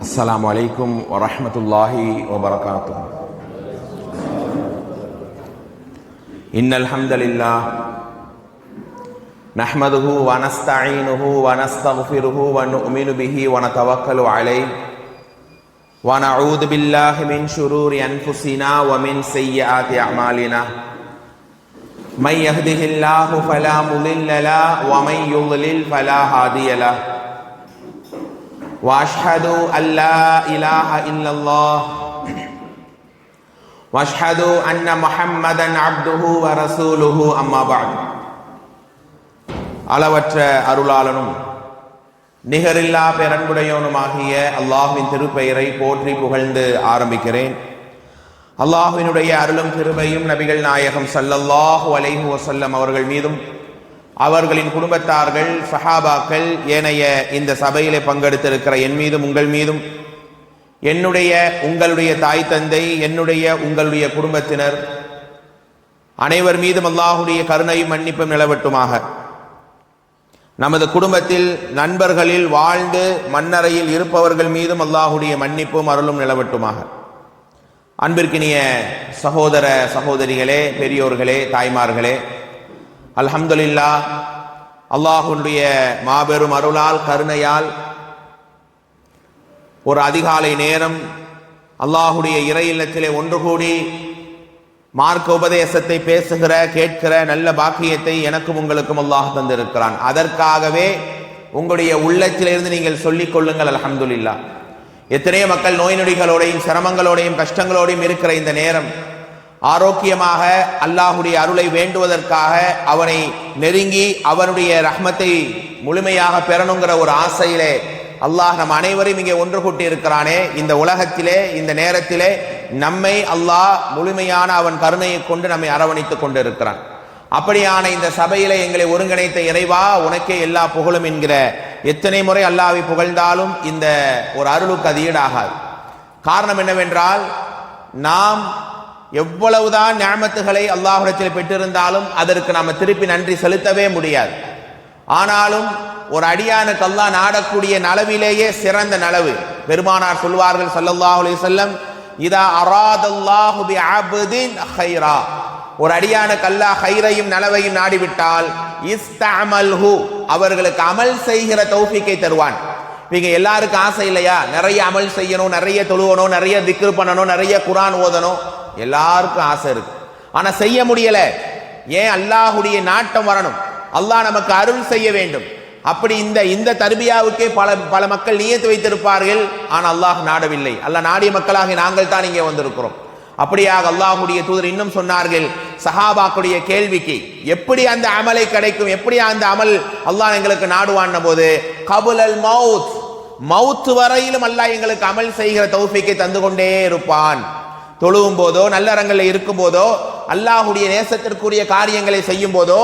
السلام عليكم ورحمة الله وبركاته. إن الحمد لله نحمده ونستعينه ونستغفره ونؤمن به ونتوكل عليه ونعوذ بالله من شرور أنفسنا ومن سيئات أعمالنا من يهده الله فلا مضل له ومن يضلل فلا هادي له واشهد ان لا اله الا الله واشهد ان محمدا عبده ورسوله اما بعد. அளவற்ற அருளாளனும் நிகரில்லா பேரன்புடையவனுமாகிய அல்லாஹ்வின் திருப்பெயரை போற்றி புகழ்ந்து ஆரம்பிக்கிறேன். அல்லாஹ்வினுடைய அருளும் கிருபையும் நபிகள் நாயகம் ஸல்லல்லாஹு அலைஹி வஸல்லம் அவர்கள் மீதும் அவர்களின் குடும்பத்தார்கள் சஹாபாக்கள் ஏனைய இந்த சபையிலே பங்கெடுத்திருக்கிற என் மீதும் உங்கள் மீதும் என்னுடைய உங்களுடைய தாய் தந்தை என்னுடைய உங்களுடைய குடும்பத்தினர் அனைவர் மீதும் அல்லாஹுடைய கருணையும் மன்னிப்பும் நிலவட்டுமாக. நமது குடும்பத்தில் நண்பர்களில் வாழ்ந்து மண்ணறையில் இருப்பவர்கள் மீதும் அல்லாஹுடைய மன்னிப்பும் அருளும் நிலவட்டுமாக. அன்பிற்கினிய சகோதர சகோதரிகளே, பெரியோர்களே, தாய்மார்களே, அல்ஹம்துலில்லாஹ், அல்லாஹ்வுடைய மாபெரும் அருளால் கருணையால் ஒரு அதிகாலை நேரம் அல்லாஹுடைய இறை இல்லத்திலே ஒன்று கூடி மார்க்க உபதேசத்தை பேசுகிற கேட்கிற நல்ல பாக்கியத்தை எனக்கும் உங்களுக்கும் அல்லாஹ் தந்திருக்கிறான். அதற்காகவே உங்களுடைய உள்ளத்திலிருந்து நீங்கள் சொல்லிக் கொள்ளுங்கள் அல்ஹம்துலில்லாஹ். எத்தனையோ மக்கள் நோய் நொடிகளோடையும் சிரமங்களோடையும் கஷ்டங்களோடையும் இருக்கிற இந்த நேரம் ஆரோக்கியமாக அல்லாஹுடைய அருளை வேண்டுவதற்காக அவனை நெருங்கி அவனுடைய ரஹ்மத்தை முழுமையாக பெறணுங்கிற ஒரு ஆசையிலே அல்லாஹ் நம் அனைவரையும் இங்கே ஒன்று கூட்டி இருக்கிறானே. இந்த உலகத்திலே இந்த நேரத்திலே நம்மை அல்லாஹ் முழுமையான அவன் கருணையை கொண்டு நம்மை அரவணைத்துக் கொண்டு இருக்கிறான். அப்படியான இந்த சபையிலே எங்களை ஒருங்கிணைத்த இறைவா, உனக்கே எல்லா புகழும் என்கிற எத்தனை முறை அல்லாஹ்வை புகழ்ந்தாலும் இந்த ஒரு அருளுக்கு அது ஈடாகாது. காரணம் என்னவென்றால், நாம் எவ்வளவுதான் நிஅமத்துகளை அல்லாஹ்விடத்தில் பெற்றிருந்தாலும் அதற்கு நாம் திருப்பி நன்றி செலுத்தவே முடியாது. ஆனாலும் ஒரு அடியானுக்கு அல்லாஹ் நாடக்கூடிய நலவிலேயே சிறந்த நலவு. பெருமானார் சொல்வார்கள் ஸல்லல்லாஹு அலைஹி வஸல்லம், இதா அராதல்லாஹு பிஅப்தின் கைரா, ஒரு அடியானுக்கு அல்லாஹ் கைரையும் நலவையும் நாடிவிட்டால் இஸ்தஅமல்ஹு, அவர்களுக்கு அமல் செய்கிற தௌஃபீக்கை தருவான். நீங்க எல்லாருக்கும் ஆசை இல்லையா? நிறைய அமல் செய்யணும், நிறைய தொழுவணும், நிறைய திக்ர் பண்ணணும், நிறைய குர்ஆன் ஓதணும், எல்லாருக்கும் ஆசை இருக்கு. ஆனா செய்ய முடியல. ஏன்? அல்லாஹுடைய நாட்டம் வரணும், அல்லாஹ் நமக்கு அருள் செய்ய வேண்டும். அப்படி இந்த தர்பியாவுக்கே பல மக்கள் நியத்து வைத்திருப்பார்கள். ஆனால் அல்லாஹ் நாடவில்லை. அல்லாஹ் நாடிய மக்களாக நாங்கள் தான் இங்கே வந்திருக்கிறோம். அப்படியாக அல்லாஹுடைய தூதர் இன்னும் சொன்னார்கள், சஹாபாக்குடைய கேள்விக்கு எப்படி அந்த அமலை கிடைக்கும், எப்படி அந்த அமல் அல்லாஹ் எங்களுக்கு நாடுவான் போது, கபுலல் மவுத், மவுத் வரையிலும் அல்லாஹ் எங்களுக்கு அமல் செய்கிற தௌஃபீக்கை தந்து கொண்டே இருப்பான். தொழுவும் போதோ நல்லறங்களில் இருக்கும் போதோ அல்லாஹுடைய நேசத்திற்குரிய காரியங்களை செய்யும் போதோ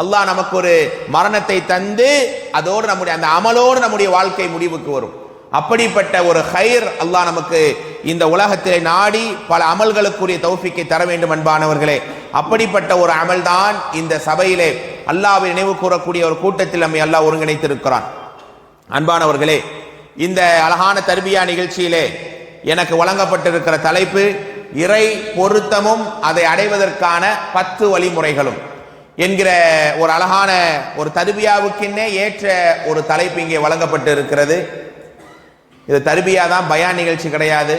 அல்லாஹ் நமக்கு ஒரு மரணத்தை தந்து அதோடு நம்முடைய அந்த அமலோடு நம்முடைய வாழ்க்கை முடிவுக்கு வரும். அப்படிப்பட்ட ஒரு ஹைர் அல்லாஹ் நமக்கு இந்த உலகத்திலே நாடி பல அமல்களுக்குரிய தௌஃபீக்கை தர வேண்டும். அன்பானவர்களே, அப்படிப்பட்ட ஒரு அமல் தான் இந்த சபையிலே அல்லாஹ்வை நினைவு கூறக்கூடிய ஒரு கூட்டத்தில் நம்மை அல்லாஹ் ஒருங்கிணைத்திருக்கிறான். அன்பானவர்களே, இந்த அழகான தர்பியா நிகழ்ச்சியிலே எனக்கு வழங்கப்பட்டிருக்கிற தலைப்பு இறை பொருத்தமும் அதை அடைவதற்கான 10 வழிமுறைகளும் என்கிற ஒரு அழகான ஒரு தர்பியாவுக்கென்னே ஏற்ற ஒரு தலைப்பு இங்கே வழங்கப்பட்டு இருக்கிறது. இது தர்பியா தான், பயான் நிகழ்ச்சி கிடையாது.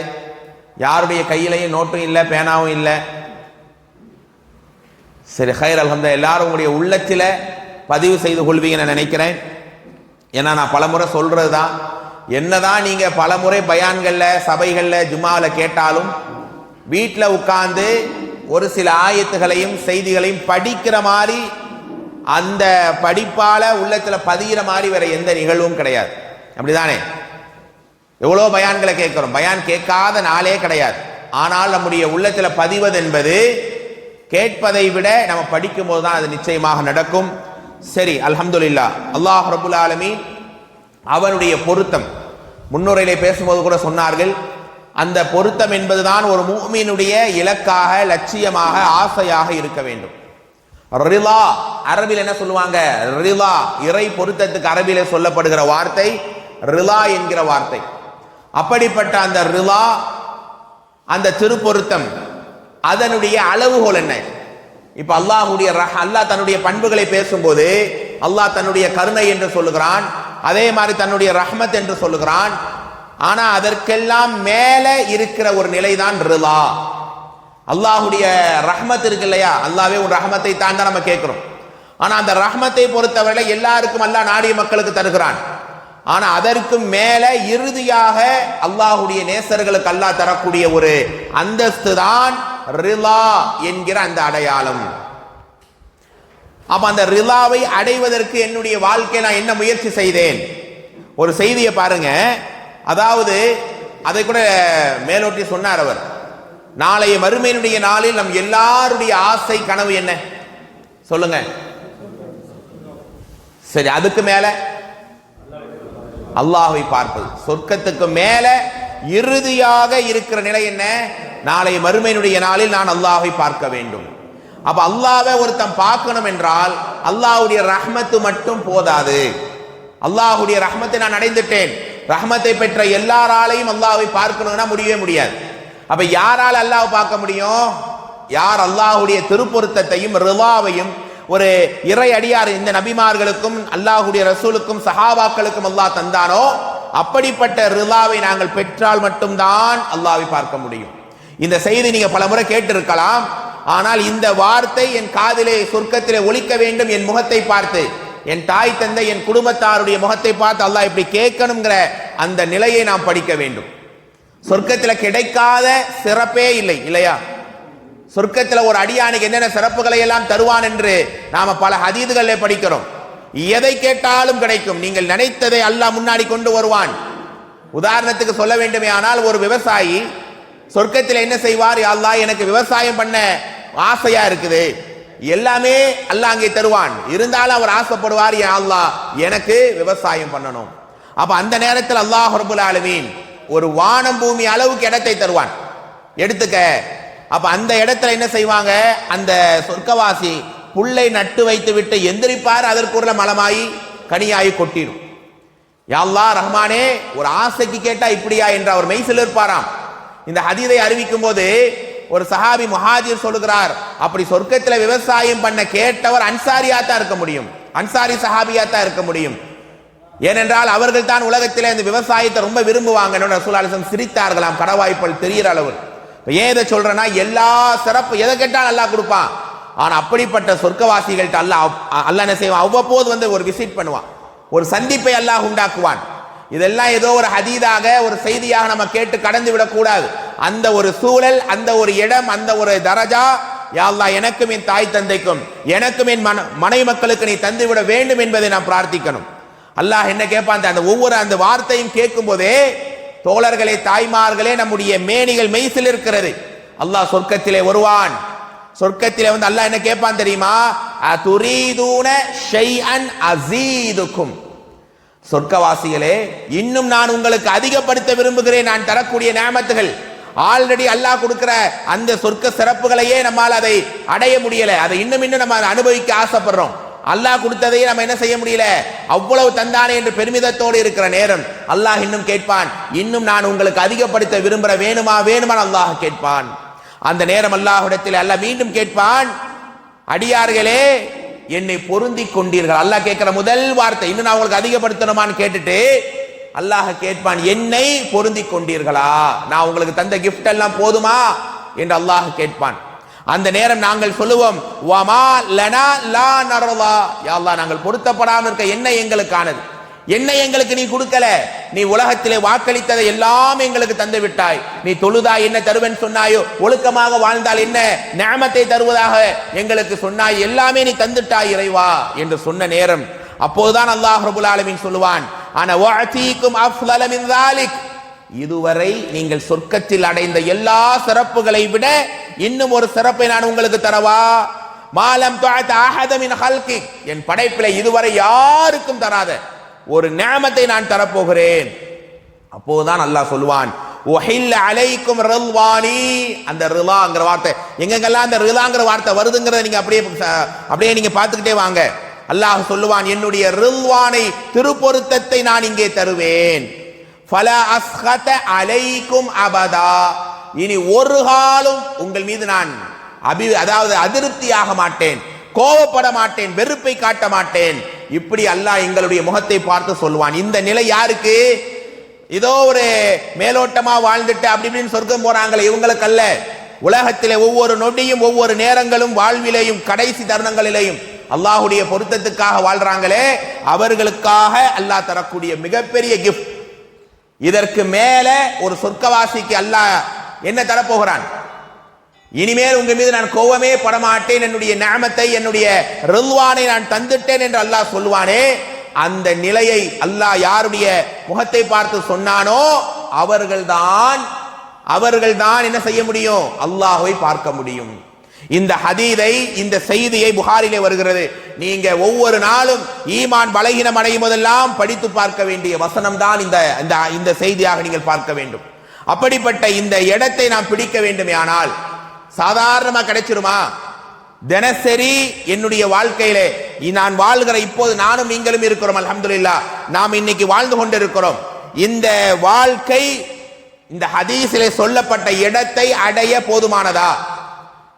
யாருடைய கையிலையும் நோட்டும் இல்லை, பேனாவும் இல்லை. சரி, ஹைர், அல்ஹம்துலில்லாஹ். எல்லாரும் உங்களுடைய உள்ளத்தில் பதிவு செய்து கொள்வீங்கன்னு நான் நினைக்கிறேன். ஏன்னா நான் பலமுறை சொல்றது தான், என்னதான் நீங்க பலமுறை பயான்கள்ல சபைகள்ல ஜும்மாவில கேட்டாலும் வீட்டில் உட்கார்ந்து ஒரு சில ஆயத்துகளையும் செய்திகளையும் படிக்கிற மாதிரி அந்த படிப்பால உள்ளத்துல பதிகிற மாதிரி வேற எந்த நிகழ்வும் கிடையாது. அப்படிதானே? எவ்வளோ பயான்களை கேட்கிறோம், பயான் கேட்காத நாளே கிடையாது. ஆனால் நம்முடைய உள்ளத்துல பதிவது என்பது கேட்பதை விட நம்ம படிக்கும் போது தான் அது நிச்சயமாக நடக்கும். சரி, அல்ஹம்துலில்லாஹ். அல்லாஹ் ரப்புல் ஆலமீன் அவனுடைய பொருத்தம் முன்னுரையிலே பேசும்போது கூட சொன்னார்கள், அந்த பொருத்தம் என்பதுதான் ஒரு முஃமினுடைய இலக்காக, லட்சியமாக, ஆசையாக இருக்க வேண்டும். ரிலா, அரபில் என்ன சொல்லுவாங்க? ரிலா, இறை பொருத்தத்துக்கு அரபில சொல்லப்படுகிற வார்த்தை ரிலா என்கிற வார்த்தை. அப்படிப்பட்ட அந்த ரிலா, அந்த திருப்பொருத்தம், அதனுடைய அளவுகோல் என்ன? இப்ப அல்லாஹ் தன்னுடைய பண்புகளை பேசும்போது அல்லாஹ் தன்னுடைய கருணை என்று சொல்லுகிறான், அதே மாதிரி தன்னுடைய ரஹ்மத் என்று சொல்லுகிறான். ஆனா அதற்கெல்லாம் மேல இருக்கிற ஒரு நிலைதான் ரிலா. அல்லாஹுடைய ரஹ்மத் இருக்கு இல்லையா, அல்லாவே ஒரு ரஹ்மத்தை தான் நம்ம கேட்கிறோம். ஆனா அந்த ரஹ்மத்தை பொறுத்தவரை எல்லாருக்கும் அல்லாஹ் நாடிய மக்களுக்கு தருகிறான். ஆனா அதற்கு மேல இறுதியாக அல்லாஹுடைய நேசர்களுக்கு அல்லாஹ் தரக்கூடிய ஒரு அந்தஸ்து தான் ரிலா என்கிற அந்த அடையாளம். அப்ப அந்த ரிலாவை அடைவதற்கு என்னுடைய வாழ்க்கை நான் என்ன முயற்சி செய்தேன்? ஒரு செய்தியை பாருங்க. அதாவது அதை கூட மேலோட்டி சொன்னார் அவர். நாளைய மறுமையினுடைய நாளில் நம் எல்லாருடைய ஆசை கனவு என்ன சொல்லுங்க? சரி, அதுக்கு மேல அல்லாஹ்வை பார்ப்பது. சொர்க்கத்துக்கு மேல இறுதியாக இருக்கிற நிலை என்ன? நாளைய மறுமையினுடைய நாளில் நான் அல்லாஹ்வை பார்க்க வேண்டும். அப்ப அல்லாஹ்வை ஒருத்தன் பார்க்கணும் என்றால் அல்லாஹ்வுடைய ரஹ்மத்து மட்டும் போதாது. அல்லாஹ்வுடைய ரஹ்மத்தை நான் அடைந்துட்டேன், ரஹ்மத்தை பெற்ற எல்லாராலையும் அல்லாஹ்வை பார்க்கணும்னா முடியவே முடியாது. அப்ப யாரால் அல்லாஹ்வை பார்க்க முடியும்? யார் அல்லாஹ்வுடைய திருப்பொருத்தத்தையும் ரிலாவையும் ஒரு இறை அடியார் இந்த நபிமார்களுக்கும் அல்லாஹ்வுடைய ரசூலுக்கும் சஹாபாக்களுக்கும் அல்லாஹ் தந்தானோ அப்படிப்பட்ட ரிலாவை நாங்கள் பெற்றால் மட்டும்தான் அல்லாஹ்வை பார்க்க முடியும். இந்த செய்தி நீங்க பல முறை கேட்டிருக்கலாம். ஆனால் இந்த வார்த்தை என் காதிலே சொர்க்கத்திலே ஒலிக்க வேண்டும். என் முகத்தை பார்த்து, என் தாய் தந்தை என் குடும்பத்தாருடைய முகத்தை பார்த்து அல்லாஹ் இப்படி கேட்கணுங்கிற அந்த நிலையை நாம் படிக்க வேண்டும். சொர்க்கத்தில் கிடைக்காத சிறப்பே இல்லை இல்லையா? சொர்க்கத்தில் ஒரு அடியானுக்கு என்னென்ன சிறப்புகளை எல்லாம் தருவான் என்று நாம பல ஹதீதுகளிலே படிக்கிறோம். எதை கேட்டாலும் கிடைக்கும். நீங்கள் நினைத்ததை அல்லாஹ் முன்னாடி கொண்டு வருவான். உதாரணத்துக்கு சொல்ல வேண்டுமே ஆனால், ஒரு விவசாயி சொர்க்கத்தில் என்ன செய்வார்? யா அல்லாஹ் எனக்கு விவசாயம் பண்ண ஆசையா இருக்குது, எல்லாமே அல்லாஹ் அங்கே தருவான். இருந்தாலும் அவர் ஆசைப்படுவார், யா அல்லாஹ் எனக்கு விவசாயம் பண்ணணும். அப்ப அந்த நேரத்தில் அல்லாஹ் ரப்பல் ஆலமீன் ஒரு வானம் பூமி அளவுக்கு இடத்தை தருவான். எடுத்துக்க. அப்ப அந்த இடத்துல என்ன செய்வாங்க? அந்த சொர்க்கவாசி புல்லை நட்டு வைத்து விட்டு எந்திரிப்பார், அதற்குள்ள மலமாயி கனியாயி கொட்டிடும். யா அல்லாஹ் ரஹ்மானே, ஒரு ஆசைக்கு கேட்டா இப்படியா என்று அவர் மெய்சில் இருப்பாராம். இந்த ஹதீதை அறிவிக்கும் போது ஒரு சஹாபி முஹாஜிர் சொல்லுகிறார், அப்படி சொர்க்கத்தில் விவசாயம் பண்ண கேட்டவர் அன்சாரியாத்தான் இருக்க முடியும், அன்சாரி சஹாபியாத்தான் இருக்க முடியும். ஏனென்றால் அவர்கள் தான் உலகத்திலே இந்த விவசாயத்தை ரொம்ப விரும்புவாங்க. ரசூலுல்லாஹி அலைஹி வஸல்லம் சிரித்தார்களாம், கடவாய்ப்பல் தெரிகிற அளவு. ஏன் இதை சொல்றேன்னா, எல்லா சிறப்பு எதை கேட்டாலும் அல்லாஹ் கொடுப்பான். ஆனா அப்படிப்பட்ட சொர்க்கவாசிகள்கிட்ட அல்லாஹ் என்ன செய்வான்? அவ்வப்போது வந்து ஒரு விசிட் பண்ணுவான், ஒரு சந்திப்பை அல்லாஹ் உண்டாக்குவான். இதெல்லாம் ஏதோ ஒரு ஹதீதாக ஒரு செய்தியாக நம்ம கேட்டு கடந்து விடக்கூடாது. அந்த ஒரு சூழல், அந்த ஒரு இடம், அந்த ஒரு தரஜா, யா அல்லாஹ் எனக்கும் என் தாய் தந்தைக்கும் எனக்கும் என் மனைவி மக்களுக்கு நீ தந்துவிட வேண்டும் என்பதை நாம் பிரார்த்திக்கணும். அல்லாஹ் என்ன கேட்பான்? அந்த ஒவ்வொரு அந்த வார்த்தையும் கேட்கும் போதே தோழர்களே, தாய்மார்களே, நம்முடைய மேனிகள் மெய்சில் இருக்கிறது. அல்லாஹ் சொர்க்கத்திலே வருவான். சொர்க்கத்திலே வந்து அல்லாஹ் என்ன கேட்பான் தெரியுமா? அதுரீதுன ஷைஅன் அஸீதுக்கும். சொர்க்கவாசிகளே, இன்னும் நான் உங்களுக்கு அதிகப்படுத்த விரும்புகிறேன். நான் தரக்கூடிய நியமத்துகள், ஆல்ரெடி அல்லாஹ் கொடுக்கிற அந்த சொர்க்க சிறப்புகளையே நம்மால் அதை அடைய முடியல, அதை இன்னும் நம்ம அனுபவிக்க ஆசைப்படுறோம். அல்லாஹ் கொடுத்ததையே நம்ம என்ன செய்ய முடியல, அவ்வளவு தந்தானே என்று பெருமிதத்தோடு இருக்கிற நேரம் அல்லாஹ் இன்னும் கேட்பான், இன்னும் நான் உங்களுக்கு அதிகப்படுத்த விரும்புற வேணுமா வேணுமா அல்லாஹ் கேட்பான். அந்த நேரம் அல்லாஹ்விடத்தில் அல்லாஹ் மீண்டும் கேட்பான், அடியார்களே என்னை பொருந்தி கொண்டீர்கள். அல்லாஹ் கேட்கிற முதல் வார்த்தை, இன்னும் நான் உங்களுக்கு அதிகப்படுத்தணுமான்னு கேட்டுட்டு அல்லாஹ் கேட்பான், என்னை பொருந்தி கொண்டீர்களா? நான் உங்களுக்கு தந்த கிஃப்ட் எல்லாம் போதுமா என்று அல்லாஹ் கேட்பான். அந்த நேரம் நாங்கள் சொல்லுவோம், வமா லனா லா நரலா, யா அல்லாஹ் நாங்கள் பொருத்தப்படாமல் இருக்க என்ன எங்களுக்கானது, என்ன எங்களுக்கு நீ கொடுக்கல, நீ உலகத்திலே வாக்களித்ததை எல்லாம் எங்களுக்கு தந்து விட்டாய். நீ தொழுதா என்ன தருவேன் சொன்னாயோ, ஒழுக்கமாக வாழ்ந்தால் என்ன நியமத்தை தருவதாக எங்களுக்கு சொன்னாய், எல்லாமே நீ தந்துட்டாய் இறைவா என்று சொன்ன நேரம் அப்போதுதான் அல்லாஹ் ரப்பல் ஆலமீன் சொல்லுவான், அன வஅதீகும் அஃலல மின் ஸாலிக், இதுவரை நீங்கள் சொர்க்கத்தில் அடைந்த எல்லா சிறப்புகளை விட இன்னும் ஒரு சிறப்பை நான் உங்களுக்கு தரவா, மாலம் துஅத அஹத மின் ஹல்கி, என் படைப்பிலே இதுவரை யாருக்கும் தராத ஒரு நியமத்தை நான் தரப்போகிறேன். அப்போதுதான் அல்லாஹ் சொல்லுவான், உஹில்ல அலைக்கும் ரில்வானி. அந்த ரிலாங்கிற வார்த்தை எங்கெங்கெல்லாம் அந்த ரிலாங்கிற வார்த்தை வருதுங்கிறத நீங்க அப்படியே நீங்க பார்த்துக்கிட்டே வாங்க. அல்லாஹ் சொல்லுவான், என்னுடைய ரில்வானை திருப்பொருத்தத்தை நான் இங்கே தருவேன். ஃபலா அஸ்கத அலைக்கும் அபதா, இனி ஒரு காலம் உங்கள் மீது நான் அதாவது அதிருப்தியாக மாட்டேன், கோபப்பட மாட்டேன், வெறுப்பை காட்ட மாட்டேன். இப்படி அல்லாஹ் எங்களுடைய முகத்தை பார்த்து சொல்வான். இந்த நிலை யாருக்கு? இதோ ஒரு மேலோட்டமா வாழ்ந்துட்டு அப்படி இப்படின்னு சொர்க்கம் போறாங்களே இவங்களுக்கு அல்ல. உலகத்திலே ஒவ்வொரு நொடியும் ஒவ்வொரு நேரங்களும் வாழ்விலையும் கடைசி தருணங்களிலேயும் அல்லாஹுடைய பொருத்தத்துக்காக வாழ்றாங்களே அவர்களுக்காக அல்லாஹ் தரக்கூடிய மிகப்பெரிய கிஃப்ட். இதற்கு மேல ஒரு சொர்க்கவாசிக்கு அல்லாஹ் என்ன தரப்போகிறான்? இனிமேல் உங்க மீது நான் கோவமே படமாட்டேன், என்னுடைய நிஅமத்தை என்னுடைய ரில்வானை நான் தந்துட்டேன் என்று அல்லாஹ் சொல்வானே, அந்த நிலையை அல்லாஹ் யாருடைய முகத்தை பார்த்து சொன்னானோ அவர்கள்தான் என்ன செய்ய முடியும்? அல்லாஹ்வை பார்க்க முடியும். இந்த ஹதீதை, இந்த செய்தியை புகாரிலே வருகிறது. நீங்க ஒவ்வொரு நாளும் ஈமான் பலகீனம் அடையும் போதெல்லாம் படித்து பார்க்க வேண்டிய வசனம் தான் இந்த செய்தியாக நீங்கள் பார்க்க வேண்டும். அப்படிப்பட்ட இந்த இடத்தை நாம் பிடிக்க வேண்டுமே ஆனால் சாதாரணமா கிடைச்சிருமா? தினசரி என்னுடைய வாழ்க்கையிலே நான் வாழ்கிற இப்போது நானும் நீங்களும் இருக்கிறோம், அல்ஹம்துலில்லாஹ் நாம் இன்னைக்கு வாழ்ந்து கொண்டிருக்கிறோம். இந்த வாழ்க்கை இந்த ஹதீஸிலே சொல்லப்பட்ட இடத்தை அடைய போதுமானதா?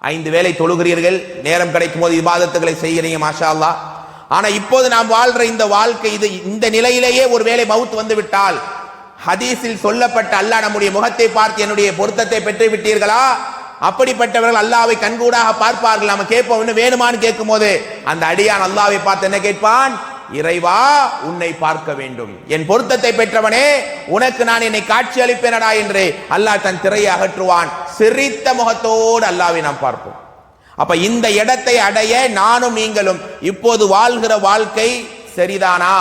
5 வேளை தொழுகிறீர்கள், நேரம் கிடைக்கும் போது இபாதத்துகளை செய்கிறீங்க, மாஷா அல்லாஹ். ஆனா இப்போது நாம் வாழ்ற இந்த வாழ்க்கை இந்த நிலையிலேயே ஒரு வேளை மவுத் வந்து விட்டால் ஹதீஸில் சொல்லப்பட்ட அல்லாஹ் நம்முடைய முகத்தை பார்த்து என்னுடைய பொருத்தத்தை பெற்று விட்டீர்களா? அப்படிப்பட்டவர்கள் அல்லாஹ்வை கண்கூடாக பார்ப்பார்கள். நாம கேட்போம், இன்னும் வேணுமான்னு கேட்கும் போது அந்த அடியான் அல்லாஹ்வை பார்த்து என்ன கேட்பான்? இறைவா, உன்னை பார்க்க வேண்டும், என் பொருத்தத்தை பெற்றவனே, உனக்கு நான் என்னை காட்சி அளிப்பேனடா என்று அல்லாஹ் தன் திரையை அகற்றுவான். சிரித்த முகத்தோடு அல்லாஹ்வை நாம் பார்ப்போம். அப்ப இந்த இடத்தை அடைய நானும் நீங்களும் இப்போது வாழ்கிற வாழ்க்கை சரிதானா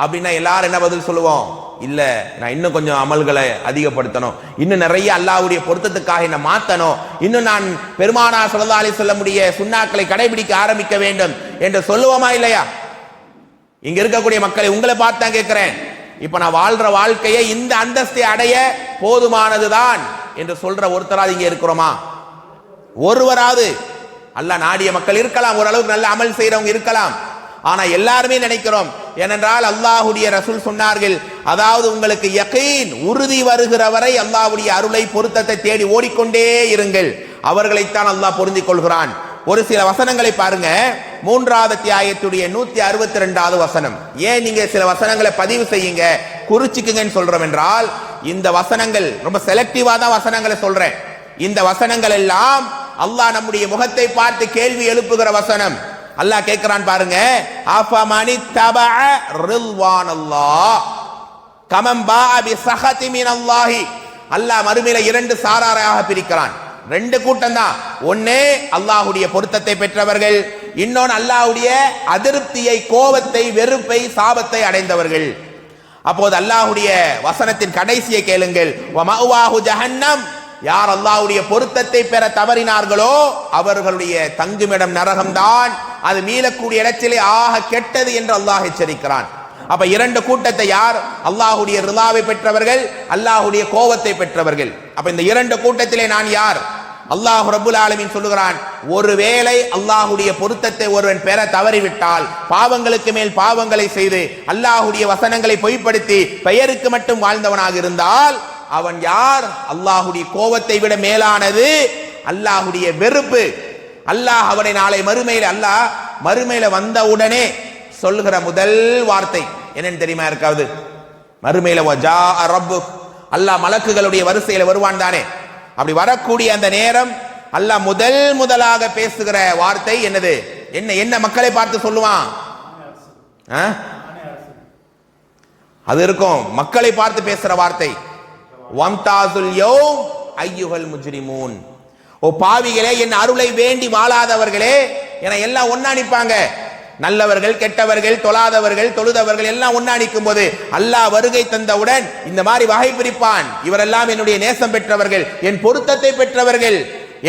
அப்படின்னா எல்லாரும் என்ன பதில் சொல்லுவோம்? இல்ல, நான் இன்னும் கொஞ்சம் அமல்களை அதிகப்படுத்தணும், இன்னும் நிறைய அல்லாஹ்வுடைய பொருத்தத்துக்காக என்ன மாத்தணும், இன்னும் நான் பெருமானார் ஸல்லல்லாஹு அலைஹி வஸல்லம் உடைய சுன்னாக்களை கடைபிடிக்க ஆரம்பிக்க வேண்டும் என்று சொல்லுவோமா இல்லையா? இங்க இருக்கக்கூடிய மக்களை உங்களை பார்த்து தான் கேட்கிறேன். இப்ப நான் வாழ்ற வாழ்க்கையை இந்த அந்தஸ்தை அடைய போதுமானதுதான் என்று சொல்ற ஒருத்தராது இங்க இருக்கிறோமா? ஒருவராது? அல்லாஹ் நாடிய மக்கள் இருக்கலாம், ஓரளவுக்கு நல்ல அமல் செய்யறவங்க இருக்கலாம். ஆனா எல்லாருமே நினைக்கிறோம், ஏனென்றால் அல்லாஹ்வுடைய ரசூல் சொன்னார்கள், அதாவது உங்களுக்கு யகீன் உறுதி வருகிற வரை அல்லாஹ்வுடைய அருளை பொருத்தத்தை தேடி ஓடிக்கொண்டே இருங்கள், அவர்களைத்தான் அல்லாஹ் பொருந்திக் கொள்கிறான். ஒரு சில வசனங்களை பாருங்க. 3வது அத்தியாயத்துடைய 162வது வசனம். ஏன் நீங்க சில வசனங்களை பதிவு செய்யுங்க, குறிச்சிக்குங்கன்னு சொல்றோம் என்றால், இந்த வசனங்கள் ரொம்ப செலக்டிவா தான் வசனங்களை சொல்றேன். இந்த வசனங்கள் எல்லாம் அல்லாஹ் நம்முடைய முகத்தை பார்த்து கேள்வி எழுப்புகிற வசனம். அல்லாஹ் கேட்கிறான் பாருங்க, அஃபமனி தபஅ ரில்வானல்லாஹ் கமன் பாஅ பிஸஹதி மினல்லாஹி. அல்லாஹ் மறுமையில 2 சாராராக பிரிக்கிறான். 2 கூட்டம் தான். ஒண்ணே அல்லாஹ்வுடைய பொருத்தத்தை பெற்றவர்கள், இன்னொன்று அல்லாஹ்வுடைய அதிருப்தியை, கோபத்தை, வெறுப்பை, சாபத்தை அடைந்தவர்கள். அப்போது அல்லாஹ்வுடைய வசனத்தின் கடைசியை கேளுங்கள், வமஅவாஹு ஜஹன்னம். யார் அல்லாஹ்வுடைய பொருத்தத்தை பெற தவறினார்களோ அவர்களுடைய தங்குமிடம் நரகம்தான், அது மீளக்கூடிய இடத்திலே ஆக கெட்டது என்று அல்லாஹ் எச்சரிக்கிறான். அப்ப 2 கூட்டத்தை யார்? அல்லாஹ்வுடைய ரிலாவை பெற்றவர்கள், அல்லாஹ்வுடைய கோபத்தை பெற்றவர்கள். அப்ப இந்த 2 கூட்டத்திலே நான் யார்? அல்லாஹ் ரப்புல் ஆலமீன் சொல்லுகிறான், ஒருவேளை அல்லாஹ்வுடைய பொருத்தத்தை ஒருவன் பெற தவறிவிட்டால், பாவங்களுக்கு மேல் பாவங்களை செய்து அல்லாஹ்வுடைய வசனங்களை பொய்ப்படுத்தி பெயருக்கு மட்டும் வாழ்ந்தவனாக இருந்தால் அவன் யார்? அல்லாஹ்வுடைய கோபத்தை விட மேலானது அல்லாஹ்வுடைய வெறுப்பு. அல்லாஹ் அவனை நாளை மறுமையில வந்த உடனே சொல்லுகிற முதல் வார்த்தை என்னன்னு தெரியுமா? இருக்காது மறுமையில வஜாஅ ரப்புக், அல்லாஹ் மலக்குகளுடைய வரிசையில வருவான் தானே. அப்படி வரக்கூடிய அந்த நேரம் அல்லாஹ் முதலாக பேசுகிற வார்த்தை என்னது? என்ன மக்களை பார்த்து சொல்லுவான்? அது இருக்கும், மக்களை பார்த்து பேசுற வார்த்தை. வம்தாசுல் யௌம் அய்யுஹல் முஜ்ரிமூன். ஓ பாவிகளே, என் அருளை வேண்டி வாழாதவர்களே, என எல்லாம் ஒண்ணா நிப்பாங்க. நல்லவர்கள், கெட்டவர்கள், தொழாதவர்கள், தொழுதவர்கள் எல்லாம் ஒண்ணா நிற்கும் போது அல்லாஹ் வருகை தந்தவுடன் இந்த மாதிரி வகை பிரிப்பான். இவரெல்லாம் என்னுடைய நேசம் பெற்றவர்கள், என் பொருத்தத்தை பெற்றவர்கள்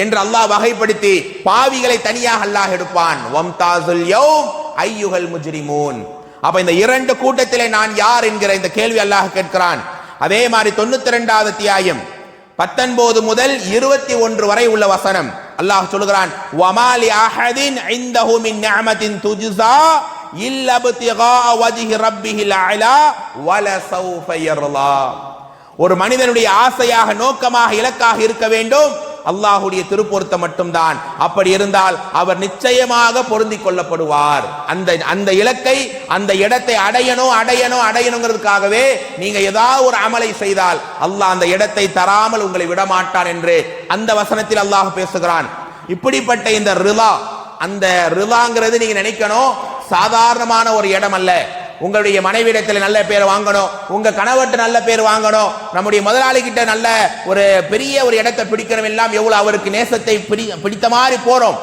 என்று அல்லாஹ் வகைப்படுத்தி பாவிகளை தனியாக அல்லாஹ் எடுப்பான். வம்தாசுல் யௌம் அய்யுஹல் முஜ்ரிமூன். அப்ப இந்த 2 கூட்டத்திலே நான் யார் என்கிற இந்த கேள்வி அல்லாஹ் கேட்கிறான். அதே மாதிரி 92வது அத்தியாயம் 19 முதல் 21 வரை உள்ள வசனம் அல்லாஹ் சொல்கிறான், வமாலி அஹதின் இந்தஹு மின் நிஅமத்தின் துஜ்ஸா இல்லப்திகா வஜ்ஹி ரப்பிஹில் அலா வலசௌஃப யர்லா. ஒரு மனிதனுடைய ஆசையாக, நோக்கமாக, இலக்காக இருக்க வேண்டும் அல்லாஹ்வுடைய திருப்பொருத்தம் மட்டும்தான். அப்படி இருந்தால் அவர் நிச்சயமாக பொருந்திக் கொள்ளப்படுவார். அந்த இலக்கை, அந்த இடத்தை அடையணுங்கிறதுக்காகவே நீங்க ஏதாவது ஒரு அமலை செய்தால் அல்லாஹ் அந்த இடத்தை தராமல் உங்களை விடமாட்டான் என்று அந்த வசனத்தில் அல்லாஹ் பேசுகிறான். இப்படிப்பட்ட இந்த ரிலா, அந்த ரிலாங்கிறது நீங்க நினைக்கணும் சாதாரணமான ஒரு இடம் அல்ல. உங்களுடைய மனைவியிடத்தில் நல்ல பேர் வாங்கணும், உங்க கணவர்கிட்ட நல்ல பேர் வாங்கணும், நம்முடைய முதலாளி கிட்ட நல்ல ஒரு பெரிய ஒரு இடத்தை பிடிக்கணும், எல்லாம் எவ்வளவு அவருக்கு நேசத்தை பிடித்த மாதிரி போறோம்.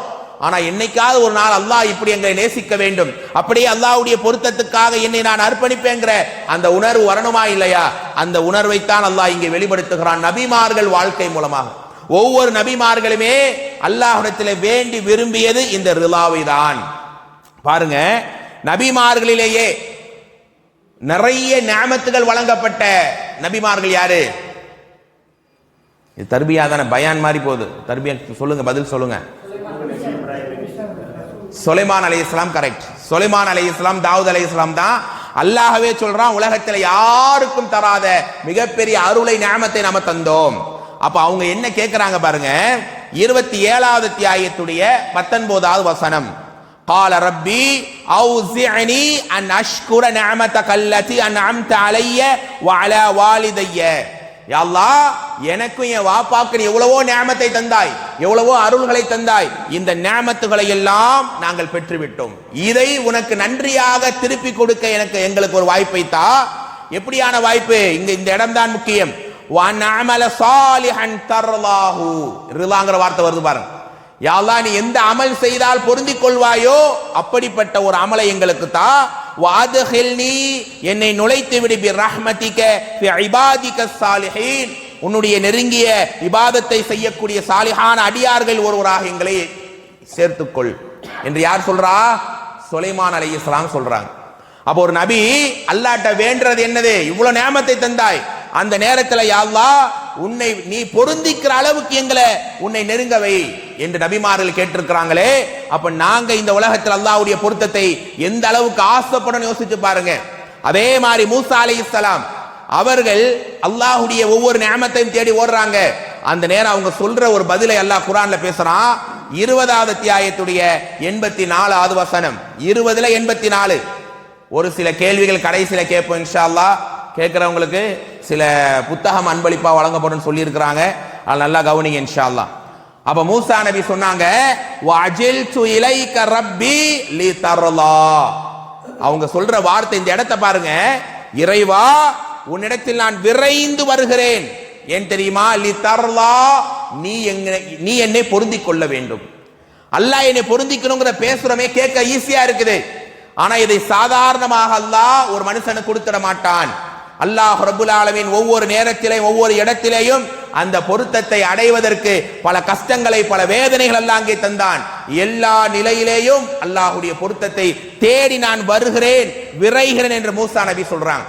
ஆனா என்னைக்காவது ஒரு நாள் அல்லாஹ் இப்படி எங்களை நேசிக்க வேண்டும், அப்படியே அல்லாஹ்வுடைய பொருத்தத்துக்காக என்னை நான் அர்ப்பணிப்பேங்கிற அந்த உணர்வு வரணுமா இல்லையா? அந்த உணர்வைத்தான் அல்லாஹ் இங்கே வெளிப்படுத்துகிறான் நபிமார்கள் வாழ்க்கை மூலமாக. ஒவ்வொரு நபிமார்களுமே அல்லாஹ்விடத்தில் வேண்டி விரும்பியது இந்த ரிலாவை தான். பாருங்க, நபிமார்களிலேயே நிறைய நிஅமத்துகள் வழங்கப்பட்ட நபிமார்கள் யாரு? இது தர்பியா தானே, பயான் மாதிரி போகுது. தர்பியா சொல்லுங்க, பதில் சொல்லுங்க. சுலைமான் அலைஹிஸ்ஸலாம் கரெக்ட். சுலைமான் அலைஹிஸ்ஸலாம், தாவூத் அலைஹிஸ்ஸலாம் தான். அல்லாஹ்வே சொல்றான், உலகத்தில் யாருக்கும் தராத மிகப்பெரிய அருளை நிஅமத்தை நாம தந்தோம். அப்ப அவங்க என்ன கேட்கிறாங்க பாருங்க, 27வது அத்தியாயத்துடைய 19வது வசனம். قال ربي أوزعني أن أشكر نعمتك التي أنعمت علي وعلى والدي. யா அல்லாஹ், எனக்கும் என் வாப்பாக்கு நீ எவ்வளவோ நிஅமத்தை தந்தாய், எவ்வளவோ அருள்களை தந்தாய். இந்த நிஅமத்துகளை எல்லாம் நாங்கள் பெற்றுவிட்டோம். இதை உனக்கு நன்றியாக திருப்பி கொடுக்க எங்களுக்கு ஒரு வாய்ப்பை தா. எப்படியான வாய்ப்பு? இந்த இடம் தான் முக்கியம். وَنَعْمَلَ صَالِحًا تَرْضَاهُ. ரிலாங்கிற வார்த்தை வருது பாருங்க. யா அல்லாஹ், நீ எந்த அமல் செய்தால் பொருந்திக் கொள்வாயோ அப்படிப்பட்ட ஒரு அமலை எங்களுக்கு தா. வஅத்ஹில்னி, என்னை நுழைத்து விடு, பிரஹ்மதிக ஃபி இபாதிக ஸாலிஹீன், உன்னுடைய நெருங்கிய இபாதத்தை செய்யக்கூடிய சாலிஹான அடியார்கள் ஒருவராக எங்களை சேர்த்துக்கொள் என்று யார் சொல்றா? சுலைமான் அலைஹிஸ்ஸலாம் சொல்றாங்க. அப்போ ஒரு நபி அல்லாஹ்ட்ட வேண்டறது என்னது? இவ்வளவு நியாமத்தை தந்தாய், அந்த நேரத்தில் யா அல்லாஹ், உன்னை நீ பொருந்திக்கிற அளவுக்கு எங்களை உன்னை நெருங்கவை என்று நபிமார்கள் கேட்டிருக்கிறாங்களே. அப்ப நாங்க இந்த உலகத்தில் அல்லாஹ்வுடைய பொருத்தத்தை எந்த அளவுக்கு ஆசைப்படணும் யோசிச்சு பாருங்க. அதே மாதிரி மூசா அலைஹிஸ்ஸலாம் அவர்கள் அல்லாஹ்வுடைய ஒவ்வொரு நியாமத்தையும் தேடி ஓடுறாங்க. அந்த நேரம் அவங்க சொல்ற ஒரு பதிலை அல்லாஹ் குர்ஆன்ல பேசுறான். 20வது அத்தியாயத்துடைய 84வது வசனம். 20ல 84. ஒரு சில கேள்விகள் கடைசியில கேட்போம் இன்ஷா அல்லாஹ். கேட்கிறவங்களுக்கு சில புத்தகம் அன்பளிப்பா வழங்கப்படும் சொல்லி இருக்கிறாங்க, அது நல்லா கவனிங்க இன்ஷா அல்லாஹ். அப்ப மூசா நபி சொன்னாங்க, வஅஜில்து இலைக ரப்பி லிதர்லா. அவங்க சொல்ற வார்த்தை, இந்த இடத்தை பாருங்க, இறைவா உன்னிடத்தில் நான் விரைந்து வருகிறேன். ஏன் தெரியுமா? லிதர்லா, நீ என்னை பொருந்திக் கொள்ள வேண்டும். அல்லாஹ் என்னை பொருந்திக்கணுங்கிற பேசுறமே கேட்க ஈஸியா இருக்குது. ஆனா இதை சாதாரணமாக அல்லாஹ் ஒரு மனுஷனுக்கு கொடுத்துட மாட்டான். அல்லாஹ் ரப்புல் ஆலமீன் ஒவ்வொரு நேரத்திலேயும் ஒவ்வொரு இடத்திலேயும் அந்த பொருத்தத்தை அடைவதற்கு பல கஷ்டங்களை, பல வேதனைகள் அல்லாஹ் அங்கே தந்தான். எல்லா நிலையிலேயும் அல்லாஹ்வுடைய பொருத்தத்தை தேடி நான் வருகிறேன், விரைகிறேன் என்று மூசா நபி சொல்றாங்க.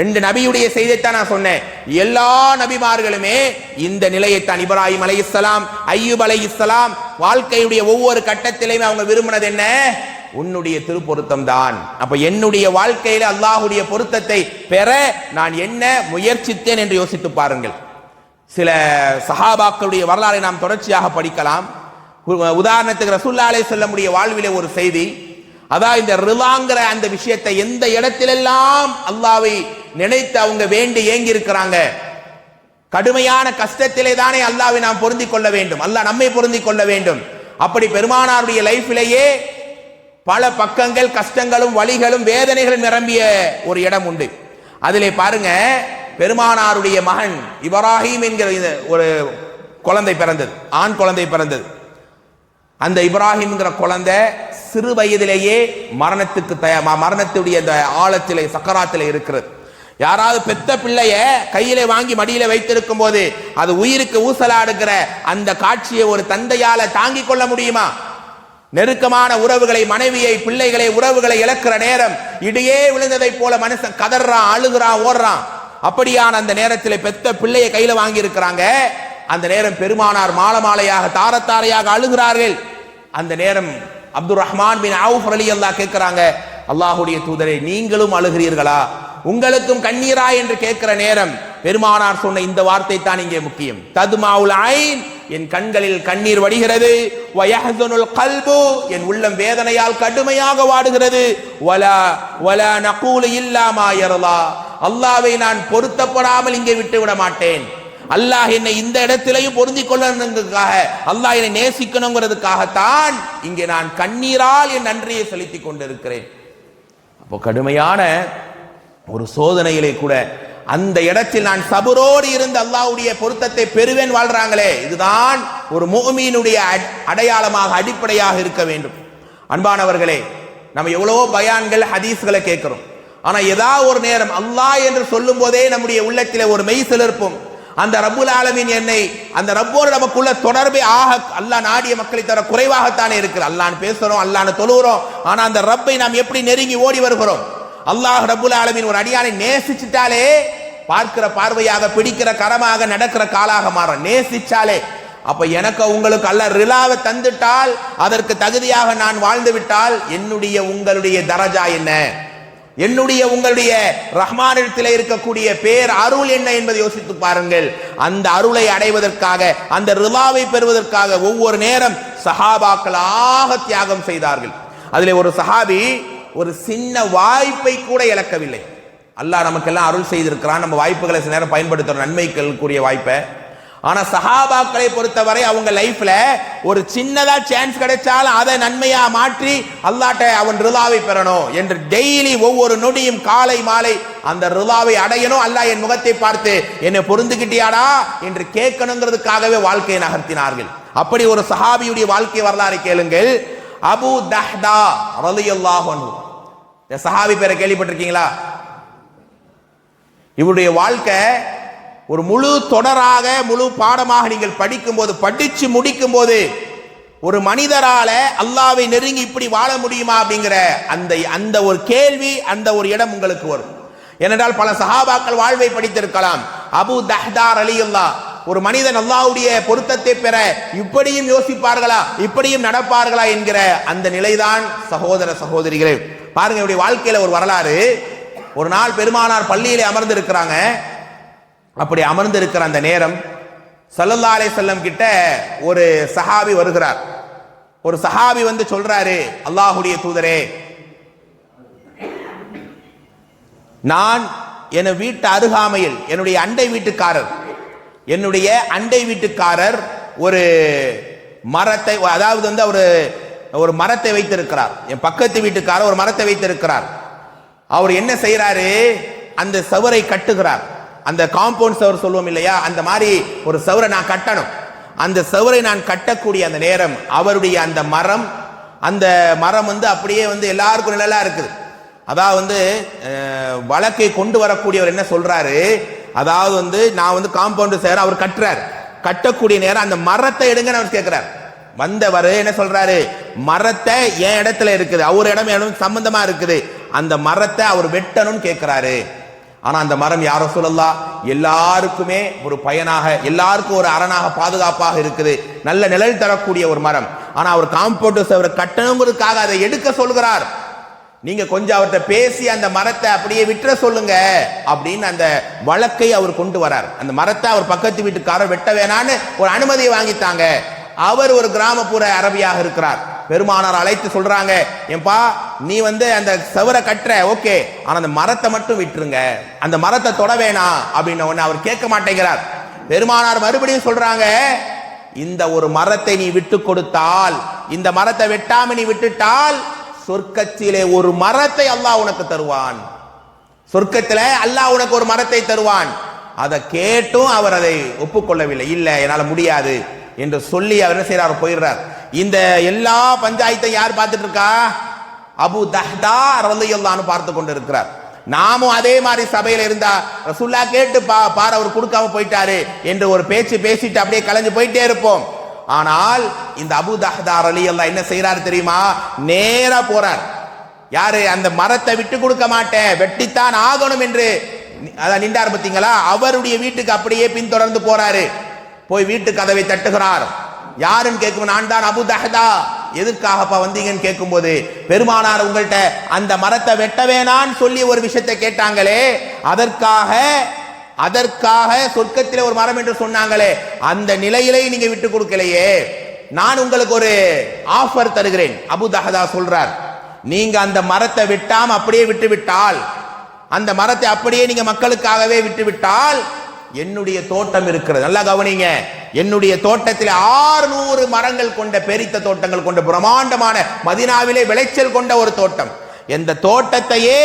2 நபியுடைய செய்தியைத்தான் நான் சொன்னேன். எல்லா நபிமார்களுமே இந்த நிலையைத்தான். இப்ராஹிம் அலைஹிஸ்ஸலாம், அய்யூப் அலைஹிஸ்ஸலாம் வாழ்க்கையுடைய ஒவ்வொரு கட்டத்திலையும் அவங்க விரும்பினது என்ன? உன்னுடைய திருப்பொருத்தம் தான். அப்ப என்னுடைய வாழ்க்கையில அல்லாஹ்வுடைய பொருத்தத்தை பெற நான் என்ன முயற்சித்தேன் என்று யோசித்து பாருங்கள். சில சஹாபாக்களுடைய வரலாறை நாம் தொடர்ச்சியாக படிக்கலாம். உதாரணத்துக்கு ரசூலுல்லாஹி அலைஹி வஸல்லம் உடைய வாழ்விலே ஒரு செய்தி. அதான் இந்த ரிலாங்கிற அந்த விஷயத்தை எந்த இடத்திலெல்லாம் அல்லாஹ்வை நினைத்து அவங்க வேண்டி ஏங்கி இருக்கிறாங்க. கடுமையான கஷ்டத்திலே தானே அல்லாஹ்வை நாம் பொருந்திக் கொள்ள வேண்டும், அல்லாஹ் நம்மை பொருந்திக் கொள்ள வேண்டும். அப்படி பெருமானாருடைய லைஃபிலேயே பல பக்கங்கள், கஷ்டங்களும் வலிகளும் வேதனைகளும் நிரம்பிய ஒரு இடம் உண்டு. அதிலே பாருங்க, பெருமானாருடைய மகன் இப்ராஹிம் என்கிற ஒரு குழந்தை பிறந்தது, ஆண் குழந்தை பிறந்தது. அந்த இப்ராஹிம்ங்கிற குழந்தை சிறு வயதிலேயே மரணத்துடைய ஆழத்திலே, சக்கராத்திலே இருக்கிறது. யாராவது பெத்த பிள்ளைய கையிலே வாங்கி மடியில வைத்திருக்கும் போது அது உயிருக்கு ஊசலாடுகிற அந்த காட்சியை ஒரு தந்தையால தாங்கிக் கொள்ள முடியுமா? நெருக்கமான உறவுகளை, மனைவியை, பிள்ளைகளை, உறவுகளை இழக்கிற நேரம் இடையே விழுந்ததை போல மனுஷன் கதறான், அழுகிறான், ஓடுறான். அப்படியான அந்த நேரத்தில் பெத்த பிள்ளையை கையில வாங்கி இருக்கிறாங்க. அந்த நேரம் பெருமானார் மாலையாக, தாரத்தாரையாக அழுகிறார்கள். அந்த நேரம் அப்துர் ரஹ்மான் பின் அவுஃப் ரலியல்லாஹு கேட்கிறாங்க, அல்லாஹ்வுடைய தூதரே நீங்களும் அழுகிறீர்களா, உங்களுக்கும் கண்ணீரா என்று கேட்கிற நேரம் பெருமானார் சொன்ன இந்த வார்த்தை தான் இங்கே முக்கியம். ததுமாவுல் ஐன், என் கண்களில் கண்ணீர் வடிகிறது. வயஹ்ஸனுல் கல்பு, என் உள்ளம் வேதனையால் கடுமையாக வாடுகிறது. வலா வலா நகூலு இல்லா மா யர்லா, அல்லாஹ்வை நான் பொருத்தப்படாமல் இங்கே விட்டு விட மாட்டேன். அல்லாஹ் என்னை இந்த இடத்திலையும் பொருந்திக் கொள்ளணுங்கிறதுக்காக, அல்லாஹ் என்னை நேசிக்கணுங்கிறதுக்காகத்தான் இங்கே நான் கண்ணீரால் என் நன்றியை செலுத்திக் கொண்டிருக்கிறேன். அப்போ கடுமையான ஒரு சோதனையிலே கூட அந்த இடத்தில் நான் சபரோடு இருந்து அல்லாஹ்வுடைய பொருத்தத்தை பெறுவேன் வாழ்றாங்களே, இதுதான் ஒரு முஃமினுடைய அடையாளமாக அடிப்படையாக இருக்க வேண்டும். அன்பானவர்களே, நம்ம எவ்வளவோ பயான்கள் ஹதீஸ்களை கேட்கிறோம். ஆனா ஏதாவது ஒரு நேரம் அல்லாஹ் என்று சொல்லும் போதே நம்முடைய உள்ளத்திலே ஒரு மெய் சிலிர்ப்பும், அந்த ரப்புல் ஆலமீன் என்னை, அந்த ரப்போடு நமக்குள்ள தொடர்பை அல்லாஹ் நாடிய மக்களை தவிர குறைவாகத்தானே இருக்கு. அல்லாஹ்னு பேசுறோம், அல்லாஹ்னு தொழுகிறோம், ஆனா அந்த ரப்பை நாம் எப்படி நெருங்கி ஓடி வருகிறோம். அல்லாஹ் ரப்புல் ஆலமீன் ஒரு அடியானை நேசிச்சிட்டாலே பார்க்கிற பார்வையாக, பிடிக்கிற கரமாக, நடக்கிற காலாக மாறும். நேசிச்சாலே, அப்ப எனக்கு உங்களுக்கு அல்லாஹ் ரிலாவை தந்துட்டால், அதற்கு தகுதியாக நான் வாழ்ந்து விட்டால் என்னுடைய உங்களுடைய தரஜா என்ன, என்னுடைய உங்களுடைய ரஹ்மானிடத்தில் இருக்கக்கூடிய பேர் அருள் என்ன என்பதை யோசித்து பாருங்கள். அந்த அருளை அடைவதற்காக, அந்த ரிலாவை பெறுவதற்காக ஒவ்வொரு நேரம் சஹாபாக்களாக தியாகம் செய்தார்கள். அதிலே ஒரு சஹாபி ஒரு சின்ன வாய்ப்பை கூட இழக்கவில்லை. அல்லாஹ் நமக்கெல்லாம் அருள் செய்திருக்கிறான், நம்ம வாய்ப்புகளை சில நேரம் பயன்படுத்துறோம், நன்மைகளுக்குரிய வாய்ப்பை. ஆனா சஹாபாக்களை பொறுத்தவரை அவங்க லைஃப்ல ஒரு சின்னதா சான்ஸ் கிடைச்சாலும் அதை நன்மையா மாற்றி அல்லாஹ்ட்ட அவன் ரிலாவை பெறணும் என்று டெய்லி ஒவ்வொரு நொடியும் காலை மாலை அந்த ரிலாவை அடையணும். அல்லாஹ் என் முகத்தை பார்த்து என்னை பொருந்துகிட்டியாடா என்று கேட்கணுங்கிறதுக்காகவே வாழ்க்கையை நகர்த்தினார்கள். அப்படி ஒரு சஹாபியுடைய வாழ்க்கை வரலாறு கேளுங்கள். அபு தஹ்தா ரலியல்லாஹு அன்ஹு, இந்த சஹாபி பேரை கேள்விப்பட்டிருக்கீங்களா? இவருடைய வாழ்க்கை ஒரு முழு தொடராக, முழு பாடமாக நீங்கள் படிக்கும் போது, படிச்சு முடிக்கும் போது ஒரு மனிதரால அல்லாஹ்வை நெருங்கி இப்படி வாழ முடியுமா அப்படிங்கிற அந்த ஒரு கேள்வி, அந்த ஒரு இடம் உங்களுக்கு வரும். ஏனென்றால் பல சஹாபாக்கள் வாழ்வை படித்திருக்கலாம். அபு தஹ்தா ரலியல்லாஹ், ஒரு மனிதன் அல்லாஹ்வுடைய பொருத்தத்தை பெற இப்படியும் யோசிப்பார்களா, இப்படியும் நடப்பார்களா என்கிற அந்த நிலைதான் சகோதர சகோதரிகளே. பாருங்க, இவருடைய வாழ்க்கையில ஒரு வரலாறு. ஒரு நாள் பெருமானார் பள்ளியிலே அமர்ந்து இருக்கிறாங்க. அப்படி அமர்ந்து இருக்கிற அந்த நேரம் ஸல்லல்லாஹு அலைஹி வஸல்லம் கிட்ட ஒரு சஹாபி வருகிறார். ஒரு சஹாபி வந்து சொல்றாரு, அல்லாஹ்வுடைய தூதரே, நான் என் வீட்டு அருகாமையில் என்னுடைய அண்டை வீட்டுக்காரர் ஒரு மரத்தை, அதாவது வந்து ஒரு மரத்தை வைத்திருக்கிறார். என் பக்கத்து வீட்டுக்காரர் ஒரு மரத்தை வைத்திருக்கிறார். அவர் என்ன செய்யறாரு, அந்த சவரை கட்டுகிறார். அந்த காம்பவுண்ட் சவர் சொல்லுவோம் இல்லையா, அந்த மாதிரி ஒரு சவரை நான் கட்டணும். அந்த சவரை நான் கட்டக்கூடிய அந்த நேரம் அவருடைய அந்த மரம் வந்து அப்படியே வந்து எல்லாருக்கும் நிழலா இருக்குது. அதாவது வந்து வழக்கை கொண்டு வரக்கூடியவர் என்ன சொல்றாரு, அதாவது வந்து நான் வந்து காம்பவுண்ட் சேர அவர் கட்டுறாரு. கட்டக்கூடிய நேரம் அந்த மரத்தை எடுங்கன்னு அவர் கேட்கிறார். வந்தவர் என்ன சொல்றாரு, மரத்தை என் இடத்துல இருக்குது, அவர் இடம் சம்பந்தமா இருக்குது, அந்த மரத்தை அவர் வெட்டணும்னு கேட்கிறாரு. ஆனா அந்த மரம் யார் ரசூலல்லாஹ் எல்லாருக்குமே ஒரு பயனாக, எல்லாருக்கும் ஒரு அரணாக, பாதுகாப்பாக இருக்குது, நல்ல நிழல் தரக்கூடிய ஒரு மரம். ஆனா அவர் காம்பவுண்ட் சேவரை கட்டணுங்கிறதுக்காக அதை எடுக்க சொல்கிறார். நீங்க கொஞ்சம் அவர்கிட்ட பேசி அந்த மரத்தை அப்படியே விட்டுற சொல்லுங்க அப்படின்னு அந்த வழக்கை அவர் கொண்டு வரார். அந்த மரத்தை அவர் பக்கத்து வீட்டுக்காரர் வெட்ட வேணான்னு ஒரு அனுமதியை வாங்கித்தாங்க. அவர் ஒரு கிராமப்புற அரபியாக இருக்கிறார். பெருமானார் அழைத்து சொல்றாங்க, ஏன்பா நீ வந்து அந்த சவரை கட்டுற ஓகே, ஆனா அந்த மரத்தை மட்டும் விட்டுருங்க, அந்த மரத்தை தொட வேணாம் அப்படின்னு ஒன்னு அவர் கேட்க மாட்டேங்கிறார். பெருமானார் மறுபடியும் சொல்றாங்க, இந்த ஒரு மரத்தை நீ விட்டு கொடுத்தால், இந்த மரத்தை வெட்டாம நீ விட்டுட்டால் சொர்க்கத்திலே ஒரு மரத்தை அல்லாஹ் உனக்கு தருவான், சொர்க்கத்திலே அல்லாஹ் உனக்கு ஒரு மரத்தை தருவான். அதை கேட்டும் அவர் அதை ஒப்புக்கொள்ளவில்லை. இல்ல என்னால முடியாது என்று சொல்லி அவர் என்ன செய்யறார், போயிடுறார். இந்த எல்லா பஞ்சாயத்தை யார் பார்த்துட்டு இருக்கா, அபு தஹ்தா ரலியல்லாஹு அன்ஹு பார்த்து கொண்டு இருக்கிறார். நாமும் அதே மாதிரி சபையில இருந்தா ரசூலுல்லாஹ் கேட்டு பார் அவர் கொடுக்காம போயிட்டாரு என்று ஒரு பேச்சு பேசிட்டு அப்படியே கலைஞ்சு போயிட்டே இருப்போம். ஆனால் இந்த அபு தஹ்தா ரலியல்லாஹு என்ன செய்யறாரு தெரியுமா, நேரா போறார். யாரு, அந்த மரத்தை விட்டு கொடுக்க மாட்டேன், வெட்டித்தான் ஆகணும் என்று அதான் நின்றார் பார்த்தீங்களா, அவருடைய வீட்டுக்கு அப்படியே பின்தொடர்ந்து போறாரு. போய் வீட்டு கதவை தட்டுகிறார். யாருன்னு கேட்கும், நான் தான் அபு தஹ்தா. எதற்காகப்பா வந்தீங்கன்னு கேட்கும்போது, பெருமானார் உங்கள்கிட்ட அந்த மரத்தை வெட்ட வேணான்னு சொல்லி ஒரு விஷயத்தை கேட்டாங்களே, அதற்காக சொர்க்கத்திலே ஒரு மரம் என்று சொன்னாங்களே, அந்த நிலையிலே நீங்க விட்டு கொடுக்கலையே, நான் உங்களுக்கு ஒரு ஆஃபர் தருகிறேன். அபூ தஹ்தா சொல்றார், நீங்க அந்த மரத்தை வெட்டாம அப்படியே விட்டு விட்டால், அந்த மரத்தை அப்படியே நீங்க மக்களுக்காகவே விட்டு விட்டால், என்னுடைய தோட்டம் இருக்கிறது, நல்லா கவனிங்க, என்னுடைய தோட்டத்தில் 600 மரங்கள் கொண்ட பெரித்த தோட்டங்கள் கொண்ட பிரம்மாண்டமான மதீனாவிலே விளைச்சல் கொண்ட ஒரு தோட்டம், இந்த தோட்டத்தையே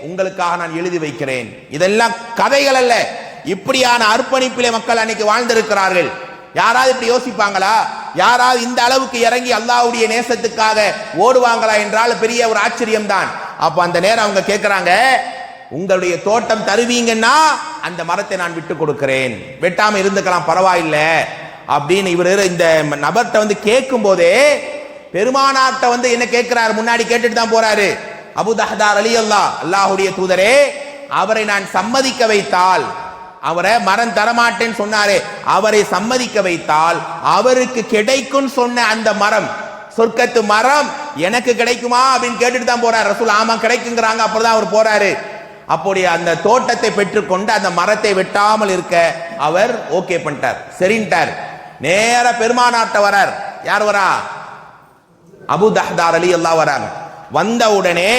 உங்களுக்காக நான் எழுதி வைக்கிறேன். இதெல்லாம் கதைகள் அல்ல, இப்படியான அர்ப்பணிப்பிலே மக்கள் அன்னைக்கு வாழ்ந்திருக்கிறார்கள். யாராவது இப்படி யோசிப்பாங்களா? யாராவது இந்த அளவுக்கு இறங்கி அல்லாஹ்வுடைய நேசத்துக்காக ஓடுவாங்களா என்றால் பெரிய ஒரு ஆச்சரியம் தான். அப்ப அந்த நேரம் அவங்க கேட்கிறாங்க, உங்களுடைய தோட்டம் தருவீங்கன்னா அந்த மரத்தை நான் விட்டு கொடுக்கிறேன், வெட்டாம இருந்துக்கலாம் பரவாயில்லை அப்படின்னு இவர் இந்த நபர்கிட்ட வந்து கேட்கும் போதே பெருமானார்ட்ட வந்து என்ன கேட்கிறாரு, முன்னாடி கேட்டுட்டு தான் போறாரு. அபூ தஹ்தா ரலியல்லாஹு அல்லாஹ்வுடைய தூதரே, அவரை நான் சம்மதிக்க வைத்தால், அவரை மரம் தரமாட்டேன்னு சொன்னாரே, அவரை சம்மதிக்க வைத்தால் அவருக்கு கிடைக்கும் சொன்ன அந்த மரம், சொர்க்கத்து மரம் எனக்கு கிடைக்குமா அப்படின்னு கேட்டுட்டு தான் போறாரு. ரசூல் ஆமா கிடைக்குங்கிறாங்க, அப்பதான் அவர் போறாரு. அப்போடைய அந்த தோட்டத்தை பெற்றுக்கொண்டு அந்த மரத்தை வெட்டாமல் இருக்க அவர் ஓகே பண்ணிட்டார், சரின்ட்டார். நேர பெருமானார்ட்ட வரார். யார் வரா? அபூ தஹ்தா ரலியல்லாஹு வராங்க. வந்த உடனே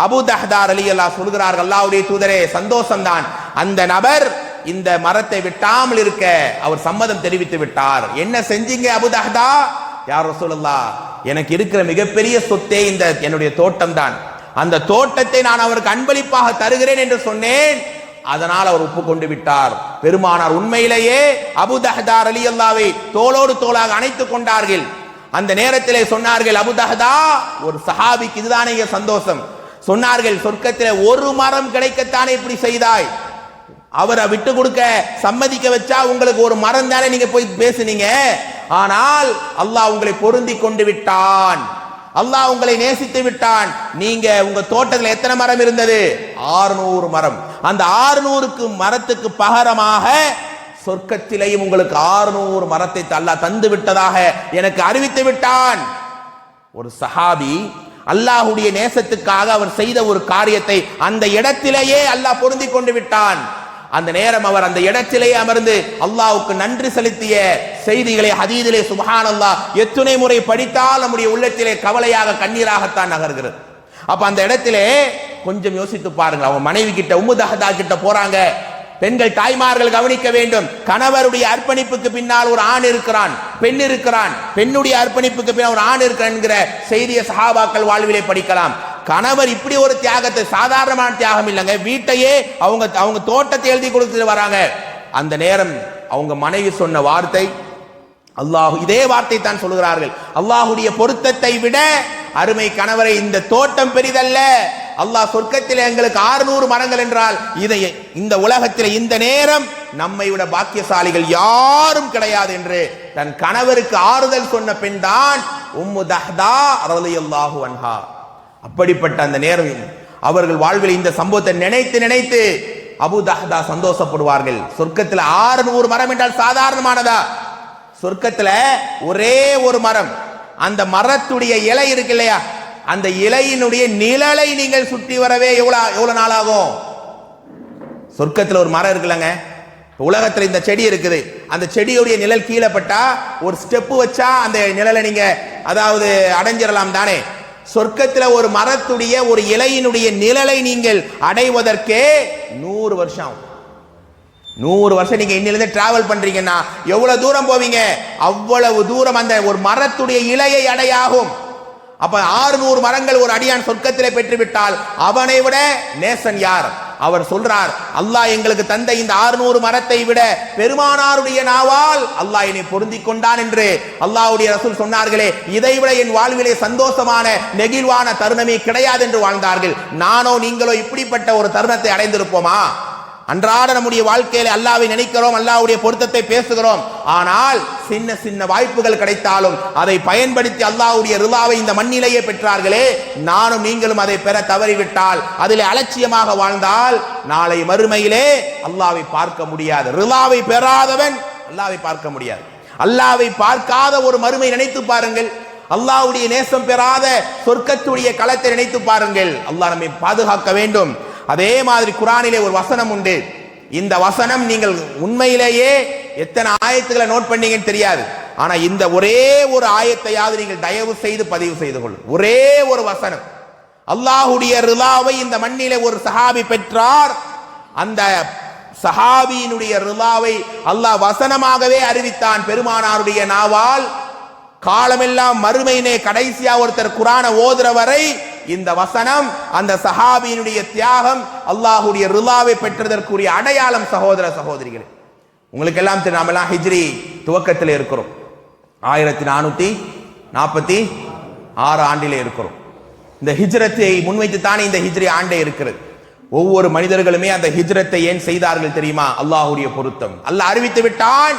அபூ தஹ்தா ரலியல்லாஹு சொல்கிறார்கள், அல்லாஹ்வுடைய தூதரே சந்தோஷம்தான், அந்த நபர் இந்த மரத்தை வெட்டாமல் இருக்க அவர் சம்மதம் தெரிவித்து விட்டார். என்ன செஞ்சீங்க அபூ தஹ்தா? யா ரசூலுல்லாஹ், எனக்கு இருக்கிற மிகப்பெரிய சொத்தே இந்த என்னுடைய தோட்டம் தான், அந்த தோட்டத்தை நான் அவருக்கு அன்பளிப்பாக தருகிறேன் என்று சொன்னேன், அதனால் அவர் ஒப்புக்கொண்டு விட்டார். பெருமானார் உண்மையிலேயே அபூ தஹ்தா ரலியல்லாஹு தோளோடு தோளாக அணைத்துக் கொண்டார்கள். அந்த நேரத்திலே சொன்னார்கள், அபூ தஹ்தா, ஒரு சஹாபிக்கு இதுதானே சந்தோஷம். சொன்னார்கள், சொர்க்கத்திலே ஒரு மரம் கிடைக்கத்தானே இப்படி செய்தாய், அவரை விட்டு கொடுக்க சம்மதிக்க வச்சா உங்களுக்கு ஒரு மரம் தானே நீங்க போய் பேசுனீங்க, ஆனால் அல்லாஹ் உங்களை பொருந்தி கொண்டு விட்டான், அல்லாஹ் உங்களை நேசித்து விட்டான். நீங்க உங்க தோட்டத்தில் எத்தனை மரம் இருந்தது? 600 மரம். அந்த 600 மரத்துக்கு பகரமாக சொர்க்கத்திலேயும் உங்களுக்கு 600 மரத்தை அல்லாஹ் தந்து விட்டதாக எனக்கு அறிவித்து விட்டான். ஒரு சஹாபி அல்லாஹ்வுடைய நேசத்துக்காக அவர் செய்த ஒரு காரியத்தை அந்த இடத்திலேயே அல்லாஹ் பொருந்தி கொண்டு விட்டான். அந்த நேரம் அவர் அந்த இடத்திலேயே அமர்ந்து அல்லாஹ்வுக்கு நன்றி செலுத்திய செய்திகளை ஹதீஸிலே சுப்ஹானல்லாஹ் எத்தனை முறை படித்தால் நம்முடைய உள்ளத்திலே கவலையாக கண்ணீராகத்தான் நகர்கிறது. அப்ப அந்த இடத்திலே கொஞ்சம் யோசித்து பாருங்க. அவங்க மனைவி கிட்ட உம்மு தஹ்தா கிட்ட போறாங்க. பெண்கள் தாய்மார்கள் கவனிக்க வேண்டும். கணவருடைய அர்ப்பணிப்புக்கு பின்னால் ஒரு ஆண் இருக்கிறான், பெண் இருக்கிறான். பெண்ணுடைய அர்ப்பணிப்புக்கு பின்னால் ஒரு ஆண் இருக்கிறான் என்கிற செய்தியை சஹாபாக்கள் வாழ்விலே படிக்கலாம். கணவர் இப்படி ஒரு தியாகத்தை, சாதாரணமான தியாகம் இல்லைங்க, வீட்டையே அவங்க தோட்டத்தை எழுதி கொடுத்துட்டு வராங்க. அந்த நேரம் அவங்க மனைவி சொன்ன வார்த்தை, அல்லாஹ் இதே வார்த்தை தான் சொல்கிறார்கள், அல்லாஹ்வுடைய பொருத்தத்தை விட அருமை கணவரை இந்த தோட்டம் பெரிதல்ல, அல்லாஹ் சொர்க்கத்தில் எங்களுக்கு 600 மரங்கள் என்றால் இதை இந்த உலகத்தில் இந்த நேரம் நம்மை விட பாக்கியசாலிகள் யாரும் கிடையாது என்று தன் கணவருக்கு ஆறுதல் சொன்ன பெண் தான் உம்மு தஹ்தா ரலியல்லாஹு அன்ஹா. அப்படிப்பட்ட அந்த நேரம் அவர்கள் வாழ்வில் இந்த சம்பவத்தை நினைத்து நினைத்து அபூ தஹ்தா சந்தோஷப்படுவார்கள். சொர்க்கத்தில் 600 மரம் என்றால் சாதாரணமானதா? சொர்க்கத்தில் ஒரே ஒரு மரம், அந்த மரத்துடைய இலை இருக்கு இல்லையா, அந்த இலையினுடைய நிழலை நீங்கள் சுற்றி வரவே எவ்வளவு நாள் ஆகும்? சொர்க்கத்தில் ஒரு மரம் இருக்குல்லங்க, உலகத்தில் இந்த செடி இருக்குது, அந்த செடியுடைய நிழல் கீழே பட்டா ஒரு ஸ்டெப்பு வச்சா அந்த நிழலை நீங்க அதாவது அடைஞ்சிடலாம் தானே. சொர்க்கத்தில் ஒரு மரத்துடைய ஒரு இலையினுடைய நிழலை நீங்கள் அடைவதற்கே 100 வருஷம். 100 வருஷம் நீங்க இன்னிலிருந்து டிராவல் பண்றீங்கன்னா எவ்வளவு தூரம் போவீங்க? அவ்வளவு தூரம் அந்த ஒரு மரத்துடைய இலையை அடையாகும். அப்ப 600 மரங்கள் ஒரு அடியான் சொர்க்கத்திலே பெற்றுவிட்டால் அவனை விட நேசன் யார்? அவர் சொல்றார், அல்லாஹ் எங்களுக்கு தந்த இந்த 600 மரத்தை விட பெருமானாருடைய நாவால் அல்லாஹ் என்னை பொருந்திக் கொண்டான் என்று அல்லாஹ்வுடைய ரசூல் சொன்னார்களே, இதைவிட என் வாழ்விலே சந்தோஷமான நெகிழ்வான தருணமே கிடையாது என்று வாழ்ந்தார்கள். நானோ நீங்களோ இப்படிப்பட்ட ஒரு தருணத்தை அடைந்திருப்போமா? அன்றாட நம்முடைய வாழ்க்கையில அல்லாஹ்வை நினைக்கிறோம், அல்லாஹ்வுடைய பொருத்தத்தை பேசுகிறோம். ஆனால் சின்ன சின்ன வாய்ப்புகள் கிடைத்தாலும் அதை பயன்படுத்தி அல்லாஹ்வுடைய ரிலாவை இந்த மண்ணிலேயே பெற்றார்களே, நானும் நீங்களும் அதை பெற தவறிவிட்டால், அதிலே அலட்சியமாக வாழ்ந்தால் நாளை மறுமையிலே அல்லாஹ்வை பார்க்க முடியாது. ரிலாவை பெறாதவன் அல்லாஹ்வை பார்க்க முடியாது. அல்லாஹ்வை பார்க்காத ஒரு மறுமை நினைத்து பாருங்கள். அல்லாஹ்வுடைய நேசம் பெறாத சொர்க்கத்துடைய களத்தை நினைத்து பாருங்கள். அல்லாஹ் நம்மை பாதுகாக்க வேண்டும். அதே மாதிரி குர்ஆனிலே ஒரு வசனம் உண்டு. இந்த வசனம் நீங்கள் உண்மையிலேயே எத்தனை ஆயத்துக்களை நோட் பண்ணீங்கன்னு தெரியாது. ஆனா இந்த ஒரே ஒரு ஆயத்தையாவது நீங்கள் தயவு செய்து பதிவு செய்து கொள்ளும். ஒரே ஒரு வசனம். அல்லாஹ்வுடைய ரிலாவை இந்த மண்ணிலே ஒரு சஹாபி பெற்றார். அந்த சஹாபியினுடைய ரிலாவை அல்லாஹ் வசனமாகவே அறிவித்தான் பெருமானாருடைய நாவால். காலமெல்லாம் மறுமையினே கடைசியா ஒருத்தர் குர்ஆனை ஓதுற வரை இந்த வசனம் அந்த சஹாபியினுடைய தியாகம் அல்லாஹ்வுடைய ரிலாவை பெற்றதற்குரிய அடையாளம். சகோதர சகோதரிகளே, உங்களுக்கு எல்லாம் தெரியும், நாம எல்லாம் ஹிஜ்ரி துவக்கத்தில் இருக்கிறோம். 1446 ஆண்டிலே இருக்கிறோம். இந்த ஹிஜ்ரத்தை முன்வைத்து தானே இந்த ஹிஜ்ரி ஆண்டே இருக்கிறது. ஒவ்வொரு மனிதர்களுமே அந்த ஹிஜ்ரத்தை ஏன் செய்தார்கள் தெரியுமா? அல்லாஹ்வுடைய பொருத்தம். அல்லாஹ் அறிவித்து விட்டான்,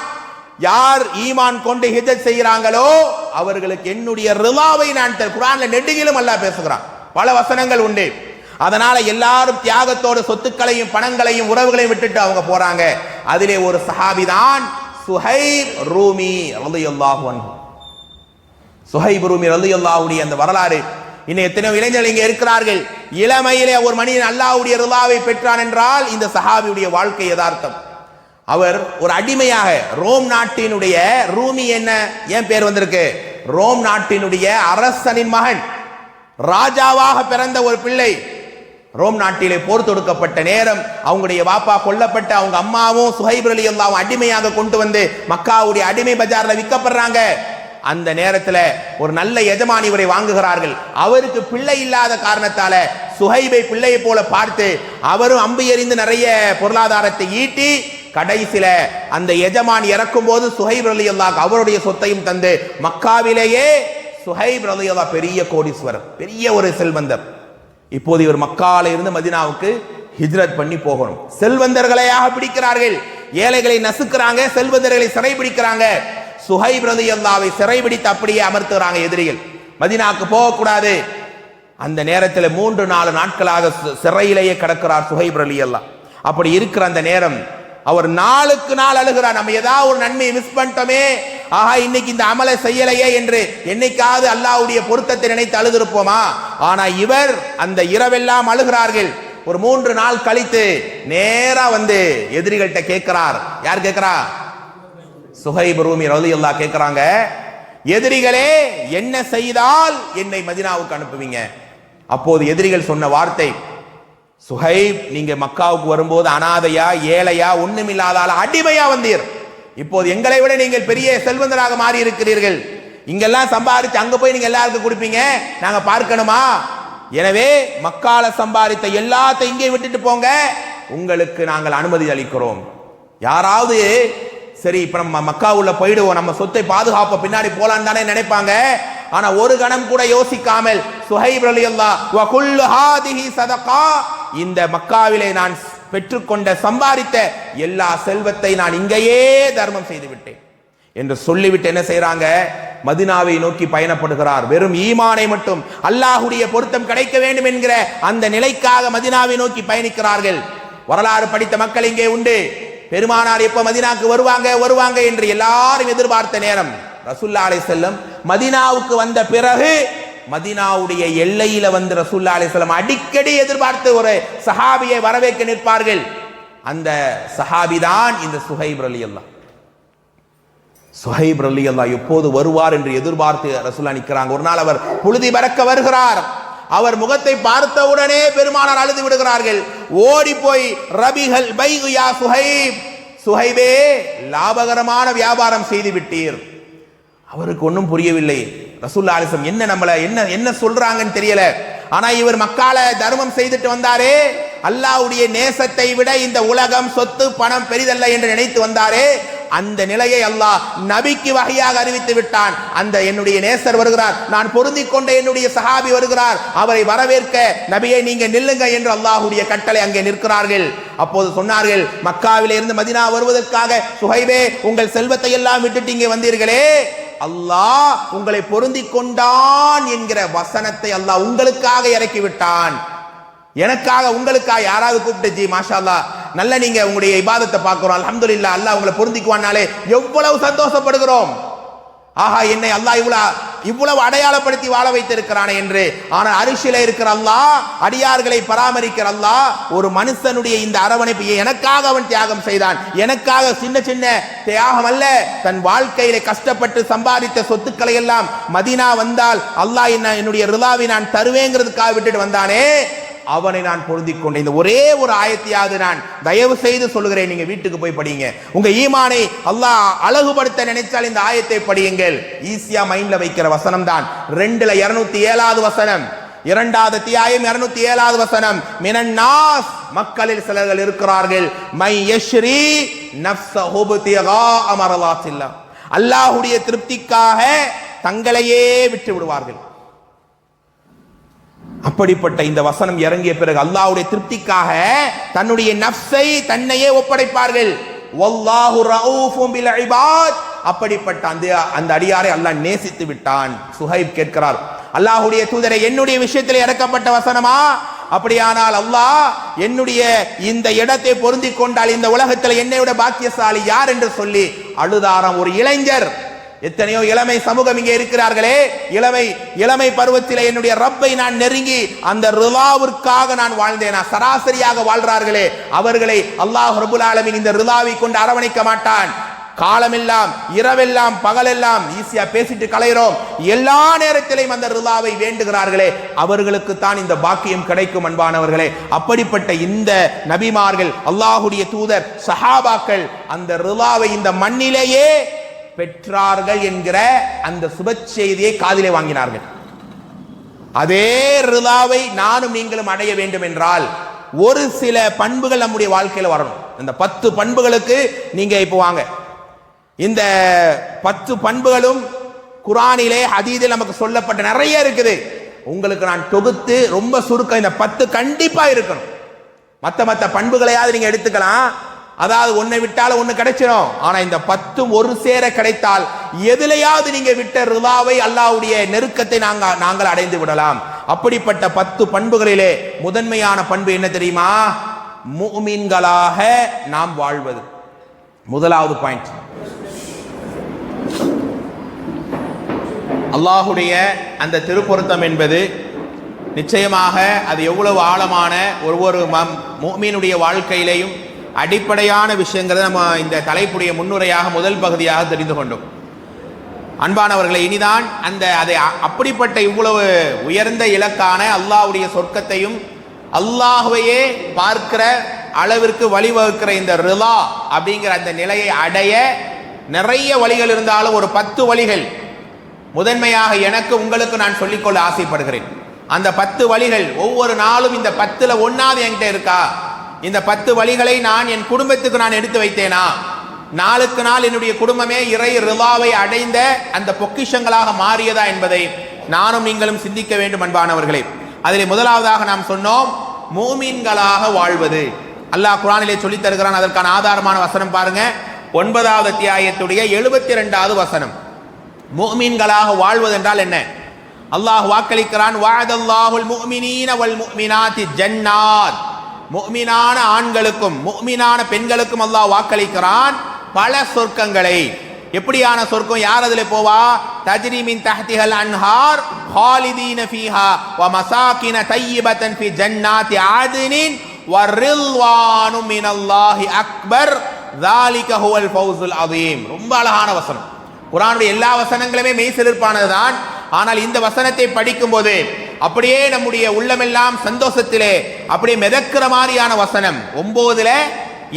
யார் ஈமான் கொண்டு ஹிஜ்ரத் செய்கிறாங்களோ அவர்களுக்கு என்னுடைய ரிலாவை நான் குர்ஆன்ல நெடுகிலும் அல்லாஹ் பேசுகிறான். பல வசனங்கள் உண்டு. அதனால எல்லாரும் தியாகத்தோடு சொத்துக்களையும் பணங்களையும் உறவுகளையும் விட்டுட்டு அவங்க போறாங்க. அதிலே ஒரு சஹாபி தான் சுஹைப் ரூமி ரலியல்லாஹு அன்ஹு. சுஹைப் ரூமி ரலியல்லாஹுடைய அந்த வரலாறு இன்னும் எத்தனையோ இளைஞர்கள் இங்கே இருக்கிறார்கள். இளமையிலே ஒரு மனிதன் அல்லாஹ்வுடைய ரிலாவை பெற்றான் என்றால் இந்த சஹாபியுடைய வாழ்க்கை யதார்த்தம். அவர் ஒரு அடிமையாக ரோம் நாட்டினுடைய ரூமி என்ன ஏன் பேர் வந்திருக்கு? ரோம் நாட்டினுடைய அரசனின் மகன், ராஜாவாக பிறந்த ஒரு பிள்ளை. ரோம் நாட்டிலே போர் தொடுக்கப்பட்ட நேரம் அவங்களுடைய வாப்பா கொல்லப்பட்ட அவங்க அம்மாவும் சுஹைப் ரலியல்லாஹு அடிமையாக கொண்டு வந்து மக்காவுடைய அடிமை பஜார்ல விற்கப்படுறாங்க. அந்த நேரத்தில் ஒரு நல்ல எஜமானி இவரை வாங்குகிறார்கள். அவருக்கு பிள்ளை இல்லாத காரணத்தால சுஹைபை பிள்ளையை போல பார்த்து அவரும் அம்பு எறிந்து நிறைய பொருளாதாரத்தை ஈட்டி கடைசியில அந்த எஜமான் இறக்கும் போது சுஹைப் ரலியல்லாஹு அவருடைய சொத்தையும் தந்து மக்காவிலேயே சுஹைப் ரலியல்லாஹு பெரிய கோடீஸ்வரர், பெரிய ஒரு செல்வந்தர். இப்போது இவர் மக்கால இருந்து மதீனாவுக்கு ஹிஜ்ரத் பண்ணி போகணும். செல்வந்தர்களையாக பிடிக்கிறார்கள், ஏழைகளை நசுக்கிறாங்க, செல்வந்தர்களை சிறைபிடிக்கிறாங்க. சுஹைப் ரலியல்லாஹுவை சிறைபிடித்து அப்படியே அமர்த்துகிறாங்க எதிரிகள். மதீனாவுக்கு போகக்கூடாது. அந்த நேரத்தில் 3-4 நாட்களாக சிறையிலேயே கிடக்கிறார் சுஹைப் ரலியல்லாஹு. அப்படி இருக்கிற அந்த நேரம் அவர் நாளுக்கு நாள் அழுகிறார், நம்ம ஏதாவது ஒரு நன்மையை மிஸ் பண்ணிட்டோமே, ஆஹா இன்னைக்கு இந்த அமலை செய்யலையே என்று என்னைக்காவது அல்லாஹ்வுடைய பொருத்தத்தை நினைத்து அழுதிருப்போமா? ஆனா இவர் அந்த இரவெல்லாம் அழுகிறார்கள். ஒரு 3 நாள் கழித்து நேரா வந்து எதிரிகள்கிட்ட கேட்கிறார். யார் கேட்கிறா? சுஹைப் ரூமி ரலியல்லாஹு கேட்கிறாங்க, எதிரிகளே என்ன செய்தால் என்னை மதீனாவுக்கு அனுப்புவீங்க? அப்போது எதிரிகள் சொன்ன வார்த்தை, சுஹைப் நீங்க மக்காவுக்கு வரும்போது அனாதையா ஏழையா ஒண்ணுமில்லாதால அடிமையா வந்தீர். இப்போது எங்களை விட நீங்கள் பெரிய செல்வந்தராக மாறி இருக்கிறீர்கள். இங்கெல்லாம் சம்பாதிச்சு அங்க போய் நீங்க எல்லாருக்கும் கொடுப்பீங்க, நாங்க பார்க்கணுமா? எனவே மக்கால சம்பாதித்த எல்லாத்தையும் இங்கே விட்டுட்டு போங்க, உங்களுக்கு நாங்கள் அனுமதி அளிக்கிறோம். யாராவது சரி இப்ப நம்ம மக்கா உள்ள போயிடுவோம், நம்ம சொத்தை பாதுகாப்ப பின்னாடி போலான்னு தானே நினைப்பாங்க. ஆனா ஒரு கணம் கூட யோசிக்காமல் சுஹைப் ரலியல்லாஹு வ குல்லு ஹாதிஹி ஸதகா, இந்த மக்காவிலே நான் பெற்றுக்கொண்ட சம்பாதித்த எல்லா செல்வத்தை நான் இங்கேயே தர்மம் செய்து விட்டேன் என்று சொல்லிவிட்டு என்ன செய்யறாங்க? மதீனாவை நோக்கி பயணப்படுகிறார். வெறும் ஈமானை மட்டும் அல்லாஹ்வுடைய பொருத்தம் கிடைக்க வேண்டும் என்கிற அந்த நிலைக்காக மதீனாவை நோக்கி பயணிக்கிறார்கள். வரலாறு படித்த மக்கள் இங்கே உண்டு. பெருமானார் எப்ப மதீனாவுக்கு வருவாங்க என்று எல்லாரும் எதிர்பார்த்த நேரம் ரசூலுல்லாஹி அலைஹி வஸல்லம் மதீனாவுக்கு வந்த பிறகு மதீனாவுடைய எல்லையில வந்து ரசூலுல்லாஹி அலைஹி வஸல்லம் அடிக்கடி எதிர்பார்த்து ஒரு சஹாபியை வரவேற்க நிற்பார்கள். அந்த சஹாபி தான் இந்த சுஹைப் ரலியல்லாஹு. சுஹைப் ரலியல்லாஹு எப்போது வருவார் என்று எதிர்பார்த்து ரசூலுல்லாஹி நிற்கிறாங்க. ஒரு நாள் அவர் புழுதி பறக்க வருகிறார். அவர் முகத்தை பார்த்தவுடனே பெருமானார் அழுது விடுகிறார்கள். ஓடி போய் ரபிஹல் பைகு யா சுஹைப், சுஹைபே லாபகரமான வியாபாரம் செய்து விட்டீர். அவருக்கு ஒன்றும் புரியவில்லை. ரசூலுல்லாஹி அலைஹி வஸல்லம் என்ன நம்மள என்ன சொல்றாங்கன்னு தெரியல. ஆனா இவர் மக்கால தர்மம் செய்துட்டு வந்தாரே, அல்லாஹ்வுடைய நேசத்தை விட இந்த உலகம் சொத்து பணம் பெரிதல்ல என்று நினைத்து வந்தாரே, அந்த நிலையை அல்லாஹ் நபிக்கு வகையாக அறிவித்து விட்டான். அந்த என்னுடைய நேசர் வருகிறார், நான் பொருந்திக் கொண்ட என்னுடைய சஹாபி வருகிறார், அவரை வரவேற்க நபியை நீங்க நில்லுங்க என்று அல்லாஹ்வுடைய கட்டளை அங்கே நிற்கிறார்கள். அப்போது சொன்னார்கள், மக்காவிலே இருந்து மதீனா வருவதற்காக சுஹைபே உங்கள் செல்வத்தை எல்லாம் விட்டுட்டு இங்கே வந்தீர்களே, அல்லாஹ் உங்களை பொருந்திக் கொண்டான் என்கிற வசனத்தை அல்லாஹ் உங்களுக்காக இறக்கி விட்டான். எனக்காக உங்களுக்காக யாராவது கூப்பிட்டு ஜி மாஷா அல்லாஹ் நல்ல நீங்க உங்களுடைய இபாதத்தை பார்க்கிறோம், அல்ஹம்துலில்லாஹ் அல்லாஹ் உங்களை பொருந்திக்குவானாலே எவ்வளவு சந்தோஷப்படுகிறோம். ஆஹா என்னை அல்லாஹ் இவ்வளவு இவ்வளவு அடையாளப்படுத்தி வாழ வைத்திருக்கிறானே என்று. ஆனால் அரிசில இருக்கிற அல்லாஹ், அடியார்களை பராமரிக்கிற அல்லாஹ், ஒரு மனுஷனுடைய இந்த அரவணைப்பு, எனக்காக அவன் தியாகம் செய்தான், எனக்காக சின்ன சின்ன தியாகம் அல்ல, தன் வாழ்க்கையில கஷ்டப்பட்டு சம்பாதித்த சொத்துக்களை எல்லாம் மதீனா வந்தால் அல்லாஹ் என்னுடைய ரிலாவை நான் தருவேங்கிறதுக்காக விட்டுட்டு வந்தானே, அவனை நான் பொருந்திக் கொண்டேன். இந்த ஒரே ஒரு ஆயத்தையாவது நான் தயவு செய்து சொல்லுகிறேன், நீங்க வீட்டுக்கு போய் படிங்க. உங்க ஈமானை அல்லாஹ் அழகுபடுத்த நினைச்சால் இந்த ஆயத்தை படியுங்கள். ஈஸியா மைண்ட்ல வைக்கிற வசனம் தான் 207வது வசனம், 2வது அத்தியாயம் 207வது வசனம். மினன் நாஸ், மக்களில் சிலர்கள் இருக்கிறார்கள், மை யஷ்ரி நஃப்ஸஹு பிதிகா அமரலாத்தில்லாஹ், அல்லாஹ்வுடைய திருப்திக்காக தங்களையே விட்டு விடுவார்கள். அப்படிப்பட்ட இந்த வசனம் இறங்கிய பிறகு அல்லாஹ்வுடைய திருப்திக்காக தன்னுடைய நஃப்ஸை தன்னையே ஒப்படைப்பார்கள். வல்லாஹு ரഊஃபும் பில் இபாத், அப்படிப்பட்ட அந்த அடியாரை அல்லாஹ் நேசித்து விட்டான். சுஹைப் கேட்கிறார், அல்லாஹ்வுடைய தூதரை, என்னுடைய விஷயத்தில் இறக்கப்பட்ட வசனமா? அப்படியானால் அல்லாஹ் என்னுடைய இந்த இடத்தை பொருந்திக் கொண்டால் இந்த உலகத்தில் என்னை விட பாக்கியசாலி யார் என்று சொல்லி அழுதாராம். ஒரு இளைஞர், எத்தனையோ இளமை சமூகம் இங்கே இருக்கிறார்களே, இளமை பருவத்திலே என்னுடைய ரப்பை நான் நெருங்கி அந்த ரிலாவிற்காக நான் வாழ்ந்தேனா, சராசரியாக வாழ்றார்களே, அவர்களை அல்லாஹ் ரப்புல் ஆலமீன் இந்த ரிலாவை கொண்டு அரவணைக்க மாட்டான். காலமெல்லாம் இரவெல்லாம் பகலெல்லாம் ஈஸியா பேசிட்டு கலைகிறோம், எல்லா நேரத்திலையும் அந்த ரிலாவை வேண்டுகிறார்களே, அவர்களுக்கு தான் இந்த பாக்கியம் கிடைக்கும். அன்பானவர்களே, அப்படிப்பட்ட இந்த நபிமார்கள், அல்லாஹ்வுடைய தூதர், சஹாபாக்கள் அந்த ரிலாவை இந்த மண்ணிலேயே பெற்றார்கள் என்கிற அந்த சுப செய்தியை காதிலே வாங்கினார்கள். அதே ரிலாவை நானும் நீங்களும் அடைய வேண்டும் என்றால் ஒரு சில பண்புகள் நம்முடைய வாழ்க்கையில் வரணும். இந்த 10 பண்புகளுக்கு நீங்க இப்போ வாங்க. இந்த 10 பண்புகளும் குர்ஆனிலே ஹதீஸில் நமக்கு சொல்லப்பட்ட நிறைய இருக்குது. உங்களுக்கு நான் தொகுத்து ரொம்ப சுருக்கம், இந்த 10 கண்டிப்பா இருக்கணும். மற்ற பண்புகளையாவது நீங்க எடுத்துக்கலாம், அதாவது ஒன்னை விட்டால ஒன்னு கிடைச்சிடும். ஆனா இந்த 10 ஒரு சேர கிடைத்தால் எதிலையாவது நீங்க விட்ட ரிலாவை, அல்லாஹ்வுடைய நெருக்கத்தை நாங்கள் அடைந்து விடலாம். அப்படிப்பட்ட 10 பண்புகளிலே முதன்மையான பண்பு என்ன தெரியுமா? முஃமின்களாக நாம் வாழ்வது. முதலாவது பாயிண்ட், அல்லாஹ்வுடைய அந்த திருப்பொருத்தம் என்பது நிச்சயமாக அது எவ்வளவு ஆழமான ஒவ்வொரு முஃமினுடைய வாழ்க்கையிலேயும் அடிப்படையான விஷயங்களை நம்ம இந்த தலைப்புடைய முன்னுரையாக முதல் பகுதியாக தெரிந்து கொண்டோம். அன்பானவர்களை, இனிதான் அதை அப்படிப்பட்ட இவ்வளவு உயர்ந்த இலக்கான அல்லாஹ்வுடைய சொர்க்கத்தையும் அல்லாஹ்வையே பார்க்கிற அளவிற்கு வழிவகுக்கிற இந்த ரிலா அப்படிங்கிற அந்த நிலையை அடைய நிறைய வழிகள் இருந்தாலும் ஒரு 10 வழிகள் முதன்மையாக எனக்கு உங்களுக்கு நான் சொல்லிக்கொள்ள ஆசைப்படுகிறேன். அந்த 10 வழிகள் ஒவ்வொரு நாளும் இந்த 10ல் ஒன்னாவது என்கிட்ட இருக்கா? இந்த 10 வழிகளை நான் என் குடும்பத்துக்கு நான் எடுத்து வைத்தேனா? நாளுக்கு நாள் என்னுடைய குடும்பமே இறை ரிலாவை அடைந்த அந்த பொக்கிஷங்களாக மாறியதா என்பதை நானும் நீங்களும் சிந்திக்க வேண்டும். அன்பானவர்களே, அதில் முதலாவதாக நாம் சொன்னோம், மூமின்களாக வாழ்வது. அல்லாஹ் குர்ஆனிலே சொல்லித் தருகிறான். அதற்கான ஆதாரமான வசனம் பாருங்க, 9வது அத்தியாயத்துடைய 72வது வசனம். மூமின்களாக வாழ்வது என்றால் என்ன? அல்லாஹ் வாக்களிக்கிறான், வஅதல்லாஹுல் முஃமினீன வல் முஃமினாத்தி ஜன்னாத். முஃமினான ஆண்களுக்கும் முஃமினான பெண்களுக்கும் அல்லாஹ் வாக்களிக்கிறான் பல சொர்க்கங்களை. எப்படியான சொர்க்கம்? யார் அதில் போவா? தஜ்ரி மின் தஹ்திஹல் அன்ஹார் ஹாலிதீன ஃபீஹா வ மசாகின தய்யிபத்தன் ஃபி ஜன்னாத்தி ஆதினின் வ ரில்வானு மினல்லாஹி அக்பர் ذلك هو الفوز العظيم. ரொம்ப அழகான வசனம். குர்ஆனுடைய எல்லா வசனங்களுமே மெய்சிலிர்ப்பானதுதான். ஆனால் இந்த வசனத்தை படிக்கும் போது அப்படியே நம்முடைய உள்ளமெல்லாம் சந்தோஷத்திலே அப்படியே மிதக்கிற மாதிரியான வசனம். 9ல்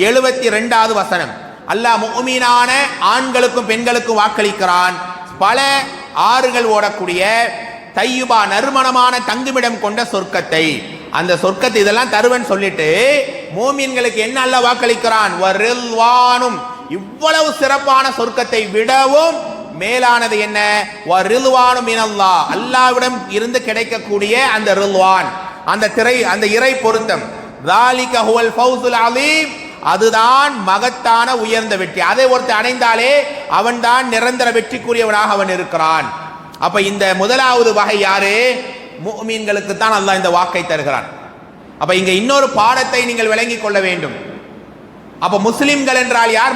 72வது வசனம். அல்லாஹ் முஃமினான ஆண்களுக்கும் பெண்களுக்கும் வாக்களிக்கிறான் பல ஆறுகள் ஓடக்கூடிய தையுபா நறுமணமான தங்குமிடம் கொண்ட சொர்க்கத்தை. அந்த சொர்க்கத்தை இதெல்லாம் தருவன் சொல்லிட்டு மூமின்களுக்கு என்ன அல்லாஹ் வாக்களிக்கிறான்? வரில்வானும், இவ்வளவு சிறப்பான சொர்க்கத்தை விடவும் மேலானது என்ன? வரில்வானு மினல்லாஹ், அல்லாஹ்விடம் இருந்து கிடைக்கக்கூடிய அந்த ரில்வான், அந்த இறை பொருத்தம். ذلك هو الفوز العظيم, அதுதான் மகத்தான உயர்ந்த வெற்றி. அதை ஒருத்தர் அடைந்தாலே அவன்தான் நிரந்தர வெற்றிக்குரியவனாக அவன் இருக்கிறான். அப்ப இந்த முதலாவது வகை யாரு? முஃமின்களுக்கு தான் அல்லாஹ் இந்த வாக்கை தருகிறான். அப்ப இங்க இன்னொரு பாடத்தை நீங்கள் விளங்கிக் கொள்ள வேண்டும். அப்ப முஸ்லிம்கள் என்றால் யார்,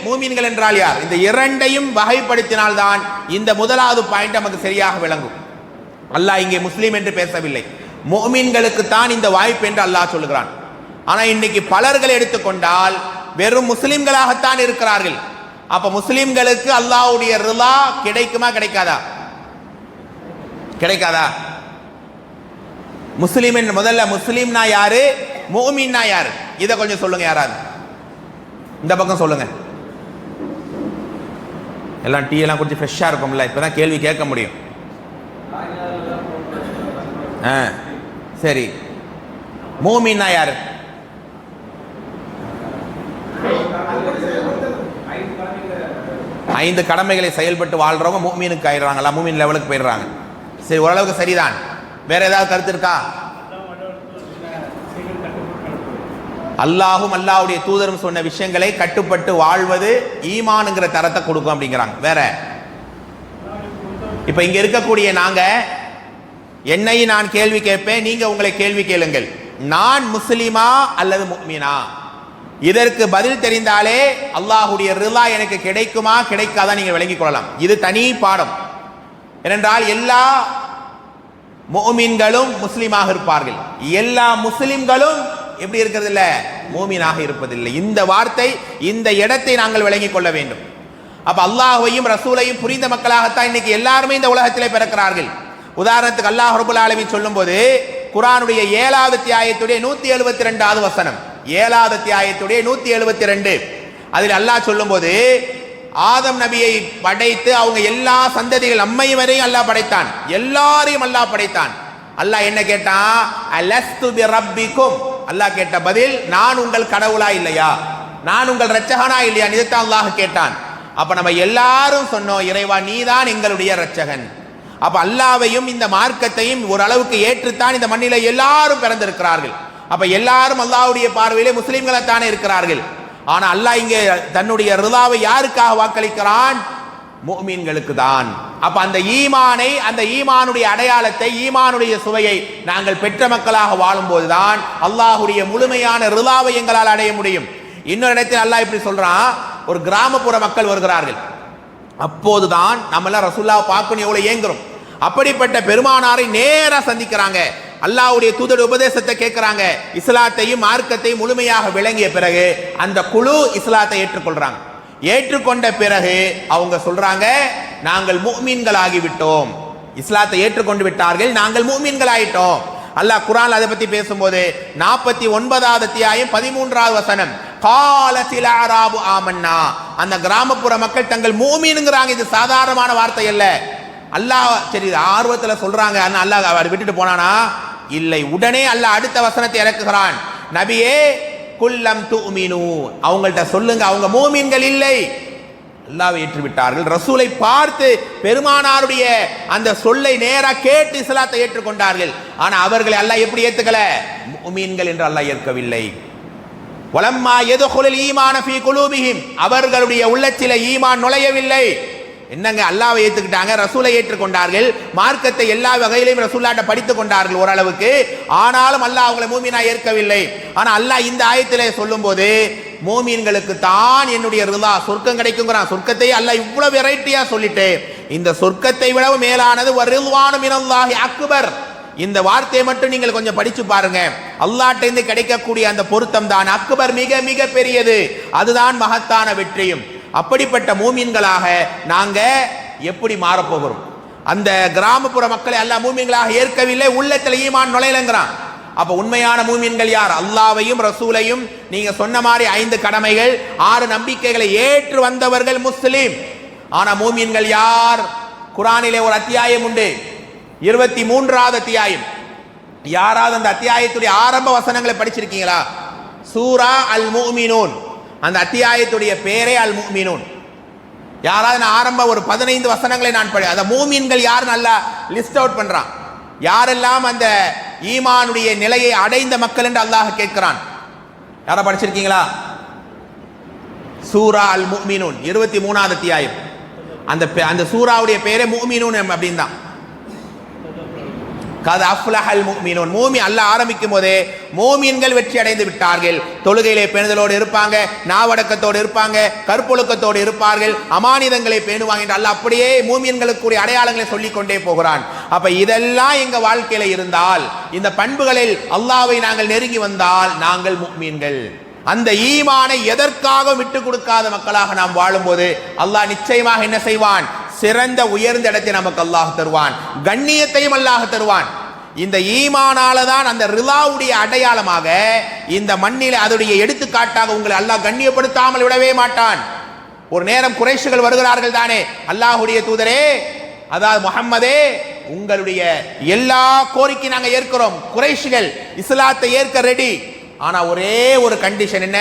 மூமின்கள் என்றால் யார், இந்த இரண்டையும் வகைப்படுத்தினால்தான் இந்த முதலாவது பாயிண்ட் நமக்கு சரியாக விளங்கும். அல்லாஹ் இங்கே முஸ்லிம் என்று பேசவில்லை, முஃமின்களுக்கு தான் இந்த வாய்ப்பு என்று அல்லாஹ் சொல்லுகிறான். ஆனா இன்னைக்கு பலர்கள் எடுத்துக்கொண்டால் வெறும் முஸ்லிம்களாகத்தான் இருக்கிறார்கள். அப்ப முஸ்லிம்களுக்கு அல்லாஹ்வுடைய ரிலா கிடைக்குமா கிடைக்காதா? கிடைக்காதா? முஸ்லிமின் முதல்ல முஸ்லிம்னா யாரு, முஃமின்னா யாரு, இதை கொஞ்சம் சொல்லுங்க. யாராவது இந்த பக்கம் சொல்லுங்க. எல்லாம் டீ எல்லாம் கொஞ்சம் ஃப்ரெஷ்ஷா இருக்கும்ல, இப்பதான் கேள்வி கேட்க முடியும். சரி, முஃமின்னா யாரு? ஐந்து கடமைகளை செயல்பட்டு வாழ்றவங்க முஃமினுக்கு ஆயிடுறாங்களா, முஃமின் லெவலுக்கு போயிடுறாங்க. சரி, ஓரளவுக்கு சரிதான். வேற ஏதாவது கருத்து இருக்கா? அல்லாஹும் அல்லாஹ்வுடைய தூதரும் சொன்ன விஷயங்களை கட்டுப்பட்டு வாழ்வது ஈமான்ங்கிற தரத்தை கொடுக்கும் அப்படிங்கிறாங்க. வேற இப்ப இங்க இருக்கக்கூடிய நாங்க, என்னை நான் கேள்வி கேட்பேன், நீங்க உங்களை கேள்வி கேளுங்கள். நான் முஸ்லிமா அல்லது முஃமினா? இதற்கு பதில் தெரிந்தாலே அல்லாஹ்வுடைய ரிலா எனக்கு கிடைக்குமா கிடைக்காதா நீங்க விளங்கிக் கொள்ளலாம். இது தனி பாடம். ஏனென்றால் எல்லா முஃமின்களும் முஸ்லிமாக இருப்பார்கள், எல்லா முஸ்லிம்களும் எப்படி இருக்கிறது இல்ல, மூமினாக இருப்பதில்லை. இந்த வார்த்தை, இந்த இடத்தை நாங்கள் விளங்கிக் கொள்ள வேண்டும். அப்ப அல்லாஹ்வையும் ரசூலையும் புரிந்த மக்களாகத்தான் இன்னைக்கு எல்லாருமே இந்த உலகத்திலே பிறக்கிறார்கள். உதாரணத்துக்கு அல்லாஹ் ரப்பல் ஆலமீன் சொல்லும்போது குர்ஆனுடைய 7வது அத்தியாயத்துடைய 172வது வசனம், 7வது அத்தியாயத்துடைய 172, அதில் அல்லாஹ் சொல்லும்போது ஆதம் நபியை படைத்து அவங்க எல்லா சந்ததிகள் நம்மை வரையும் அல்லாஹ் படைத்தான், எல்லாரையும் அல்லாஹ் படைத்தான். அல்லாஹ் என்ன கேட்டான், அலஸ்து பி ரப்பிக்கும், அல்லாஹ் கேட்ட பதில் நான் உங்கள் கடவுளா இல்லையா, நான் உங்கள் இரட்சகனா இல்லையா, இதைத்தான் அல்லாஹ் கேட்டான். அப்ப நம்ம எல்லாரும் சொன்னோம், இறைவா நீதான் எங்களுடைய இரட்சகன். அப்ப அல்லாஹ்வையும் இந்த மார்க்கத்தையும் ஓரளவுக்கு ஏற்றுத்தான் இந்த மண்ணில எல்லாரும் பிறந்திருக்கிறார்கள். அப்ப எல்லாரும் அல்லாஹ்வுடைய பார்வையிலே முஸ்லிம்களாத்தானே இருக்கிறார்கள். ஆனா அல்லாஹ் இங்கே தன்னுடைய ரிலாவை யாருக்காக வாக்களிக்கிறான், முஃமின்களுக்கு தான். அப்ப அந்த ஈமானை, அந்த ஈமானுடைய அடையாளத்தை, ஈமானுடைய சுவையை நாங்கள் பெற்ற மக்களாக வாழும் போதுதான் அல்லாஹ்வுடைய முழுமையான ரிலாவை எங்களால் அடைய முடியும். இன்னொரு இடத்தில் அல்லாஹ் இப்படி சொல்றான், ஒரு கிராமப்புற மக்கள் வருகிறார்கள், அப்போதுதான் நம்ம எல்லாம் ரசூலுல்லாஹ் பார்க்கணும் எவ்வளவு ஏங்குறோம். அப்படிப்பட்ட பெருமானாரை நேரா சந்திக்கிறாங்க, அல்லாஹ்வுடைய தூதர் உபதேசத்தை கேட்கிறாங்க, இஸ்லாத்தையும் மார்க்கத்தையும் முழுமையாக விளங்கிய பிறகு அந்த குழு இஸ்லாத்தை ஏற்றுக்கொள்றாங்க. ஏற்றுக்கொண்ட பிறகு அவங்க சொல்றாங்க, நாங்கள் முஃமின்கள் ஆகிவிட்டோம், இஸ்லாத்தை ஏற்றுக்கொண்டு விட்டார்கள், நாங்கள் முஃமின்கள் ஆயிட்டோம். அல்லாஹ் குர்ஆன் அதை பத்தி பேசும்போது 49வது அத்தியாயம் 13வது வசனம், காலத்தில் அராபு ஆமன்னா, அந்த கிராமப்புற மக்கள் தங்கள் முஃமின்ங்கறாங்க. இது சாதாரணமான வார்த்தை அல்ல. அல்லாஹ் சரி ஆர்வத்துல சொல்றாங்க, அல்லாஹ் அவர் விட்டுட்டு போனானா இல்லை. உடனே அல்லாஹ் அடுத்த வசனத்தை இறக்குகிறான், நபியே குல்லம் துமினு, அவங்கள்ட்ட சொல்லுங்க அவங்க மூமின்கள் இல்லை, அல்லாஹ்வை ஏற்றுவிட்டார்கள். ரசூலை பார்த்து பெருமானாருடைய அந்த சொல்லை நேரா கேட்டு இஸ்லாத்தை ஏற்றுக்கொண்டார்கள். ஆனா அவர்களை அல்லாஹ் எப்படி ஏத்துக்கல, முஃமின்கள் என்று அல்லாஹ் ஏற்கவில்லை. வலம்மா யதுகுல் ஈமான ஃபீ குலூபிஹிம், அவர்களுடைய உள்ளத்திலே ஈமான் நுழையவில்லை. என்னங்க, அல்லாஹ்வை ஏத்துக்கிட்டாங்க, ரசூலை ஏற்றுக்கொண்டார்கள், மார்க்கத்தை எல்லா வகையிலையும் ரசூலுல்லாஹ்ட்ட படித்துக் கொண்டார்கள் ஓரளவுக்கு, ஆனாலும் அல்லாஹ் அவங்களை மூமினா ஏற்கவில்லை. ஆனா அல்லாஹ் இந்த ஆயத்திலே சொல்லும்போது மூமின்களுக்கு தான் என்னுடைய ரிலா, சொர்க்கம் கிடைக்குங்கிறான். சொர்க்கத்தை அல்லாஹ் இவ்வளவு வெரைட்டியா சொல்லிட்டு, இந்த சொர்க்கத்தை விடவும் மேலானது வரில்வானு மினல்லாஹி அக்பர், இந்த வார்த்தையை மட்டும் நீங்கள் கொஞ்சம் படிச்சு பாருங்க. அல்லாஹ்ட்ட இருந்து கிடைக்கக்கூடிய அந்த பொருத்தம் தான் அக்பர், மிக மிக பெரியது, அதுதான் மகத்தான வெற்றியும். அப்படிப்பட்ட மூமின்களாக நாங்க எப்படி மாறப்போகிறோம்? அந்த கிராமப்புற மக்களை அல்லாஹ் மூமின்களாக ஏற்கவில்லை, உள்ளத்தில் ஈமான் நுழையலங்கிறான். அப்ப உண்மையான மூமின்கள் யார்? அல்லாஹ்வையும் ரசூலையும் நீங்க சொன்ன மாதிரி 5 கடமைகள் 6 நம்பிக்கைகளை ஏற்று வந்தவர்கள் முஸ்லிம். ஆனா மூமின்கள் யார்? குர்ஆனிலே ஒரு அத்தியாயம் உண்டு, 23வது அத்தியாயம். யாராவது அந்த அத்தியாயத்துடைய ஆரம்ப வசனங்களை படிச்சிருக்கீங்களா? சூரா அல் முஃமினூன், அந்த அத்தியாயத்துடைய பேரே அல் முஃமினூன். யாராவது ஆரம்ப ஒரு 15 வசனங்களை நான் படி, அந்த மூமின்கள் யார் நல்லா லிஸ்ட் அவுட் பண்றான், யாரெல்லாம் அந்த ஈமானுடைய நிலையை அடைந்த மக்கள் என்று அல்லாஹ் கேட்கிறான். யாரா படிச்சிருக்கீங்களா? சூரா அல் முஃமினூன் 23வது அத்தியாயம். அந்த சூராவுடைய பேரே முஃமினூன் அப்படின்னு தான். கத் அஃப்லஹல் முஃமினூன். மூமி அல்லாஹ் ஆரம்பிக்கும் போதே மூமின்கள் வெற்றி அடைந்து விட்டார்கள். தொழுகையிலே பேணுதலோடு இருப்பாங்க, நாவடக்கத்தோடு இருப்பாங்க, கற்பொழுக்கத்தோடு இருப்பார்கள், அமானிதங்களை பேணுவாங்க என்று அல்லாஹ் அப்படியே மூமின்களுக்குரிய அடையாளங்களை சொல்லிக் கொண்டே போகிறான். அப்ப இதெல்லாம் எங்க வாழ்க்கையில இருந்தால், இந்த பண்புகளில் அல்லாஹ்வை நாங்கள் நெருங்கி வந்தால் நாங்கள் முஃமின்கள். அந்த ஈமானை எதற்காக விட்டு கொடுக்காத மக்களாக நாம் வாழும்போது அல்லாஹ் நிச்சயமாக என்ன செய்வான்? சிறந்த உயர்ந்த இடத்தை நமக்கு அல்லாஹ் தருவான், கண்ணியத்தையும் அல்லாஹ் தருவான். இந்த ஈமானால தான் அந்த ரிலாவுடைய அடையாளமாக இந்த மண்ணில் அதனுடைய எடுத்துக்காட்டாக உங்களை அல்லாஹ் கண்ணியப்படுத்தாமல் விடவே மாட்டான். ஒரு நேரம் குறைஷிகள் வருகிறார்கள் தானே, அல்லாஹுடைய தூதரே, அதாவது முஹம்மதே, உங்களுடைய எல்லா கோரிக்கை நாங்கள் ஏற்கிறோம். குறைஷிகள் இஸ்லாத்தை ஏற்க ரெடி. ஆனா ஒரே ஒரு கண்டிஷன் என்ன?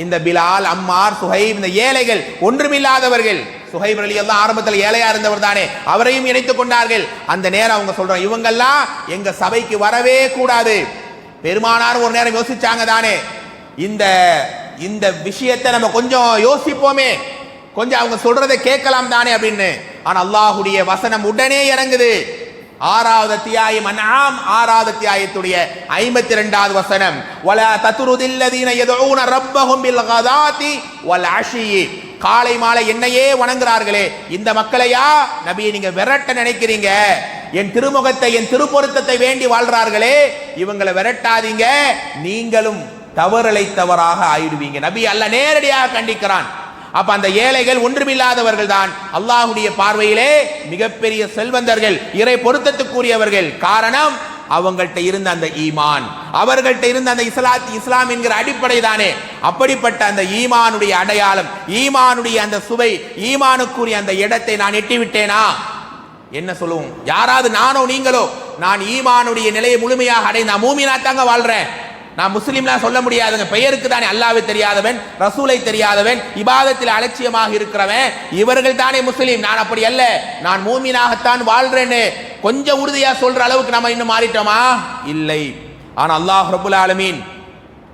இந்த பிலால், அம்மார், சுஹைப், இந்த ஏழைகள், ஒன்றுமில்லாதவர்கள். சுஹைப் ரலியல்லாஹு ஆரம்பத்தில் ஏழையா இருந்தவர் தானே, அவரையும் இணைத்துக் கொண்டார்கள். அந்த நேரம் அவங்க சொல்றாங்க, இவங்கெல்லாம் எங்க சபைக்கு வரவே கூடாது. பெருமானார் ஒரு நேரம் யோசிச்சாங்க தானே, இந்த இந்த விஷயத்தை நம்ம கொஞ்சம் யோசிப்போமே, கொஞ்சம் அவங்க சொல்றதை கேட்கலாம் தானே அப்படின்னு. ஆனா அல்லாஹுடைய வசனம் உடனே இறங்குது. 6வது அத்தியாயம் அன்ஆம் 6வது அத்தியாயத்துடைய 52வது வசனம், வலா தத்ருதில்லதீன யதுஊன ரப்பஹும் பில் கதாதி வல் அஷி. காலை மாலை என்னையே வணங்குறார்களே இந்த மக்களையா நபியை நீங்க விரட்ட நினைக்கிறீங்க? என் திருமுகத்தை, என் திருப்பொருத்தத்தை வேண்டி வாழ்றார்களே, இவங்களை விரட்டாதீங்க, நீங்களும் தவறிழைத்தவராக ஆயிடுவீங்க. நபி அல்லாஹ் நேரடியாக கண்டிக்கிறான். அப்ப அந்த ஏழைகள் ஒன்றுமில்லாதவர்கள் தான் அல்லாஹுடைய பார்வையிலே மிகப்பெரிய செல்வந்தர்கள், இறை பொருத்தத்துக்குரியவர்கள். காரணம் அவங்கள்ட்ட இருந்த அந்த ஈமான், அவர்கள்ட்ட இருந்த அந்த இஸ்லாம் என்கிற அடிப்படை தானே. அப்படிப்பட்ட அந்த ஈமானுடைய அடையாளம், ஈமானுடைய அந்த சுவை, ஈமானுக்குரிய அந்த இடத்தை நான் எட்டிவிட்டேனா? என்ன சொல்லுவோம்? யாராவது நானோ நீங்களோ நான் ஈமானுடைய நிலையை முழுமையாக அடைந்த மூமினா தாங்க வாழ்றேன், நான் முஸ்லீம்லாம் சொல்ல முடியாதுங்க. பெயருக்கு தானே அல்லாஹ்வை தெரியாதவன், ரசூலை தெரியாதவன், இபாதத்தில் அலட்சியமாக இருக்கிறவன், இவர்கள் தானே முஸ்லீம். நான் அப்படி அல்ல, நான் மூமினாகத்தான் வாழ்றேன்னு கொஞ்சம் உறுதியா சொல்ற அளவுக்கு நம்ம இன்னும் மாறிட்டோமா? இல்லை. ஆனா அல்லாஹ் ரப்புல் ஆலமீன்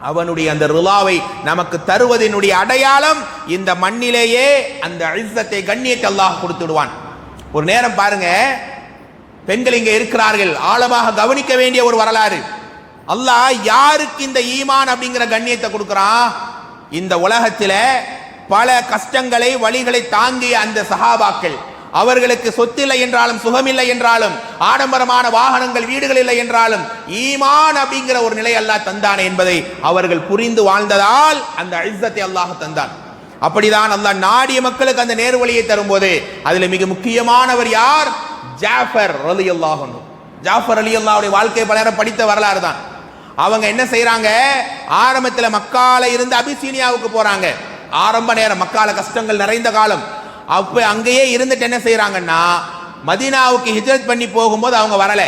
அவனுடைய அந்த ரிலாவை நமக்கு தருவதனுடைய அடையாளம் இந்த மண்ணிலேயே அந்த இஸ்ஸத்தை, கண்ணியத்தை அல்லாஹ் கொடுத்துடுவான். ஒரு நேரம் பாருங்க, பெண்கள் இங்க இருக்கிறார்கள், ஆழமாக கவனிக்க வேண்டிய ஒரு வரலாறு. அல்லாஹ் யாருக்கு இந்த ஈமான் அப்படிங்கிற கண்ணியத்தை கொடுக்கிறான்? இந்த உலகத்தில பல கஷ்டங்களை, வழிகளை தாங்கிய அந்த சஹாபாக்கள், அவர்களுக்கு சொத்தில்லை என்றாலும், சுகமில்லை என்றாலும், ஆடம்பரமான வாகனங்கள், வீடுகள் இல்லை என்றாலும், ஈமான் அப்படிங்கிற ஒரு நிலை அல்லாஹ் தந்தான் என்பதை அவர்கள் புரிந்து வாழ்ந்ததால் அந்த இஸ்ஸத்தை அல்லாஹ் தந்தான். அப்படிதான் அல்லாஹ் நாடிய மக்களுக்கு அந்த நேர்வழியை தரும்போது அதில் மிக முக்கியமானவர் யார்? ஜாஃபர் ரலியல்லாஹு அன்ஹு. ஜாஃபர் ரலியல்லாஹுடைய வாழ்க்கை பல நேரம் படித்த வரலாறு தான். அவங்க என்ன செய்யறாங்க? ஆரம்பத்தில் மக்கால இருந்து அபிசீனியாவுக்கு போறாங்க. ஆரம்ப நேரம் மக்கால கஷ்டங்கள் நிறைந்த காலம். அப்ப அங்கேயே இருந்துட்டு என்ன செய்யறாங்கன்னா, மதீனாவுக்கு ஹிஜ்ரத் பண்ணி போகும்போது அவங்க வரல.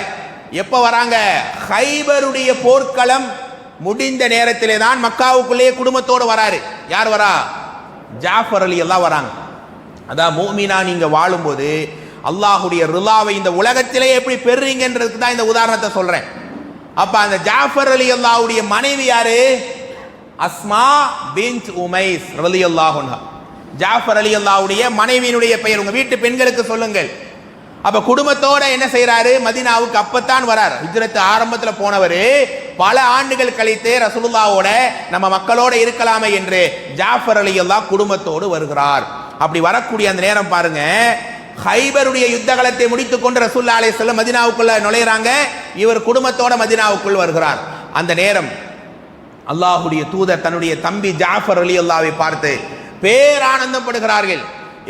எப்ப வராங்க? ஹைபருடைய போர்க்களம் முடிந்த நேரத்திலே தான் மக்காவுக்குள்ளேயே குடும்பத்தோடு வராரு. யார் வரா? ஜாஃபர் ரலியல்லாஹு வராங்க. அதான் மூமினா நீங்க வாழும்போது அல்லாஹுடைய ரிலாவை இந்த உலகத்திலே எப்படி பெறுறீங்கன்றதுக்கு தான் இந்த உதாரணத்தை சொல்றேன். அப்ப அந்த ஜாஃபர் ரலியல்லாஹுடைய மனைவி யாரு? அஸ்மா பின்த் உமைஸ் ரலியல்லாஹு அன்ஹா. ஜாஃபர் ரலியல்லாஹுடைய மனைவியினுடைய பெயர் உங்க வீட்டு பெண்களுக்கு சொல்லுங்கள். அப்ப குடும்பத்தோட என்ன செய்யறாரு? மதீனாவுக்கு அப்பத்தான் வரார். ஹிஜ்ரத் ஆரம்பத்துல போனவர் பல ஆண்டுகள் கழித்து ரசூலுல்லாஹோட நம்ம மக்களோட இருக்கலாமே என்று ஜாஃபர் ரலியல்லாஹு குடும்பத்தோடு வருகிறார். அப்படி வரக்கூடிய அந்த நேரம் பாருங்க, ஹைபருடைய யுத்த காலத்தை முடித்துக் கொண்டு ரசூலுல்லாஹி அலைஹி வஸல்லம் மதீனாவுக்குள்ள நுழையறாங்க. இவர் குடும்பத்தோட மதீனாவுக்குள் வருகிறார். அந்த நேரம் அல்லாஹ்வுடைய தூதர் தன்னுடைய தம்பி ஜாஃபர் ரலியல்லாஹுவை பார்த்து பேரானந்தப்படுகிறார்கள்.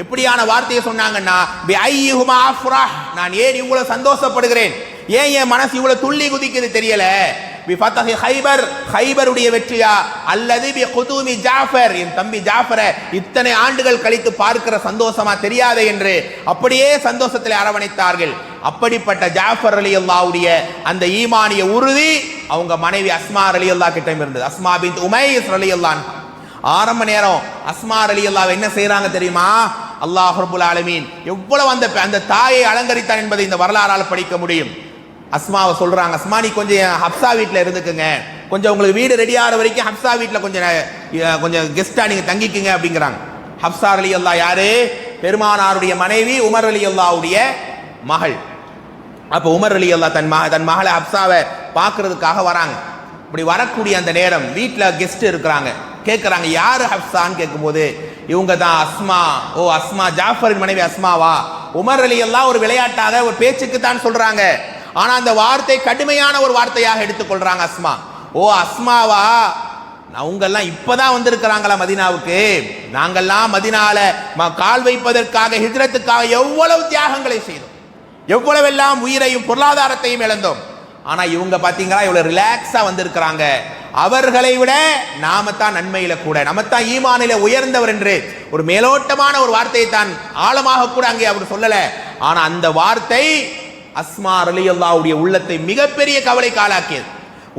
எப்படியான வார்த்தையை சொன்னாங்கன்னா, பி ஐயுஹுமா அஃப்ரஹ், நான் ஏன் இவ்வளவு சந்தோஷப்படுகிறேன், ஏன் என் மனசு இவ்வளவு துள்ளி குதிக்குது தெரியல. பி ஃபதஹி ஹைபர், ஹைபருடைய வெற்றியா, அல்லது பி குதூமி ஜாஃபர், என் தம்பி ஜாஃபரை இத்தனை ஆண்டுகள் கழித்து பார்க்கிற சந்தோஷமா தெரியாதே என்று அப்படியே சந்தோஷத்தில் அரவணைத்தார்கள். அப்படிப்பட்ட ஜாஃபர் ரலியல்லாஹுடைய அந்த ஈமானிய உறுதி அவங்க மனைவி அஸ்மா ரலியல்லாஹு கிட்ட இருந்தது. அஸ்மா பின்த் உமைஸ் ரலியல்லாஹு. ஆரம்ப நேரம் அஸ்மா ரலியல்லாஹு என்ன செய்யறாங்க தெரியுமா? அல்லாஹ் ரப்புல் ஆலமீன் எவ்வளவு அந்த தாயை அலங்கரித்தான் என்பதை இந்த வரலாறால் படிக்க முடியும். அஸ்மாவை சொல்றாங்க, அஸ்மா நீ கொஞ்சம் ஹப்சா வீட்டில் இருந்துக்குங்க, கொஞ்சம் உங்களுக்கு வீடு ரெடி ஆகிற வரைக்கும் ஹப்சா வீட்டில் கொஞ்சம் கெஸ்டா நீங்க தங்கிக்குங்க அப்படிங்கிறாங்க. ஹப்சா ரலியல்லாஹு யாரு? பெருமானாருடைய மனைவி, உமர் ரலியல்லாஹுடைய மகள். அப்ப உமர் ரலியல்லாஹு தன் மகளை ஹப்சாவை பார்க்கறதுக்காக வராங்க. இப்படி வரக்கூடிய அந்த நேரம் வீட்டில் கெஸ்ட் இருக்கிறாங்க. கேட்குறாங்க, யாரு ஹப்சான்னு கேட்கும்போது, இவங்க தான் அஸ்மா. ஓ அஸ்மா, ஜாஃபரின் மனைவி அஸ்மாவா? உமர் ரலியல்லாஹு ஒரு விளையாட்டாக ஒரு பேச்சுக்கு தான் சொல்றாங்க. ஆனா அந்த வார்த்தை கடுமையான ஒரு வார்த்தையாக எடுத்துக்கொள்றாங்க. அஸ்மா, ஓ அஸ்மாவா, அவங்கெல்லாம் இப்பதான் வந்திருக்கிறாங்களா மதீனாவுக்கு? நாங்கெல்லாம் மதீனால கால் வைப்பதற்காக ஹிஜ்ரத்துக்காக எவ்வளவு தியாகங்களை செய்தோம், எவ்வளவெல்லாம் உயிரையும் பொருளாதாரத்தையும் இழந்தோம். ஆனா இவங்க பாத்தீங்களா இவ்வளவு ரிலாக்ஸா வந்திருக்கிறாங்க. அவர்களை விட நாம தான் நன்மையில கூட, நம்ம தான் ஈமானில உயர்ந்தவர் என்று ஒரு மேலோட்டமான ஒரு வார்த்தையை தான் ஆழமாக கூட அங்கே அவர் சொல்லல. ஆனா அந்த வார்த்தை அஸ்மா ரலியல்லாஹுடைய உள்ளத்தை மிகப்பெரிய கவலைக்கு ஆளாக்கியது.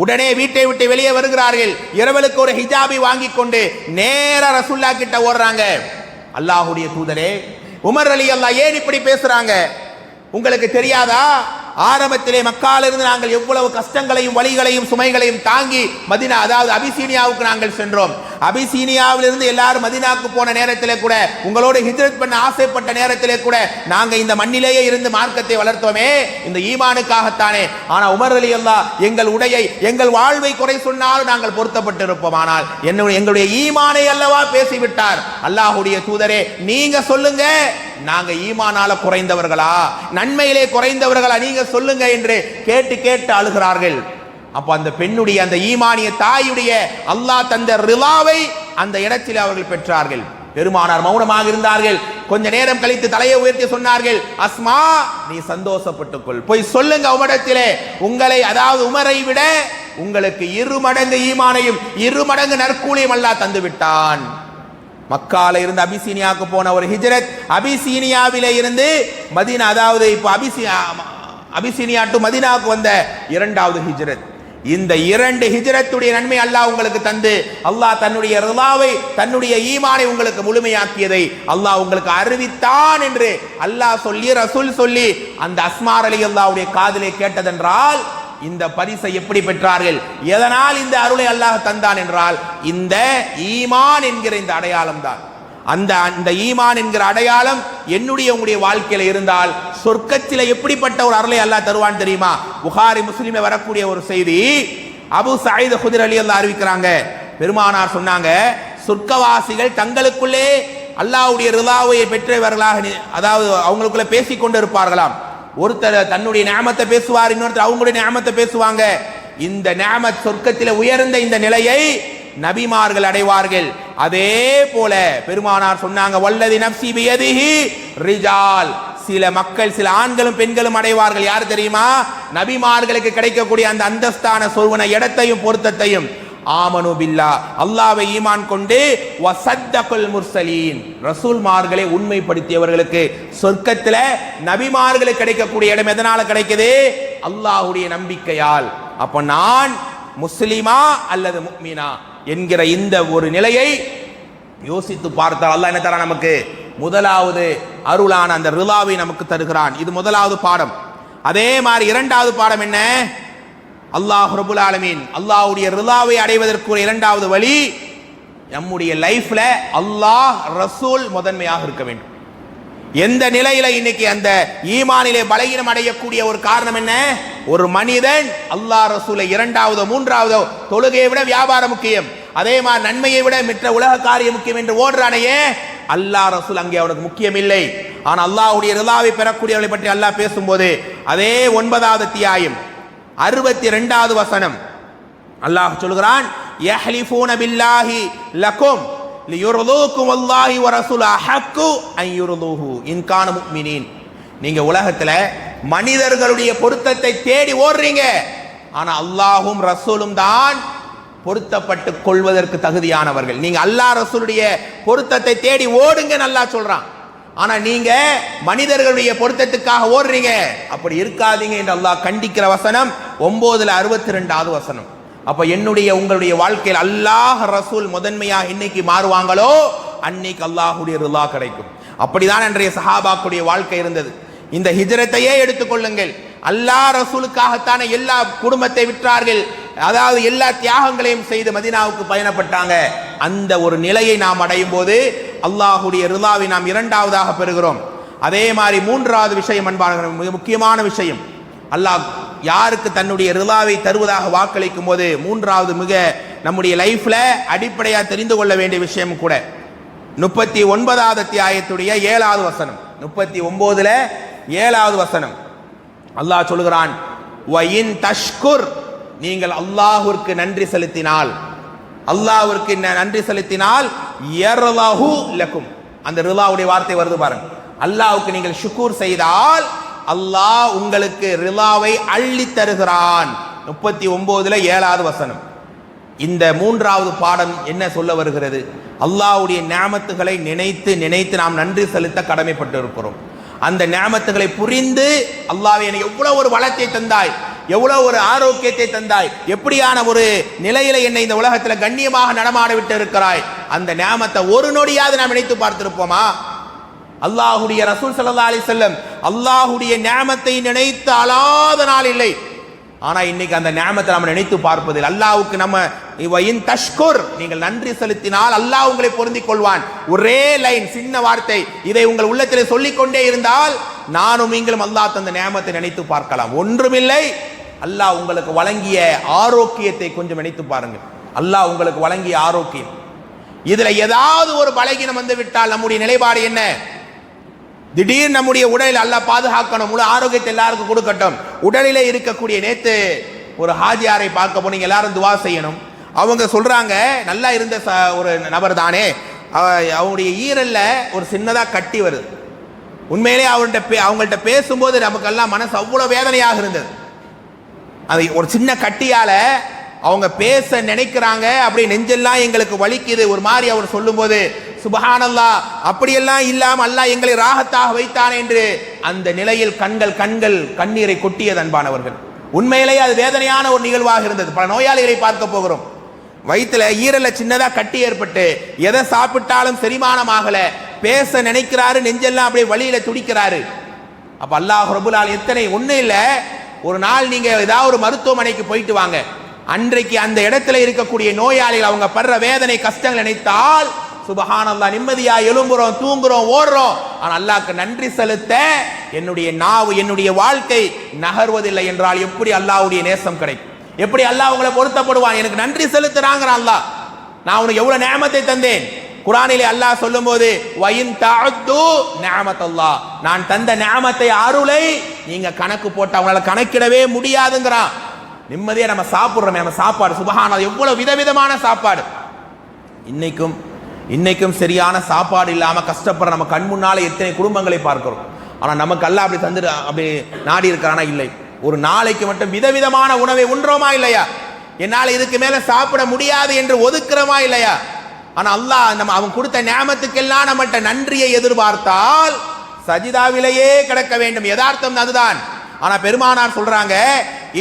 உடனே வீட்டை விட்டு வெளியே வருகிறார்கள். இரவலுக்கு ஒரு ஹிஜாபை வாங்கி கொண்டு நேரா ரசூல்லா கிட்ட ஓடுறாங்க. அல்லாஹ்வுடைய தூதரே, உமர் ரலியல்லாஹு ஏன் இப்படி பேசுறாங்க? உங்களுக்கு தெரியாதா? ஆரம்பத்திலே மக்காலிருந்து நாங்கள் எவ்வளவு கஷ்டங்களையும் வலிகளையும் சுமைகளையும் தாங்கி மதீனா, அதாவது அபிசீனியாவுக்கு நாங்கள் சென்றோம். அபிசீனியாவிலிருந்து எல்லாரும் மதீனாவுக்கு போன நேரத்திலே கூட, உங்களோடு ஹிஜ்ரத் பண்ண ஆசைப்பட்ட நேரத்திலே கூட நாங்க இந்த மண்ணிலேயே இருந்து மார்க்கத்தை வளர்த்தோமே, இந்த ஈமானுக்காகத்தானே. ஆனா உமர் ரலியல்லாஹு எங்கள் உடையை, எங்கள் வாழ்வை குறை சொன்னாலும் நாங்கள் பொருத்தப்பட்டிருப்போம். ஆனால் எங்களுடைய ஈமானை அல்லவா பேசிவிட்டார். அல்லாஹ்வுடைய தூதரே, நீங்க சொல்லுங்க, நாங்க ஈமானால குறைந்தவர்களா, நன்மையிலே குறைந்தவர்களா, நீங்க சொல்லுங்க என்று கேட்டு கேட்டு அழுகிறார்கள். அப்ப அந்த பெண்ணுடைய, அந்த ஈமானிய தாயுடைய அல்லாஹ் தந்த ரிலாவை அந்த இடத்தில் அவர்கள் பெற்றார்கள். பெருமானார் மௌனமாக இருந்தார்கள். கொஞ்ச நேரம் கழித்து தலையை உயர்த்தி சொன்னார்கள், அஸ்மா நீ சந்தோஷப்பட்டுக்கொள், போய் சொல்லுங்க உமரிடத்திலே, உங்களை, அதாவது உமரை விட உங்களுக்கு 2 மடங்கு ஈமானையும் 2 மடங்கு நற்கூலியும் அல்லாஹ் தந்து விட்டான். மக்கால இருந்து அபிசீனியாவுக்கு போன ஒரு ஹிஜ்ரத், அபிசீனியாவிலே இருந்து மதீனா, அதாவது இப்போ அபிசீனியா டு மதீனாவுக்கு வந்த 2வது ஹிஜ்ரத். இந்த 2 ஹிஜ்ரத்துடைய நன்மை அல்லாஹ் உங்களுக்கு தந்து, அல்லாஹ் தன்னுடைய ரிலாவை, தன்னுடைய ஈமானை உங்களுக்கு முழுமையாக்கியதை அல்லாஹ் உங்களுக்கு அறிவித்தான் என்று அல்லாஹ் சொல்லி, ரசூல் சொல்லி அந்த அஸ்மா ரலியல்லாஹுடைய காதிலே கேட்டதென்றால் இந்த பரிசை எப்படி பெற்றார்கள்? எதனால் இந்த அருளை அல்லாஹ் தந்தான் என்றால் இந்த ஈமான் என்கிற இந்த அடையாளம் தான். அந்த ஈமான் என்கிற அடையாளம் என்னுடைய உங்களுடைய வாழ்க்கையில இருந்தால் சொர்க்கத்தில எப்படிப்பட்ட ஒரு அருளை அல்லாஹ் தருவான் தெரியுமா? புகாரி முஸ்லிமே வரக்கூடிய ஒரு செய்தி, அபு சயீத் குத்ரி ரலியல்லாஹு அறிவிக்கிறாங்க. பெருமானார் சொன்னாங்க, சொர்க்கவாசிகள் தங்களுக்குள்ளே அல்லாஹ்வுடைய ரிலாவை பெற்றவர்களாக, அதாவது அவங்களுக்குள்ள பேசிக் கொண்டு இருப்பார்களாம். ஒருத்தர் தன்னுடைய நிஅமத்தை பேசுவார், இன்னொருத்தர் அவங்களுடைய நிஅமத்தை பேசுவாங்க. இந்த நிஅமத் சொர்க்கத்தில் உயர்ந்த இந்த நிலையை நபிமார்கள் அடைவார்கள். அதே போல பெருமானார் சொன்னாங்க, வல்லதி நஃப்ஸி பியதிஹி ரிஜால், சில மக்கள், சில ஆண்களும் பெண்களும் அடைவார்கள். யார் தெரியுமா? நபிமார்களுக்கு கிடைக்கக்கூடிய அந்த அந்தஸ்தான சொர்வன இடத்தையும் பொருத்தத்தையும். ஆமனு பில்லா, அல்லாஹ்வை ஈமான் கொண்டு, வஸத்தகுல் முர்சலீன், ரசூல்மார்களை உண்மைப்படுத்தியவர்களுக்கு சொர்க்கத்துல நபிமார்களுக்கு கிடைக்கக்கூடிய இடம் எதனால கிடைக்குது? அல்லாஹ்வுடைய நம்பிக்கையால். அப்ப நான் முஸ்லிமா அல்லது முஃமினா என்கிற இந்த ஒரு நிலையை யோசித்து பார்த்தால் அல்லாஹ் என்ன தரா? நமக்கு முதலாவது அருளான அந்த ரிலாவை நமக்கு தருகிறான். இது முதலாவது பாடம். அதே மாதிரி 2வது பாடம் என்ன? அல்லாஹ் ரப்புல் ஆலமீன் அல்லாஹ்வுடைய ரிலாவை அடைவதற்கு 2வது வழி, நம்முடைய லைஃப்ல அல்லாஹ் ரசூல் முதன்மையாக இருக்க வேண்டும். எந்த நிலையில இன்னைக்கு அந்த ஈமானிலே பலகீனம் அடையக்கூடிய ஒரு காரணம் என்ன? ஒரு மனிதன் அல்லாஹ் ரசூலை 2வது 3வது, தொழுகையை விட வியாபாரம் முக்கியம், அதே மாதிரி நன்மையை விட மற்ற உலக காரியம் முக்கியம் என்று ஓடுறானையே, அல்லாஹ் ரசூல் அங்கே அவனுக்கு முக்கியம் இல்லை. ஆனால் அல்லாஹ்வுடைய ரிலாவை பெறக்கூடியவர்களை பற்றி அல்லாஹ் பேசும்போது அதே 9வது அத்தியாயம் 62வது வசனம் அல்லாஹ் சொல்கிறான், யஹ்லிஃபூன பில்லாஹி லகும் லியுர்தூக்கும் வல்லாஹி வ ரசூலு அஹக்கு அன் யுர்தூஹு இன் கான முஃமினீன். நீங்க உலகத்துல மனிதர்களுடைய பொருத்தத்தை தேடி ஓடுறீங்க, ஆனா அல்லாஹும் ரசூலும் தான் பொருத்தப்பட்டு கொள்வதற்கு தகுதியானவர்கள். நீங்க அல்லாஹ் ரசூலுடைய பொருத்தத்தை தேடி ஓடுங்க நல்லா சொல்றான். ஆனா நீங்க மனிதர்களுடைய பொருத்தத்துக்காக ஓடுறீங்க, அப்படி இருக்காதீங்க என்று அல்லாஹ் கண்டிக்கிற வசனம் 9:62வது வசனம். அப்ப என்னுடைய உங்களுடைய வாழ்க்கையில் அல்லாஹ் ரசூல் முதன்மையாக இன்னைக்கு மாறுவாங்களோ அன்னைக்கு அல்லாஹ்வுடைய ரிலா கிடைக்கும். அப்படிதான் அன்றைய சஹாபாக்களுடைய வாழ்க்கை இருந்தது. இந்த ஹிஜ்ரத்தையே எடுத்துக்கொள்ளுங்கள், அல்லாஹ் ரசூலுக்காகத்தான எல்லா குடும்பத்தை விற்றார்கள், அதாவது எல்லா தியாகங்களையும் செய்து மதீனாவுக்கு பயணப்பட்டாங்க. அந்த ஒரு நிலையை நாம் அடையும் போது அல்லாஹ்வுடைய ரிலாவை நாம் 2வதாக பெறுகிறோம். அதே மாதிரி 3வது விஷயம், அன்பான மிக முக்கியமான விஷயம், அல்லாஹ் யாருக்கு தன்னுடைய ரிலாவை தருவதாக வாக்களிக்கும் போது மூன்றாவது மிக நம்முடைய லைஃப்ல அடிப்படையாக தெரிந்து கொள்ள வேண்டிய விஷயம் கூட 39வது அத்தியாயத்துடைய 7வது வசனம். 39ல 7வது வசனம் அல்லாஹ் சொல்கிறான், வயின் தஷ்குர், நீங்கள் அல்லாஹ்விற்கு நன்றி செலுத்தினால், அல்லாஹ்விற்கு நன்றி செலுத்தினால் யர்லஹு லக்கும், அந்த ரிலாவுடைய வார்த்தை வருது பாருங்க. அல்லாஹ்வுக்கு நீங்கள் ஷுக்கூர் செய்தால் அல்லாஹ் உங்களுக்கு ரிலாவை அள்ளி தருகிறான். 39ல 7வது வசனம். இந்த மூன்றாவது பாடம் என்ன சொல்ல வருகிறது? அல்லாஹ்வுடைய நியாமத்துகளை நினைத்து நினைத்து நாம் நன்றி செலுத்த கடமைப்பட்டு இருக்கிறோம். அந்த நியாமத்துகளை புரிந்து, அல்லாஹ்வே எனக்கு எவ்வளவு ஒரு வளத்தை தந்தாய், எவ்வளவு ஒரு ஆரோக்கியத்தை தந்தாய், எப்படியான ஒரு நிலையில என்னை இந்த உலகத்தில் கண்ணியமாக நடமாட விட்டு இருக்கிறாய், அந்த நியாமத்தை ஒரு நொடியாவது நாம் நினைத்து பார்த்திருப்போமா? அல்லாஹுடைய ரசூல் ஸல்லல்லாஹு அலைஹி வஸல்லம் அல்லாஹுடைய நியாமத்தை நினைத்து அழாத நாள் இல்லை. ஆனா இன்னைக்கு அந்த நியாமத்தை நம்ம நினைத்து பார்ப்பதில் அல்லாஹ்வுக்கு நம்ம வயின் தஷ்குர், நீங்கள் நன்றி செலுத்தினால் அல்லாஹ் உங்களை பொருந்திக் கொள்வான். ஒரே லைன், சின்ன வார்த்தை, இதை உங்கள் உள்ளத்திலே சொல்லிக் கொண்டே இருந்தால் நானும் நீங்களும் அல்லாஹ் தந்த நியாமத்தை நினைத்து பார்க்கலாம். ஒன்றுமில்லை, அல்லாஹ் உங்களுக்கு வழங்கிய ஆரோக்கியத்தை கொஞ்சம் நினைத்து பாருங்கள். அல்லாஹ் உங்களுக்கு வழங்கிய ஆரோக்கியம், இதுல ஏதாவது ஒரு பலகீனம் வந்து விட்டால் நம்முடைய நிலைப்பாடு என்ன? திடீர் நம்முடைய உடலில் அல்லாஹ் பாதுகாக்கணும், முழு ஆரோக்கியத்தை எல்லாருக்கும் கொடுக்கட்டும். உடலிலே இருக்கக்கூடிய, நேத்து ஒரு ஹாஜியாரை பார்க்க போனீங்க, எல்லாரும் துவா செய்யணும். அவங்க சொல்றாங்க, நல்லா இருந்த ஒரு நபர் தானே, அவங்களுடைய ஈரல்ல ஒரு சின்னதா கட்டி வருது. உண்மையிலே அவங்கள்ட்ட பேசும்போது நமக்கெல்லாம் மனசு அவ்வளவு வேதனையாக இருந்தது. அது ஒரு சின்ன கட்டியால அவங்க பேச நினைக்கிறாங்க, அப்படி நெஞ்செல்லாம் எங்களுக்கு வலிக்குது ஒரு மாதிரி. அவர் சொல்லும்போது சுபஹானல்லாஹ், அப்படியெல்லாம் இல்லாம அல்லாஹ் எங்களை ராகத்தாக வைத்தான் என்று அந்த நிலையில் கண்ணீரை கொட்டியது அன்பானவர்கள். உண்மையிலேயே அது வேதனையான ஒரு நிகழ்வாக இருந்தது. பல நோயாளிகளை பார்க்க போகிறோம், வயிற்றுல ஈரல்ல சின்னதா கட்டி ஏற்பட்டு எதை சாப்பிட்டாலும் செரிமானமாகல, பேச நினைக்கிறாரு, நெஞ்செல்லாம் அப்படியே வலியில துடிக்கிறாரு. அப்ப அல்லாஹ் ரப்பல் ஆலமீன் எத்தனை ஒண்ணு இல்ல, ஒரு நாள் நீங்க ஏதாவது ஒரு மருத்துவமனைக்கு போயிட்டு வாங்க, அன்றைக்கு அந்த இடத்துல இருக்கக்கூடிய நோயாளிகள் அவங்க படுற வேதனை கஷ்டங்கள் நினைத்தால் சுபஹானல்லாஹ், நிம்மதியா எழும்புறோம், தூங்குறோம், ஓடுறோம். ஆனா அல்லாஹ்க்கு நன்றி செலுத்த என்னுடைய நாவு, என்னுடைய வாழ்க்கை நகர்வதில்லை என்றால் எப்படி அல்லாஹ்வுடைய நேசம் கிடைக்கும்? எப்படி அல்லாஹ் உங்களை பொருத்தப்படுவான்? எனக்கு நன்றி செலுத்துறாங்க அல்லாஹ், நான் உனக்கு எவ்வளவு நியாமத்தை தந்தேன். குர்ஆனிலே அல்லாஹ் சொல்லும்போது வயின் தஅது நிஅமத்தல்லாஹ், நான் தந்த நியாமத்தை, அருளை நீங்க கணக்கு போட்டு அவங்களால கணக்கிடவே முடியாதுங்கிறான். நிம்மதியா நம்ம சாப்பிடுறோமே, நம்ம சாப்பாடு சுபஹானல்லாஹ், எவ்வளவு விதவிதமான சாப்பாடு. இன்னைக்கும் சரியான சாப்பாடு இல்லாம கஷ்டப்படுற நம்ம கண் முன்னால எத்தனை குடும்பங்களை பார்க்கிறோம். ஆனா நமக்கு அல்லாஹ் அப்படி தந்து அப்படி நாடி இருக்கிறானா? இல்லை. ஒரு நாளைக்கு மட்டும் விதவிதமான உணவை உண்றோமா இல்லையா? என்னால் இதுக்கு மேல சாப்பிட முடியாது என்று ஒதுக்குறோமா இல்லையா? ஆனா அல்லாஹ் நம்ம அவன் கொடுத்த நியாமத்துக்கெல்லாம் நம்மகிட்ட நன்றியை எதிர்பார்த்தால் சஜிதாவிலேயே கிடக்க வேண்டும். யதார்த்தம் அதுதான். ஆனா பெருமானார் சொல்றாங்க,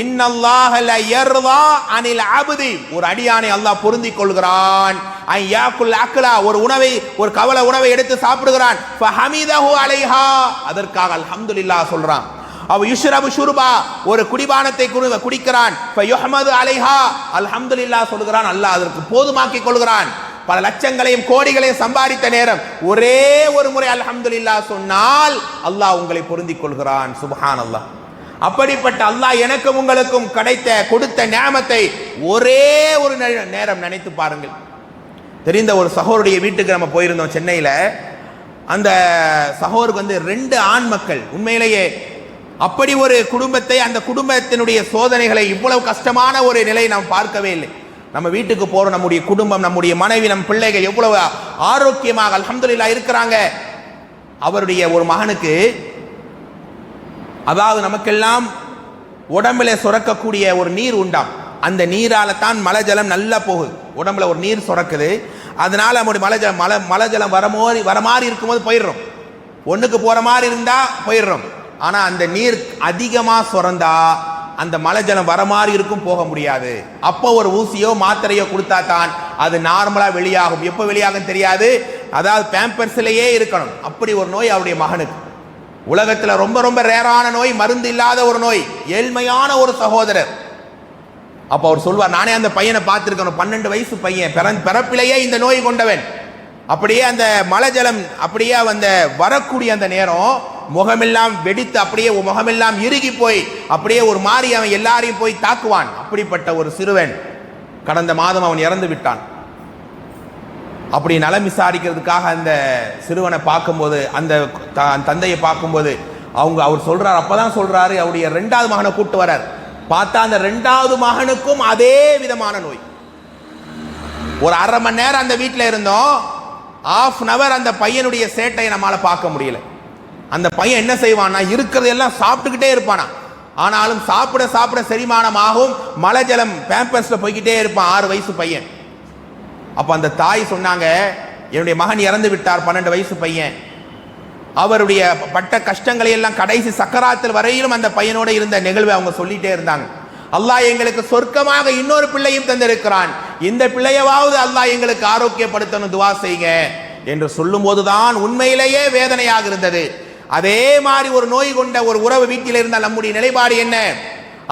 இன்னல்லாஹ லா யர்தா அனில் அப்தி, ஒரு அடியானை அல்லாஹ் பொருந்திக் கொள்கிறான். ஐயாக்குல் அக்லா, ஒரு உணவை, ஒரு கவலை உணவை எடுத்து சாப்பிடுகிறான். ஃபஹமிதஹு அலைஹா, அதற்காக அல்ஹம்துலில்லாஹ் சொல்றான். அவ யுஷ்ரபு ஷுர்பா, ஒரு குடிபானத்தை குடிக்கிறான். ஃபயுஹமது அலைஹா, அல்ஹம்துலில்லாஹ் சொல்கிறான். அல்லாஹ் அதற்கு போதுமாக்கிக் கொள்கிறான். பல லட்சங்களையும் கோடிகளையும் சம்பாதித்த நேரம் ஒரே ஒரு முறை அல்ஹம்துலில்லாஹ் சொன்னால் அல்லாஹ் உங்களை பொருந்திக் கொள்கிறான். சுப்ஹானல்லாஹ். அப்படிப்பட்ட அல்லாஹ் எனக்கும் உங்களுக்கும் கொடுத்த நியாமத்தை ஒரே ஒரு நேரம் நினைத்து பாருங்கள். தெரிந்த ஒரு சகோதரிய வீட்டுக்கு நம்ம போயிருந்தோம் சென்னையில். அந்த சகோதருக்கு 2 ஆண் மக்கள். உண்மையிலேயே அப்படி ஒரு குடும்பத்தை, அந்த குடும்பத்தினுடைய சோதனைகளை, இவ்வளவு கஷ்டமான ஒரு நிலையை நாம் பார்க்கவே இல்லை. நம்ம வீட்டுக்கு போறோம், நம்முடைய குடும்பம், நம்முடைய மனைவி, நம் பிள்ளைகள் எவ்வளவு ஆரோக்கியமாக அல்ஹம்துலில்லாஹ் இருக்கிறாங்க. அவருடைய ஒரு மகனுக்கு, அதாவது நமக்கெல்லாம் உடம்புல சுரக்கக்கூடிய ஒரு நீர் உண்டாம், அந்த நீரால தான் மலை ஜலம் நல்லா போகுது. உடம்புல ஒரு நீர் சுரக்குது, அதனால நம்முடைய மலை ஜலம் வர மாதிரி இருக்கும்போது போயிடுறோம், ஒண்ணுக்கு போற மாதிரி இருந்தா போயிடுறோம். ஆனா அந்த நீர் அதிகமா சுரந்தா அந்த மலை ஜலம் வர மாதிரி இருக்கும், போக முடியாது. அப்போ ஒரு ஊசியோ மாத்திரையோ கொடுத்தா தான் அது நார்மலா வெளியாகும். எப்போ வெளியாகும் தெரியாது, அதாவது பேம்பர்ஸ்லயே இருக்கணும். அப்படி ஒரு நோய் அவருடைய மகனுக்கு. உலகத்துல ரொம்ப ரொம்ப ரேரான நோய், மருந்து இல்லாத ஒரு நோய், ஏழ்மையான ஒரு சகோதரர். அப்ப அவர் சொல்வார், நானே அந்த பையனை பார்த்திருக்கணும், 12 வயசு பையன், பிறப்பிலேயே இந்த நோய் கொண்டவன். அப்படியே அந்த மலை ஜலம் அப்படியே அந்த வரக்கூடிய அந்த நேரம் முகமெல்லாம் வெடித்து அப்படியே முகமெல்லாம் இறுகி போய் அப்படியே ஒரு மாதிரி அவன் எல்லாரையும் போய் தாக்குவான். அப்படிப்பட்ட ஒரு சிறுவன் கடந்த மாதம் அவன் இறந்து விட்டான். அப்படி நலம் விசாரிக்கிறதுக்காக அந்த சிறுவனை பார்க்கும்போது, அந்த தந்தையை பார்க்கும்போது அவர் சொல்றார், அப்பதான் சொல்றாரு, அவருடைய 2வது மகனை கூட்டு வரார். பார்த்தா அந்த 2வது மகனுக்கும் அதே விதமான நோய். ஒரு 1/2 மணி நேரம் அந்த வீட்டில் இருந்தோம். 1/2 hour அந்த பையனுடைய சேட்டையை நம்மளால பார்க்க முடியல. அந்த பையன் என்ன செய்வான்னா, இருக்கிறதெல்லாம் சாப்பிட்டுக்கிட்டே இருப்பானா. ஆனாலும் சாப்பிட சாப்பிட செரிமானம் ஆகும். மலை ஜலம் பேம்பர்ஸ்ல போய்கிட்டே இருப்பான். 6 வயசு பையன். அப்ப அந்த தாய் சொன்னாங்க, என்னுடைய மகன் இறந்து விட்டார், 12 வயசு பையன். அவருடைய பட்ட கஷ்டங்களை எல்லாம் கடைசி சக்கராத்தில் வரையிலும் அந்த பையனோட இருந்த நிகழ்வை அவங்க சொல்லிட்டே இருந்தாங்க. அல்லாஹ் எங்களுக்கு சொர்க்கமாக இன்னொரு பிள்ளையும் தந்திருக்கிறான், இந்த பிள்ளையவாவது அல்லாஹ் எங்களுக்கு ஆரோக்கியப்படுத்தணும், துவா செய்யுங்க என்று சொல்லும் போதுதான் உண்மையிலேயே வேதனையாக இருந்தது. அதே மாதிரி ஒரு நோய் கொண்ட ஒரு உறவு வீட்டில் இருந்தால் நம்முடைய நிலைப்பாடு என்ன?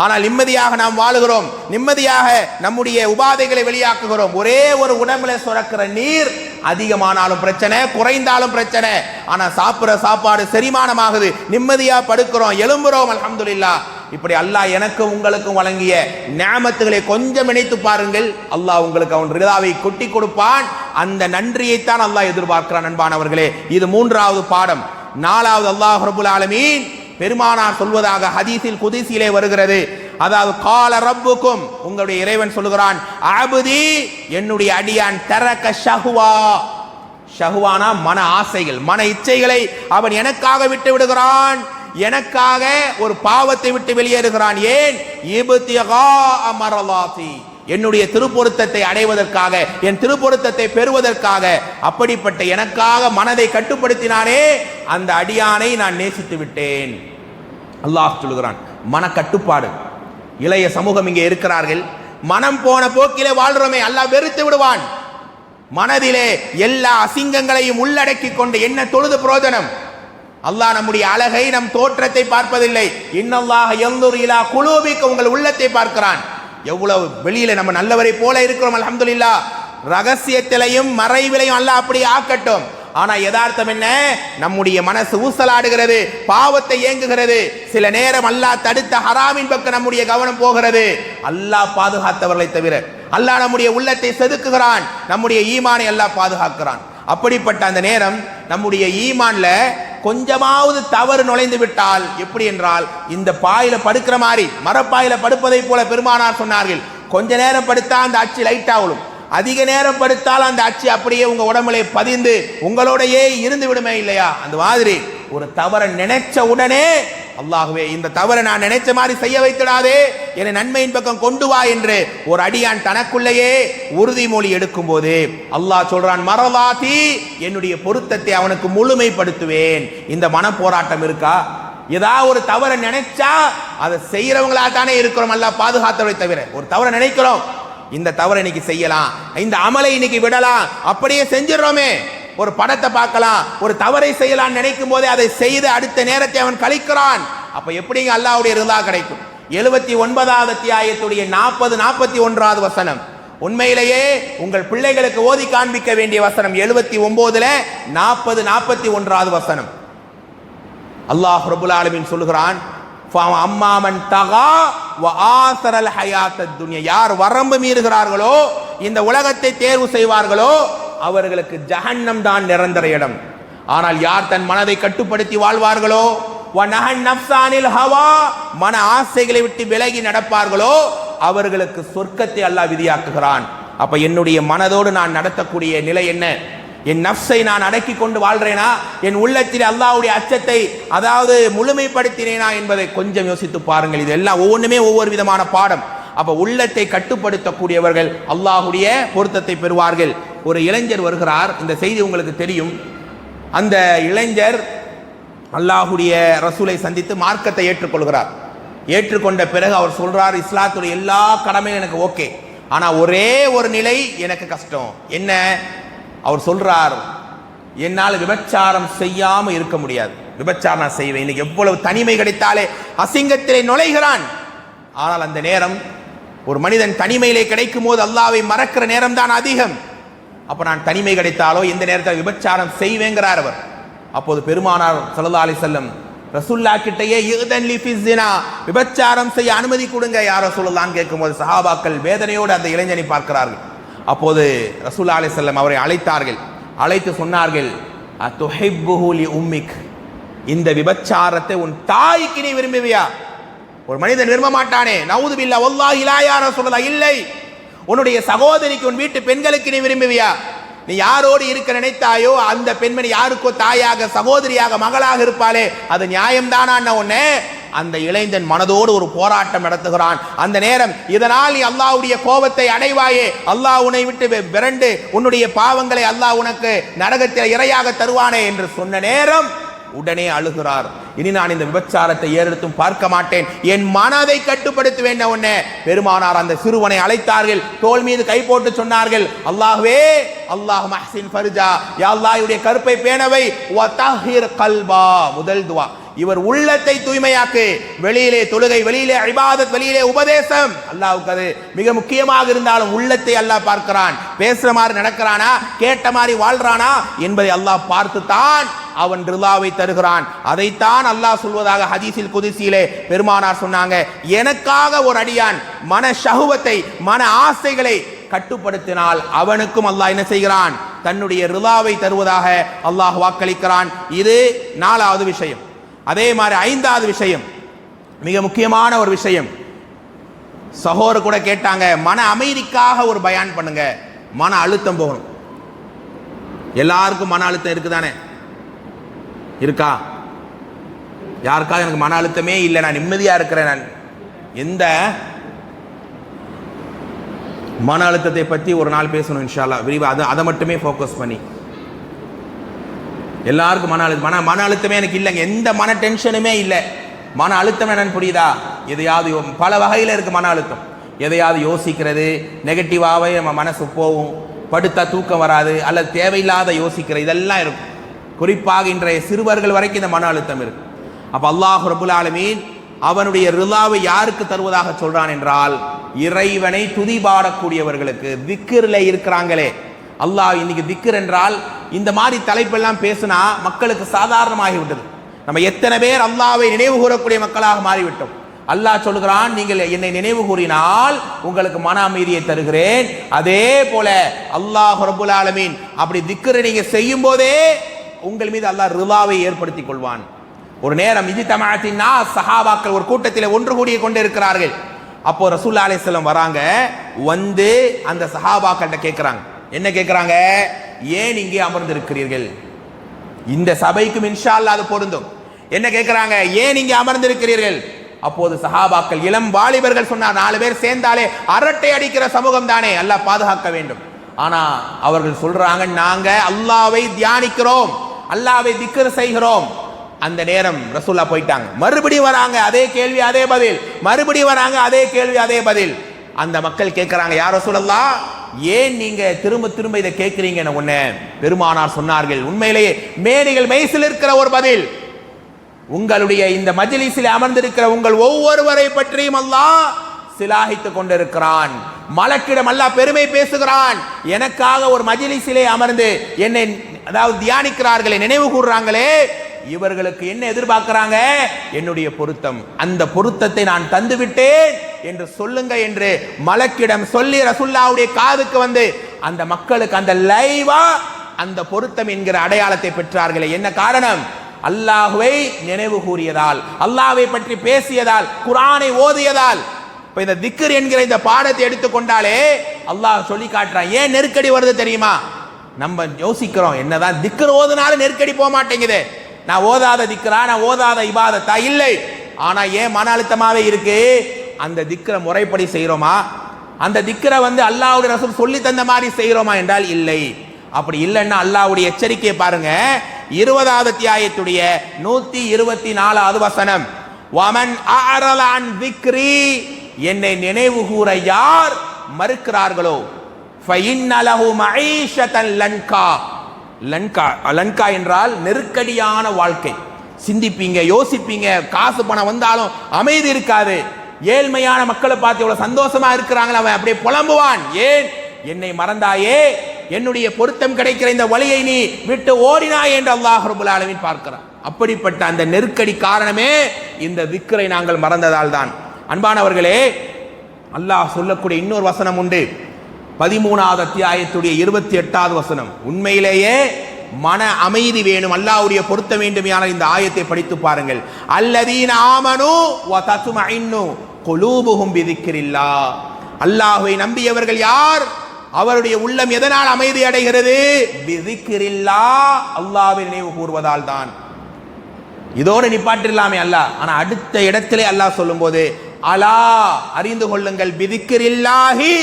ஆனால் நிம்மதியாக நாம் வாழுகிறோம், நிம்மதியாக நம்முடைய உபாதைகளை வெளியாக்குகிறோம். ஒரே ஒரு உடம்புல சுரக்கிற நீர் அதிகமானாலும் பிரச்சனை, குறைந்தாலும் பிரச்சனை. ஆனா சாப்பிட்ற சாப்பாடு செரிமானமாகுது, நிம்மதியா படுக்கிறோம், எழும்புறோம், அல்ஹம்துலில்லாஹ். இப்படி அல்லாஹ் எனக்கும் உங்களுக்கும் வழங்கிய நியாமத்துகளை கொஞ்சம் நினைத்து பாருங்கள். அல்லாஹ் உங்களுக்கு அவன் ரிதாவை கொட்டி கொடுப்பான். அந்த நன்றியைத்தான் அல்லாஹ் எதிர்பார்க்கிறான். அன்பானவர்களே, இது 3வது பாடம். 4வது, அல்லாஹ் ரப்புல் ஆலமீன் பெருமானார் சொல்வதாக ஹதீஸில் குதிசிலே வருகிறது. அதாவது கால ரப்புக்கும், உங்களுடைய இறைவன் சொல்லுகிறான், அபுதி என்னுடைய அடியான் தரக ஷஹ்வா. ஷஹ்வானா மன ஆசைகள், மன இச்சைகளை அவன் எனக்காக விட்டு விடுகிறான், எனக்காக ஒரு பாவத்தை விட்டு வெளியேறுகிறான். ஏன்? இப்திகா அமரலாத்தி, என்னுடைய திருப்பொருத்தத்தை அடைவதற்காக, என் திருப்பொருத்தத்தை பெறுவதற்காக. அப்படிப்பட்ட எனக்காக மனதை கட்டுப்படுத்தினானே, அந்த அடியானை நான் நேசித்து விட்டேன். அல்லாஹ் சொல்லுகிறான், மன கட்டுப்பாடு. இளைய சமூகம் இங்கே இருக்கிறார்கள், மனம் போன போக்கிலே வாழ்றோமே, அல்லாஹ் வெறுத்து விடுவான். மனதிலே எல்லா அசிங்கங்களையும் உள்ளடக்கி கொண்டு என்ன தொழுது பிரயோஜனம்? அல்லாஹ் நம்முடைய அழகை, நம் தோற்றத்தை பார்ப்பதில்லை. இன்னல்லாஹ யன்துரு இலா குலூபிக்கும், உங்கள் உள்ளத்தை பார்க்கிறான். எவ்வளவு வெளியில நம்ம நல்லவரை போல இருக்கிறோம், அல்ஹம்துலில்லாஹ். ரகசியத்திலையும் மறைவிலையும் அல்லாஹ் அப்படி ஆக்கட்டும். ஆனா யதார்த்தம் என்ன? நம்முடைய மனசு ஊசலாடுகிறது, பாவத்தை ஏங்குகிறது. சில நேரம் அல்லாஹ் தடுத்த ஹராமின் பக்கம் நம்முடைய கவனம் போகிறது. அல்லாஹ் பாதுகாத்தவர்களை தவிர அல்லாஹ் நம்முடைய உள்ளத்தை செதுக்குகிறான், நம்முடைய ஈமானை அல்லாஹ் பாதுகாக்கிறான். அப்படிப்பட்ட அந்த நேரம் நம்முடைய ஈமான்ல கொஞ்சமாவது தவறு நுழைந்து விட்டால், எப்படி என்றால் இந்த பாயில படுக்கிற மாதிரி, மரப்பாயில படுப்பதை போல பெருமானார் சொன்னார்கள், கொஞ்ச நேரம் படுத்தா அந்த அச்சு லைட்டா விழும், அதிக நேரம் படுத்தால் அந்த அச்சு அப்படியே உங்க உடம்புல பதிந்து உங்களோடையே இருந்து விடுமே இல்லையா? அந்த மாதிரி ஒரு தவறை நினைச்ச உடனே, அல்லாஹ்வே இந்த தவறை நான் நினைச்ச மாதிரி செய்ய வைத்திடாதே, என்னை நன்மையின் பக்கம் கொண்டு வா என்று ஒரு அடியான் தனக்குள்ளேயே உறுதிமொழி எடுக்கும் போது அல்லாஹ் சொல்றான், மரலாத்தி, என்னுடைய பொருத்தத்தை அவனுக்கு முழுமைப்படுத்துவேன். இந்த மன போராட்டம் இருக்கா? ஏதாவது ஒரு தவறை நினைச்சா அதை செய்யறவங்களா தானே இருக்கிறோம், அல்லாஹ் பாதுகாத்தவரை தவிர. ஒரு தவறை நினைக்கிறோம், இந்த தவறை இன்னைக்கு செய்யலாம், இந்த அமலை இன்னைக்கு விடலாம், அப்படியே செஞ்சிடறோமே. ஒரு படத்தை பார்க்கலாம், ஒரு தவறை செய்யலாம் நினைக்கும் போதே அதை செய்து அடுத்த நேரத்தை அவன் கழிக்கிறான். அப்ப எப்படிங்க அல்லாஹ்வுடைய ரிதா கிடைக்கும்? 79வது அத்தியாயத்துடைய 40-41வது வசனம் உண்மையிலேயே உங்கள் பிள்ளைகளுக்கு ஓதி காண்பிக்க வேண்டிய வசனம். 79ல 40-41வது வசனம் அல்லாஹ் ரப்புல் ஆலமீன் சொல்லுகிறான், அம்மாமன் தகா வ ஆஸரல் ஹயாத்தத் துன்யா, யார் வரம்பு மீறுகிறார்களோ, இந்த உலகத்தை தேர்வு செய்வார்களோ, அவர்களுக்கு ஜஹன்னம் தான் நிரந்தர இடம். ஆனால் யார் தன் மனதை கட்டுப்படுத்தி வாழ்வார்களோ, வ நஹன் நஃப்ஸானில் ஹவா, மன ஆசைகளை விட்டு விலகி நடப்பார்களோ, அவர்களுக்கு சொர்க்கத்தை அல்லாஹ் விதியாக்குகிறான். அப்ப என்னுடைய மனதோடு நான் நடத்தக்கூடிய நிலை என்ன? என் நஃப்ஸை நான் அடக்கி கொண்டு வாழ்றேனா? என் உள்ளத்தில் அல்லாஹ்வுடைய அச்சத்தை அதாவது முழுமைப்படுத்தினேனா என்பதை கொஞ்சம் யோசித்து பாருங்கள். இதெல்லாம் ஒவ்வொன்றுமே ஒவ்வொரு விதமான பாடம். அப்ப உள்ளத்தை கட்டுப்படுத்தக்கூடியவர்கள் அல்லாஹ்வுடைய பொருத்தத்தை பெறுவார்கள். ஒரு இளைஞர் வருகிறார், இந்த செய்தி உங்களுக்கு தெரியும். அந்த இளைஞர் அல்லாஹ்வுடைய ரசூலை சந்தித்து மார்க்கத்தை ஏற்றுக்கொள்கிறார். ஏற்றுக்கொண்ட பிறகு அவர் சொல்றார், இஸ்லாத்துடைய எல்லா கடமையும் எனக்கு ஓகே, ஆனா ஒரே ஒரு நிலை எனக்கு கஷ்டம். என்ன? அவர் சொல்றார், என்னால் விபச்சாரம் செய்யாம இருக்க முடியாது, விபச்சாரம் நான் செய்வேன். இன்னைக்கு எவ்வளவு தனிமை கிடைத்தாலே அசிங்கத்திலே நுழைகிறான். ஆனால் அந்த நேரம் ஒரு மனிதன் தனிமையிலே கிடைக்கும் போது அல்லாஹ்வை மறக்கிற நேரம் தான் அதிகம். அப்ப நான் தனிமை கிடைத்தாலோ எந்த நேரத்தில் விபச்சாரம் செய்வேங்கிறார் அவர். அப்போது பெருமானார் ஸல்லல்லாஹு அலைஹி வஸல்லம் ரசூல்லா கிட்டயே யுதன் லி ஃபி ஸினா, விபச்சாரம் செய்ய அனுமதி கொடுங்க யா ரசூலுல்லாஹ்னு கேட்கும்போது சஹாபாக்கள் வேதனையோடு அந்த இளைஞனை பார்க்கிறார்கள். அப்போது ரசூலுல்லாஹி அலைஹி வஸல்லம் அவரை அழைத்தார்கள். அழைத்து சொன்னார்கள், அதுஹிப்புஹு லி உம்மிக், இந்த விபச்சாரத்தை உன் தாய்க்கு நீ விரும்புவியா? ஒரு மனிதன் விரும்ப மாட்டானே, நவுது பில்லா வல்லாஹி லா யா ரசூலுல்லாஹ், இல்லை. உன்னுடைய சகோதரிக்கு, உன் வீட்டு பெண்களுக்கு நீ விரும்புவியா? நீ யாரோடு இருக்க நினைத்தாயோ அந்த பெண்மணி யாருக்கோ தாயாக, சகோதரியாக, மகளாக இருப்பாளே, அது நியாயம்தானா? ஒண்ணு அந்த இளைஞன் மனதோடு ஒரு போராட்டம் நடத்துகிறான். அந்த நேரம், இதனால் நீ அல்லாஹ்வுடைய கோபத்தை அடைவாயே, அல்லாஹ் உன்னை விட்டு விரண்டு உன்னுடைய பாவங்களை அல்லாஹ் உனக்கு நரகத்தில் இரையாக தருவானே என்று சொன்ன நேரம் உடனே அழுகிறார். இனி நான் இந்த விபச்சாரத்தை ஏறெடுத்தும் பார்க்க மாட்டேன், என் மனதை கட்டுப்படுத்துவேன். உடனே பெருமானார் அந்த சிறுவனை அழைத்தார்கள், தோள் மீது கை போட்டு சொன்னார்கள், அல்லாஹ்வே, அல்லாஹ் மஹ்சின் ஃபர்ஜா, யா அல்லாஹ்வுடைய கருப்பை பேணவை, வ தஹிர் கல்பா, முதல் துவா, இவர் உள்ளத்தை தூய்மையாக்கு. வெளியிலே தொழுகை, வெளியிலே இபாதத், வெளியிலே உபதேசம், அல்லாஹ்வுக்கு அது மிக முக்கியமாக இருந்தாலும் உள்ளத்தை அல்லாஹ் பார்க்கிறான். பேசுற மாதிரி நடக்கிறானா, கேட்ட மாதிரி வாழ்றானா என்பதை அல்லாஹ் பார்த்துத்தான் அவன் ரிலாவை தருகிறான். அதைத்தான் அல்லாஹ் சொல்வதாக ஹதீஸில் குதிசியிலே பெருமானார் சொன்னாங்க, எனக்காக ஒரு அடியான் மன ஷஹுவத்தை, மன ஆசைகளை கட்டுப்படுத்தினால் அவனுக்கும் அல்லாஹ் என்ன செய்கிறான்? தன்னுடைய ரிலாவை தருவதாக அல்லாஹ் வாக்களிக்கிறான். இது 4வது விஷயம். அதே மாதிரி 5வது விஷயம், மிக முக்கியமான ஒரு விஷயம். சஹோர் கூட கேட்டாங்க, மன அமைதிக்காக ஒரு பயான் பண்ணுங்க, மன அழுத்தம் போகணும். எல்லாருக்கும் மன அழுத்தம் இருக்குதானே? இருக்கா? யாருக்காவது எனக்கு மன அழுத்தமே இல்லை, நான் நிம்மதியா இருக்கிறேன், நான் எந்த மன அழுத்தத்தை பற்றி ஒரு நாள் பேசணும் இன்ஷா அல்லாஹ் விரிவா. அதை மட்டுமே ஃபோக்கஸ் பண்ணி, எல்லாருக்கும் மன அழுத்தமே எனக்கு இல்லைங்க, எந்த மன டென்ஷனுமே இல்லை. மன அழுத்தம் என்னன்னு புரியுதா? எதையாவது பல வகையில் இருக்கு மன அழுத்தம். எதையாவது யோசிக்கிறது, நெகட்டிவாகவே நம்ம மனசு போகும், படுத்தா தூக்கம் வராது, அல்லது தேவையில்லாத யோசிக்கிறது, இதெல்லாம் இருக்கும். குறிப்பாக இன்றைய சிறுவர்கள் வரைக்கும் இந்த மன அழுத்தம் இருக்கு. அப்ப அல்லாஹ் ரப்புல் ஆலமீன் அவனுடைய ரிலாவை யாருக்கு தருவதாக சொல்றான் என்றால், இறைவனை துதிபாடக்கூடியவர்களுக்கு, திக்ரில் இருக்கிறாங்களே. அல்லாஹ் இன்னைக்கு திக்ர் என்றால் இந்த மாதிரி தலைப்பெல்லாம் பேசினா மக்களுக்கு சாதாரணமாகி விட்டது. நம்ம எத்தனை பேர் அல்லாஹ்வை நினைவு கூறக்கூடிய மக்களாக மாறிவிட்டோம். அல்லாஹ் சொல்கிறான், நீங்கள் என்னை நினைவு கூறினால் உங்களுக்கு மன அமைதியை தருகிறேன். அதே போல அல்லாஹ் ரப்புல் ஆலமீன் அப்படி திக்ரை நீங்க செய்யும் போதே உங்கள் மீது அல்லாஹ் ரிலாவை ஏற்படுத்திக் கொள்வான். ஒரு நேரம் இஜ்தமஅத்தின்னா, சஹாபாக்கள் ஒரு கூட்டத்தில் ஒன்று கூடிய கொண்டு இருக்கிறார்கள். அப்போ ரசூலுல்லாஹி அலைஹி வஸல்லம் வராங்க, வந்து அந்த சஹாபாக்கள்கிட்ட கேட்கிறாங்க. என்ன கேட்கிறாங்க? ஏன் இங்கே அமர்ந்திருக்கிறீர்கள்? இந்த சபைக்கும் இன்ஷா அல்லாஹ் அது பொருந்தும். என்ன கேட்கிறாங்க? ஏன் இங்கே அமர்ந்திருக்கிறீர்கள்? அப்போது சஹாபாக்கள், இளம் வாலிபர்கள் சொன்னார், 4 பேர் சேர்ந்தாலே அரட்டை அடிக்கிற சமூகம் தானே, அல்லாஹ் பாதுகாக்க வேண்டும். ஆனா அவர்கள் சொல்றாங்க, நாங்க அல்லாஹ்வை தியானிக்கிறோம், அல்லாஹ்வை திக்ர் செய்கிறோம். அந்த நேரம் ரசூல்லா போயிட்டாங்க. மறுபடியும் வராங்க, அதே கேள்வி அதே பதில். மறுபடியும் வராங்க, அதே கேள்வி அதே பதில். அந்த மக்கள் கேட்கிறாங்க, யா ரசூலல்லாஹ், ஏன் நீங்க திரும்ப திரும்ப இதை கேட்கிறீங்க? உடனே பெருமானார் சொன்னார்கள், உண்மையிலேயே மேனிகள் மெய்சில் இருக்கிற ஒரு பதில். உங்களுடைய இந்த மஜ்லிஸில் அமர்ந்திருக்கிற உங்கள் ஒவ்வொருவரை பற்றியும் அல்லாஹ் சிலாகித்துக் கொண்டிருக்கிறான். மலக்கிடம் அல்லாஹ் பெருமை பேசுகிறான். எனக்காக ஒரு மஜ்லிஸிலே அமர்ந்து என்னை அதாவது தியானிக்கிறார்களே, நினைவு கூறுறாங்களே, இவர்களுக்கு என்ன எதிர்பார்க்கிறாங்க? என்னுடைய பொருத்தம். அந்த பொருத்தத்தை நான் தந்து விட்டேன் என்று சொல்லுங்க என்று மலக்கிடம் சொல்லி ரசூலுல்லாஹ்வுடைய காதுக்கு வந்து அந்த மக்களுக்கு அந்த லைவா அந்த பொருத்தம் என்கிற அடையாளத்தை பெற்றார்களே. என்ன காரணம்? அல்லாஹ்வை நினைவு கூறியதால், அல்லாஹ்வை பற்றி பேசியதால், குர்ஆனை ஓதியதால். இப்ப இந்த திக்ர் என்கிற இந்த பாடத்தை எடுத்துக்கொண்டாலே அல்லாஹ் சொல்லி காட்டுறான். ஏன் நெருக்கடி வருது தெரியுமா? நம்ம யோசிக்கிறோம், என்னதான் திக்ர் ஓதுனாலும் நெருக்கடி போக மாட்டேங்குது, நான் ஓதாத திக்ரா, நான் ஓதாத இபாதத்தா? இல்லை. ஆனா ஏன் மன அழுத்தமாவே இருக்கு? அந்த திக்ரை முறைப்படி செய்யறோமா? அந்த திக்ரை அல்லாஹ்வுடைய ரசூல் சொல்லி தந்த மாதிரி செய்யறோமா என்றால் இல்லை. அப்படி இல்லைன்னா அல்லாஹ்வுடைய எச்சரிக்கையை பாருங்க. 20வது அத்தியாயத்துடைய 124வது வசனம், வமன் அஅரல அன் திக்ரி, என்னை நினைவு கூற யார் மறுக்கிறார்களோ, ஃபஇன்ன லஹு மஈஷத்தன் லன்கா. லன்கா என்றால் நெருக்கடியான வாழ்க்கை. சிந்திப்பீங்க, யோசிப்பீங்க, காசு பணம் வந்தாலும் அமைதி இருக்காது. ஏழ்மையான மக்களை பார்த்து எவ்வளவு சந்தோஷமா இருக்கிறாங்களா, அவன் அப்படியே புலம்புவான். ஏன்? என்னை மறந்தாயே, என்னுடைய பொருத்தம் கிடைக்கிற இந்த வழியை நீ விட்டு ஓடினாய் என்று அல்லாஹ் ரப்பல் ஆலமீன் பார்க்கிறான். அப்படிப்பட்ட அந்த நெருக்கடி காரணமே இந்த திக்ரை நாங்கள் மறந்ததால் தான். அன்பானவர்களே, அல்லாஹ் சொல்லக்கூடிய இன்னொரு வசனம் உண்டு. 13வது அத்தியாயத்துடைய 28வது வசனம். உண்மையிலேயே மன அமைதி வேணும், அல்லாஹ்வுடைய பொருத்தம் வேண்டுமையான இந்த ஆயத்தை படித்து பாருங்கள். அல்லதீன ஆமனு வ தத்மஇன்னு குலூபுஹும் பிதிக்ரில்லாஹ். அல்லாஹ்வை நம்பியவர்கள் யார்? அவருடைய உள்ளம் எதனால் அமைதி அடைகிறது? பிதிக்ரில்லாஹ், அல்லாஹ்வை நினைவு கூர்வதால் தான். இதோடு நிப்பாட்டிடலாமே அல்லாஹ். ஆனா அடுத்த இடத்திலே அல்லாஹ் சொல்லும்போது அலா, அறிந்து கொள்ளுங்கள், பிதிக்ரில்லாஹி,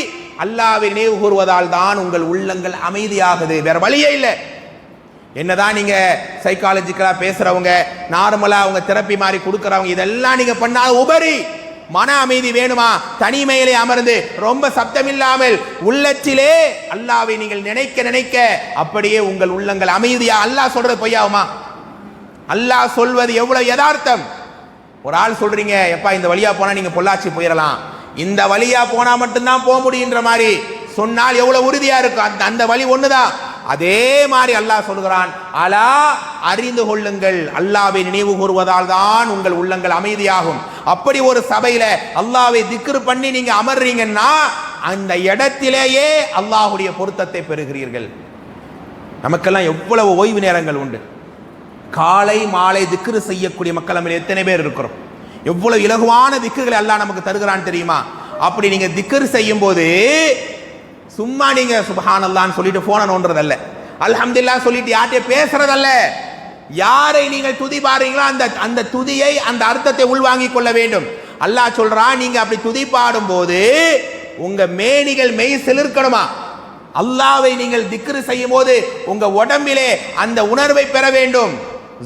அல்லாஹ்வை நினைவு கூர்வதால் தான் உங்கள் உள்ளங்கள் அமைதியாகுது. வேற வழியே இல்லை. என்னதான் நீங்க சைக்காலஜிக்கலா பேசுறவங்க, நார்மலா அவங்க தெரப்பி மாதிரி கொடுக்கறவங்க, இதெல்லாம் நீங்க பண்ணாத உபரி மன அமைதி வேணுமா? தனிமையிலே அமர்ந்து ரொம்ப சப்தம் இல்லாமல் உள்ளத்திலே அல்லாஹ்வை நீங்கள் நினைக்க நினைக்க அப்படியே உங்கள் உள்ளங்கள் அமைதியா. அல்லாஹ் சொல்றது பொய்யாகுமா? அல்லாஹ் சொல்வது எவ்வளவு யதார்த்தம். ஒரு ஆள் சொல்றீங்க, எப்பா இந்த வழியா போனா நீங்க பொள்ளாச்சி போயிடலாம், இந்த வழியா போனா மட்டும்தான் போக முடியுன்ற மாதிரி சொன்னால் எவ்வளவு உறுதியா இருக்கும். அந்த வழி ஒண்ணுதான். அதே மாதிரி அல்லாஹ் சொல்கிறான், அலா, அறிந்து கொள்ளுங்கள், அல்லாஹ்வை நினைவு கூறுவதால் தான் உங்கள் உள்ளங்கள் அமைதியாகும். அப்படி ஒரு சபையில அல்லாஹ்வை திக்ர் பண்ணி நீங்க அமர்றீங்கன்னா அந்த இடத்திலேயே அல்லாஹ்வுடைய பொருத்தத்தை பெறுகிறீர்கள். நமக்கெல்லாம் எவ்வளவு ஓய்வு நேரங்கள் உண்டு. காலை மாலை திக்ரு செய்யக்கூடிய மக்கள் நம்ம எத்தனை பேர் இருக்கிறோம்? எவ்வளவு இலகுவான திக்குகளை அல்லாஹ் நமக்கு தருகிறான் தெரியுமா? அப்படி நீங்க திக்ர் செய்யும் போது சும்மா நீங்க சுப்ஹானல்லாஹ்னு சொல்லிட்டு போன நோன்றதல்ல, அல்ஹம்துலில்லாஹ் சொல்லிட்டு யார்கிட்ட பேசுறதல்ல. யாரை நீங்கள் துதி பாடுறீங்களோ அந்த துதியை, அந்த அர்த்தத்தை உள்வாங்கிக் கொள்ள வேண்டும். அல்லாஹ் சொல்றான், நீங்க அப்படி துதி பாடும் போது உங்க மேனிகள் மெய் சிலிர்க்கணுமா? அல்லாஹ்வை நீங்கள் திக்ரு செய்யும் போது உங்க உடம்பிலே அந்த உணர்வை பெற வேண்டும்.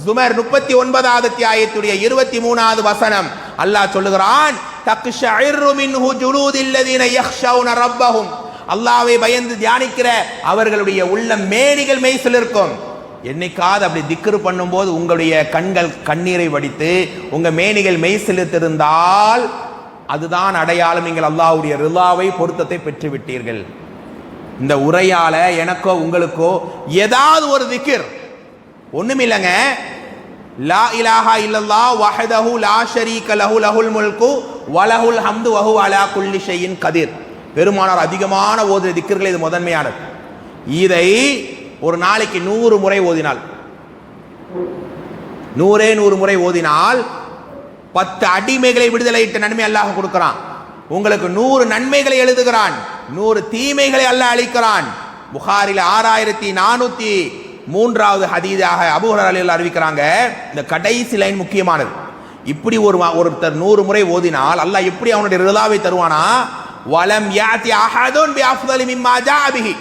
ஜுமர் 39வது அத்தியாயத்துடைய 23வது வசனம் அல்லாஹ் சொல்லுகிறான், தக்ஷஇரு மின்ஹு ஜுலூதில்லதீன யக்ஷவுன ரப்பஹும். அல்லாஹ்வை பயந்து தியானிக்கிற அவர்களுடைய உள்ளம் மேனிகள் மெய் சிலிர்க்கும். என்னைக்காவது அப்படி திக்ரு பண்ணும்போது உங்களுடைய கண்கள் கண்ணீரை வடித்து உங்க மேனிகள் மெய் சிலிர்த்திருந்தால் அதுதான் அடையாளம், நீங்கள் அல்லாஹ்வுடைய ரிலாவை, பொருத்தத்தை பெற்று விட்டீர்கள். இந்த உரையால எனக்கோ உங்களுக்கோ ஏதாவது ஒரு திக்ர் ஒண்ணுமில்லைங்க. லா இலாஹா இல்லல்லாஹ் வஹதஹு லா ஷரீக லஹு லஹுல் முல்கு வலஹுல் ஹம்து வஹு அலா குல்லி ஷைஇன் கதீர். பெருமானார் அதிகமான ஓதுற திக்ர்கள் இது முதன்மையானது. இதை ஒரு நாளைக்கு 100 முறை ஓதினால், 100 முறை ஓதினால் 10 அடிமைகளை விடுதலையிட்ட நன்மை அல்லாஹ் கொடுக்கிறான். உங்களுக்கு 100 நன்மைகளை எழுதுகிறான், 100 தீமைகளை அல்லாஹ் அளிக்கிறான். புகாரில 6403வது ஹதீஸாக அபூ ஹுரைரா ரலியல்லாஹு அறிவிக்கிறாங்க. இந்த கடைசி லைன் முக்கியமானது. இப்படி ஒருத்தர் 100 முறை ஓதினால் அல்லாஹ் எப்படி அவனுடைய ரிலாவை தருவானா? வலம் யாதி அஹதுன் பி அஃதலி மிம்மா ஜாஅ பிஹி.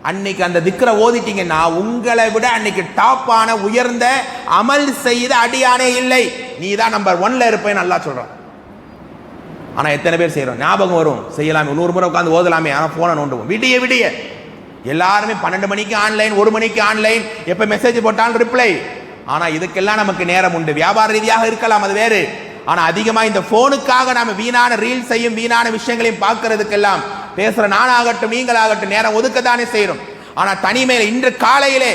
அன்னைக்கு அந்த திக்ரை ஓதிட்டீங்கன்னா உங்களை விட அன்னைக்கு டாப்பான உயர்ந்த அமல் செய்த அடியானே இல்லை, நீ தான் நம்பர் 1ல இருப்பேன்னு அல்லாஹ் சொல்றான். ஆனா எத்தனை பேர் செய்யறோம்? ஞாபகம் வரும், செய்யலாமே, 100 முறை உட்காந்து ஓதலாமே, ஆனா போன நோண்டுவோம். விடிய எல்லாருமே 12 மணிக்கு ஆன்லைன், 1 மணிக்கு ஆன்லைன், எப்ப மெசேஜ் போட்டாலும் ரிப்ளை. ஆனா இதுக்கெல்லாம் நமக்கு நேரம் உண்டு. வியாபார ரீதியாக இருக்கலாம், அது வேறு. ஆனா அதிகமா இந்த போனுக்காக நாம வீணான ரீல்ஸையும் வீணான விஷயங்களையும் பார்க்கறதுக்கெல்லாம் பேசுற நானாகட்டும் நீங்களாகட்டும் நேரம் ஒதுக்கத்தானே செய்யறோம். ஆனா தனிமையில இன்று காலையிலே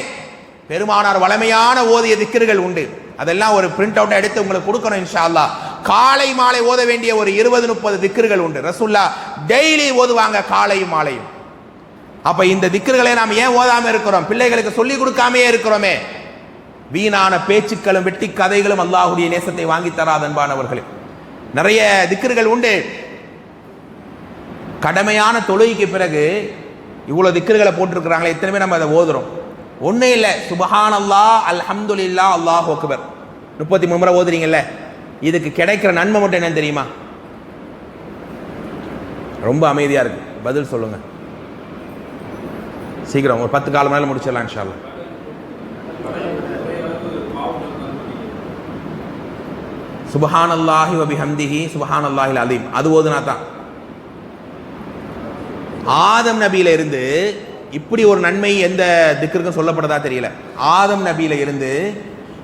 பெருமானார் வளமையான ஓதிய திக்ர்கள் உண்டு. அதெல்லாம் ஒரு பிரிண்ட் அவுட் எடுத்து உங்களுக்கு கொடுக்கணும் இன்ஷா அல்லாஹ். காலை மாலை ஓத வேண்டிய ஒரு 20-30 திக்ர்கள் உண்டு. ரசூலுல்லாஹ் டெய்லி ஓதுவாங்க காலையும் மாலையும். அப்ப இந்த திக்ர்களை நாம் ஏன் ஓதாம இருக்கிறோம்? பிள்ளைகளுக்கு சொல்லி கொடுக்காமே இருக்கிறோமே. வீணான பேச்சுக்களும் வெட்டி கதைகளும் அல்லாஹ்வுடைய நேசத்தை வாங்கி தராத அன்பானவர்களே. நிறைய திக்ர்கள் உண்டு. கடமையான தொழுகைக்கு பிறகு இவ்வளவு திக்ர்களை போட்டிருக்கிறாங்களே, எத்தனை பேர் நம்ம அதை ஓதுறோம்? ஒண்ணே இல்லை, சுப்ஹானல்லாஹ் அல்ஹம்துலில்லாஹ் அல்லாஹு அக்பர் 33 முறை ஓதுறீங்கல்ல, இதுக்கு கிடைக்கிற நன்மை மட்டும் என்னன்னு தெரியுமா? ரொம்ப அமைதியா இருக்கு, பதில் சொல்லுங்க சீக்கிரம். ஒரு 10 கால் மணி முடிச்சிடலாம் இன்ஷா அல்லாஹ். சுப்ஹானல்லாஹி வ பிஹம்திஹி சுப்ஹானல்லாஹில் அலீம், அது ஓதுனா தான். ஆதம் நபியில இருந்து இப்படி ஒரு நன்மை எந்த திக்ருக்கும் சொல்லப்பட்டதா தெரியல. ஆதம் நபியில இருந்து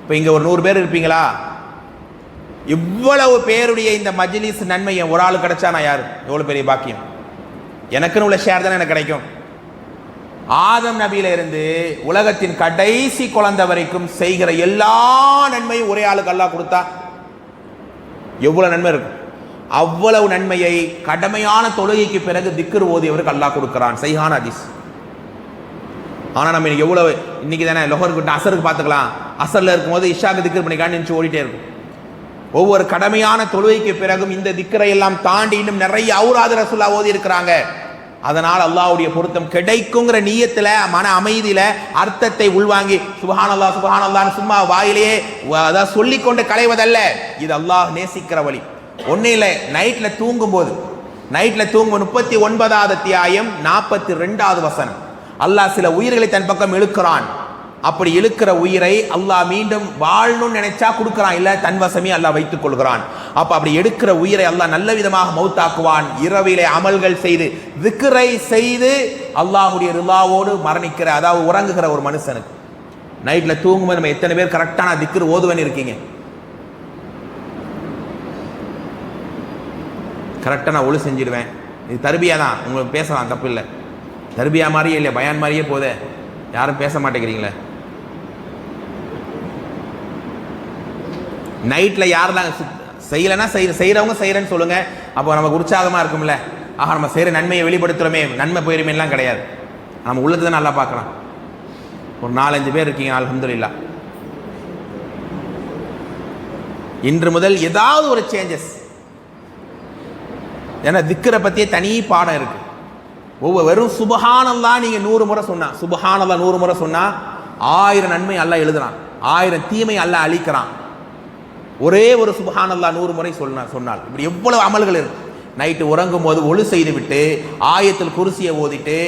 இப்ப இங்க ஒரு 100 பேர் இருப்பீங்களா? இவ்வளவு பேருடைய இந்த மஜ்லிஸ் நன்மை ஒரு ஆளு கிடைச்சா நான் யாரு? எவ்வளவு பெரிய பாக்கியம். எனக்குன்னு உள்ள ஷேர் தானே எனக்கு கிடைக்கும். ஆதம் நபியில இருந்து உலகத்தின் கடைசி குழந்தை வரைக்கும் செய்கிற எல்லா நன்மையும் ஒரே ஆளுக்கு அல்லாஹ் கொடுத்தா எவ்வளவு நன்மை இருக்கும்? அவ்வளவு நன்மையை கடமையான தொழுகைக்கு பிறகு திக்ர் ஓதியவருக்கு அல்லாஹ் கொடுக்கிறான். சஹீஹான ஹதீஸ். ஆனா நம்ம எவ்வளவு இன்னைக்கு தானே லொஹருக்கு அசருக்கு பார்த்துக்கலாம், அசர்ல இருக்கும்போது இஷாக்கு திக்ர் பண்ணிக்கான்னு நினைச்சு ஓடிட்டே இருக்கும். ஒவ்வொரு கடமையான தொழுகைக்கு பிறகும் இந்த திக்ரை எல்லாம் தாண்டி இன்னும் நிறைய அவுராது ரசூலுல்லாஹ் ஓதி இருக்கிறாங்க. அதனால் அல்லாஹ்வுடைய பொருத்தம் கிடைக்குங்கிற நியத்துல, மன அமைதியில அர்த்தத்தை உள்வாங்கி சுப்ஹானல்லாஹ் சுப்ஹானல்லாஹ்னு சும்மா வாயிலேயே அதாவது சொல்லிக்கொண்டு களைவதல்ல. இது அல்லாஹ் நேசிக்கிற வழி. ஒன்னும் இல்லை, நைட்ல தூங்கும்போது 39வது அத்தியாயம் 42வது வசனம், அல்லாஹ் சில உயிர்களை தன் பக்கம் இழுக்கிறான். அப்படி இழுக்கிற உயிரை அல்லாஹ் மீண்டும் வாழணும்னு நினைச்சா கொடுக்கிறான், இல்ல தன் வசமே அல்லாஹ் வைத்துக் கொள்கிறான். அப்படி எடுக்கிற உயிரை அல்லாஹ் நல்ல விதமாக மௌத்தாக்குவான். இரவிலே அமல்கள் செய்து திக்ரை செய்து அல்லாஹுடைய ரிலாவோடு மரணிக்கிற, அதாவது உறங்குகிற ஒரு மனுஷனுக்கு நைட்ல தூங்கும்போது நம்ம எத்தனை பேர் கரெக்டான திக்ர் ஓதுவன் இருக்கீங்க? கரெக்டாக நான் ஒழு செஞ்சிடுவேன், இது தர்பியா தான், உங்களுக்கு பேசலாம் தப்பு இல்லை, தர்பியா மாதிரியே இல்லை, பயான் மாதிரியே போதே, யாரும் பேச மாட்டேங்கிறீங்களே. நைட்டில் யாரெல்லாம் செய்யலைன்னா செய்கிறவங்க செய்கிறேன்னு சொல்லுங்க, அப்போ நமக்கு உற்சாகமாக இருக்கும்ல. ஆக நம்ம செய்கிற நன்மையை வெளிப்படுத்துகிறோமே, நன்மை போயிருமேலாம் கிடையாது, நம்ம உள்ளது தான் நல்லா பார்க்கலாம். ஒரு 4-5 பேர் இருக்கீங்க, அல்ஹம்துலில்லாஹ். இன்று முதல் ஏதாவது ஒரு சேஞ்சஸ், ஏன்னா திக்ரை பற்றியே தனி பாடம் இருக்கு. ஒவ்வொரு வெறும் சுபஹானல்லாஹ் நீங்க 100 முறை சொன்னா, சுபஹானல்லாஹ் 100 முறை சொன்னா 1000 நன்மை அல்லாஹ் எழுதுறான், 1000 தீமை அல்லாஹ் அழிக்கிறான். ஒரே ஒரு சுபஹானல்லாஹ் 100 முறை சொன்னால் இப்படி எவ்வளவு அமல்கள் இருக்கு. நைட்டு உறங்கும் போது ஒழு செய்து விட்டு ஆயத்துல் குர்சியை ஓதிட்டு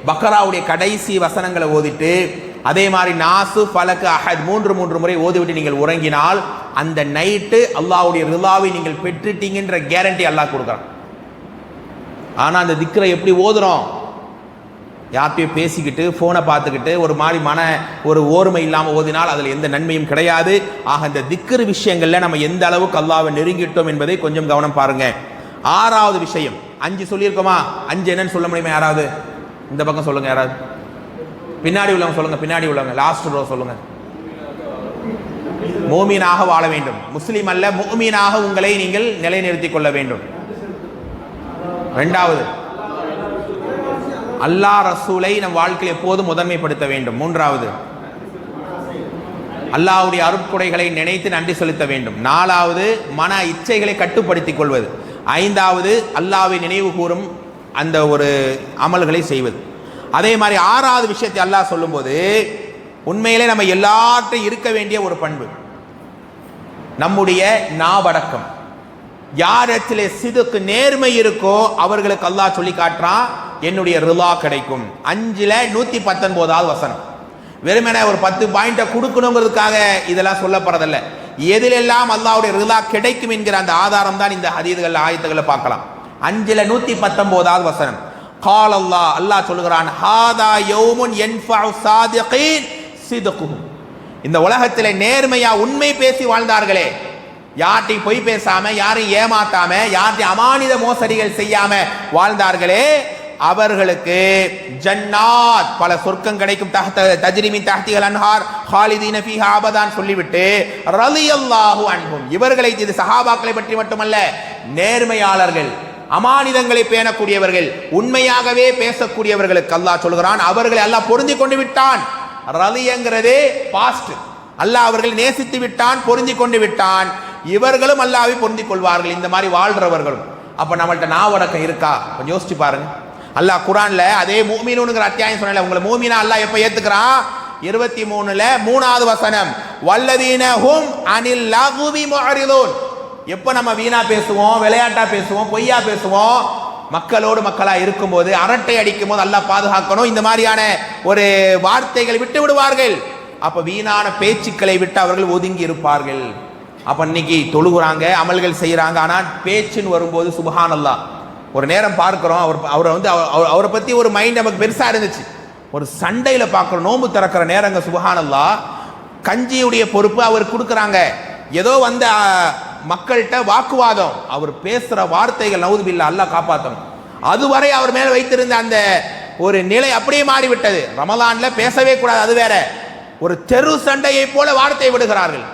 பக்கராவுடைய கடைசி வசனங்களை ஓதிட்டு அதே மாதிரி நாசு ஃபலக் அஹத் 3 முறை ஓதிவிட்டு நீங்கள் உறங்கினால் அந்த நைட்டு அல்லாஹ்வுடைய ரிலாவை நீங்கள் பெற்றுட்டீங்கன்ற கேரண்டி அல்லாஹ் கொடுக்குறான். ஆனா அந்த திக்ரை எப்படி ஓதுறோம்? யார்கிட்டயும் பேசிக்கிட்டு போனை பார்த்துக்கிட்டு ஒரு மாதிரி ஒரு ஓர்மை இல்லாமல் ஓதினால் அதில் எந்த நன்மையும் கிடையாது. ஆக இந்த திக்ர் விஷயங்கள்ல நம்ம எந்த அளவுக்கு அல்லாஹ்வை நெருங்கிட்டோம் என்பதை கொஞ்சம் கவனம் பாருங்க. 6வது விஷயம், 5 சொல்லியிருக்கோமா? 5 என்னன்னு சொல்ல முடியுமா? யாராவது இந்த பக்கம் சொல்லுங்க, யாராவது பின்னாடி உள்ளவங்க சொல்லுங்க, பின்னாடி உள்ளவங்க லாஸ்ட் ரோ சொல்லுங்க. மூமீனாக வாழ வேண்டும், முஸ்லிம் அல்ல மூமீனாக உங்களை நீங்கள் நிலைநிறுத்திக் கொள்ள வேண்டும். 2வது, அல்லாஹ் ரசூலை நம் வாழ்க்கையில் எப்போதும் முதன்மைப்படுத்த வேண்டும். 3வது, அல்லாஹ்வுடைய அருட்கொடைகளை நினைத்து நன்றி செலுத்த வேண்டும். 4வது, மன இச்சைகளை கட்டுப்படுத்திக் கொள்வது. 5வது, அல்லாஹ்வை நினைவு கூறும் அந்த ஒரு அமல்களை செய்வது. அதே மாதிரி 6வது விஷயத்தை அல்லாஹ் சொல்லும்போது உண்மையிலே நம்ம எல்லார்ட்டும் இருக்க வேண்டிய ஒரு பண்பு நம்முடைய நாவடக்கம். யாரிடத்திலே சிதுக்கு நேர்மை இருக்கோ அவர்களுக்கு அல்லாஹ் சொல்லி காட்டுறான், என்னுடைய ரிலா கிடைக்கும். 5ல் 119வது வசனம். வெறுமனே ஒரு 10 பாயிண்ட கொடுக்கணுங்கிறதுக்காக இதெல்லாம் சொல்லப்படுறதில்ல. எதிலெல்லாம் அல்லாஹ்வுடைய ரிலா கிடைக்கும் என்கிற அந்த ஆதாரம் தான் இந்த ஹதீஸ்கள் ஆயத்துக்களை பார்க்கலாம். 5ல் 119வது வசனம். கால் அல்லாஹ் சொல்லுகிறான், ஹாதா யௌமுன் யன்ஃபஉ ஸாதிகீன் சிதுகுஹும். இந்த உலகத்திலே நேர்மையா உண்மை பேசி வாழ்ந்தார்களே, யார்ட்டையும் பொய் பேசாம, யாரையும் ஏமாத்தாம, யார்ட்டையும் அமானித மோசடிகள் செய்யாம வாழ்ந்தார்களே, அவர்களுக்கு ஜன்னாத் பல சொர்க்கம் கிடைக்கும், தஜ்ரி மின் தஹ்திஹல் அன்ஹார் ஹாலிதீன ஃபீஹா அபதான் சொல்லிவிட்டு ரலியல்லாஹு அன்ஹும், இவர்களை, இது சஹாபாக்களை பற்றி மட்டுமல்ல, நேர்மையாளர்கள், அமானிதங்களை பேணக்கூடியவர்கள், உண்மையாகவே பேசக்கூடியவர்களுக்கு அல்லாஹ் சொல்கிறான், அவர்களை அல்லாஹ் பொருந்தி கொண்டு விட்டான். ரலியங்கிறதே பாஸ்ட், அல்லாஹ் அவர்கள் நேசித்து விட்டான், பொருந்தி கொண்டு விட்டான், இவர்களும் அல்லாஹ்வை பொருந்தி கொள்வார்கள். இந்த மாதிரி வாழ்றவர்களும். அப்ப நம்மள்ட்ட நாவடக்கம் இருக்கா? கொஞ்சம் யோசிச்சு பாருங்க. அல்லாஹ் குர்ஆன்ல அதே முஃமினூன்ங்கிற அத்தியாயம் சொன்னல, உங்களை மூமினா அல்லாஹ் எப்ப ஏத்துக்கிறான்? 23ல 3வது வசனம், வல்லதீன ஹும் அனில் லகுவி முஅரிதூன். எப்ப நம்ம வீணா பேசுவோம், விளையாட்டா பேசுவோம், பொய்யா பேசுவோம், மக்களோடு மக்களா இருக்கும்போது, அரட்டை அடிக்கும் போது அல்லாஹ் பாதுகாக்கணும், இந்த மாதிரியான ஒரு வார்த்தைகளை விட்டு விடுவார்கள். அப்ப வீணான பேச்சுக்களை விட்டு அவர்கள் ஒதுங்கி இருப்பார்கள். அப்ப இன்னைக்கு தொழுகிறாங்க, அமல்கள் செய்யறாங்க, ஆனால் பேச்சுன்னு வரும்போது சுப்ஹானல்லாஹ். ஒரு நேரம் பார்க்கிறோம், அவரை பத்தி ஒரு மைண்ட் நமக்கு பெருசா இருந்துச்சு. ஒரு சண்டையில பார்க்கிறோம், நோன்பு திறக்கிற நேரங்க சுப்ஹானல்லாஹ், கஞ்சியுடைய பொறுப்பு அவர் கொடுக்குறாங்க. ஏதோ வந்து மக்கள்கிட்ட வாக்குவாதம், அவர் பேசுற வார்த்தைகள் நவுதுபில்லா, அல்லாஹ் காப்பாற்றணும். அதுவரை அவர் மேல வைத்திருந்த அந்த ஒரு நிலை அப்படியே மாறிவிட்டது. ரமலான்ல பேசவே கூடாது, அது வேற. ஒரு தெரு சண்டையை போல வார்த்தை விடுகிறார்கள்.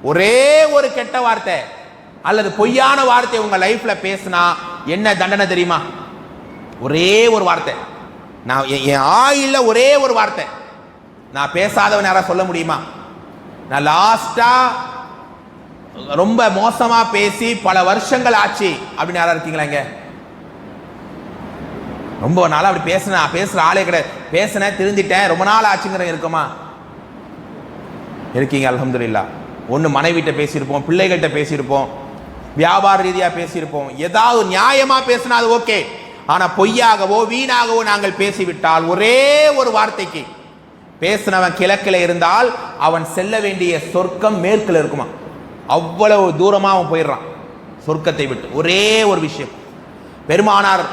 ஒரே ஒரு கெட்ட வார்த்தை அல்லது பொய்யான வார்த்தை உங்க லைஃப்ல பேசினா என்ன தண்டனை தெரியுமா? ஒரே ஒரு வார்த்தை. நான் என் ஆயில்ல ஒரே ஒரு வார்த்தை நான் பேசாதவன் யாரா சொல்ல முடியுமா? நான் லாஸ்டா ரொம்ப மோசமா பேசி பல வருஷங்கள் ஆச்சு அப்படின்னு யாரா இருக்கீங்களா? இங்க ரொம்ப நாளா அப்படி பேசுற ஆளே கிடையாது. பேசினேன் திருந்திட்டேன் ரொம்ப நாள் ஆச்சுங்கிற இருக்குமா? இருக்கீங்க அல்ஹம்துலில்லாஹ். ஒன்று மனைவிட்ட பேசியிருப்போம், பிள்ளைகள்கிட்ட பேசியிருப்போம், வியாபார ரீதியாக பேசியிருப்போம். ஏதாவது நியாயமா பேசினா அது ஓகே. ஆனா பொய்யாகவோ வீணாகவோ நாங்கள் பேசிவிட்டால் ஒரே ஒரு வார்த்தைக்கு பேசினவன் கிழக்கில் இருந்தால் அவன் செல்ல வேண்டிய சொர்க்கம் மேற்கில் இருக்குமா? அவ்வளவு தூரமா அவன் போயிடுறான் சொர்க்கத்தை விட்டு. ஒரே ஒரு விஷயம். பெருமானார்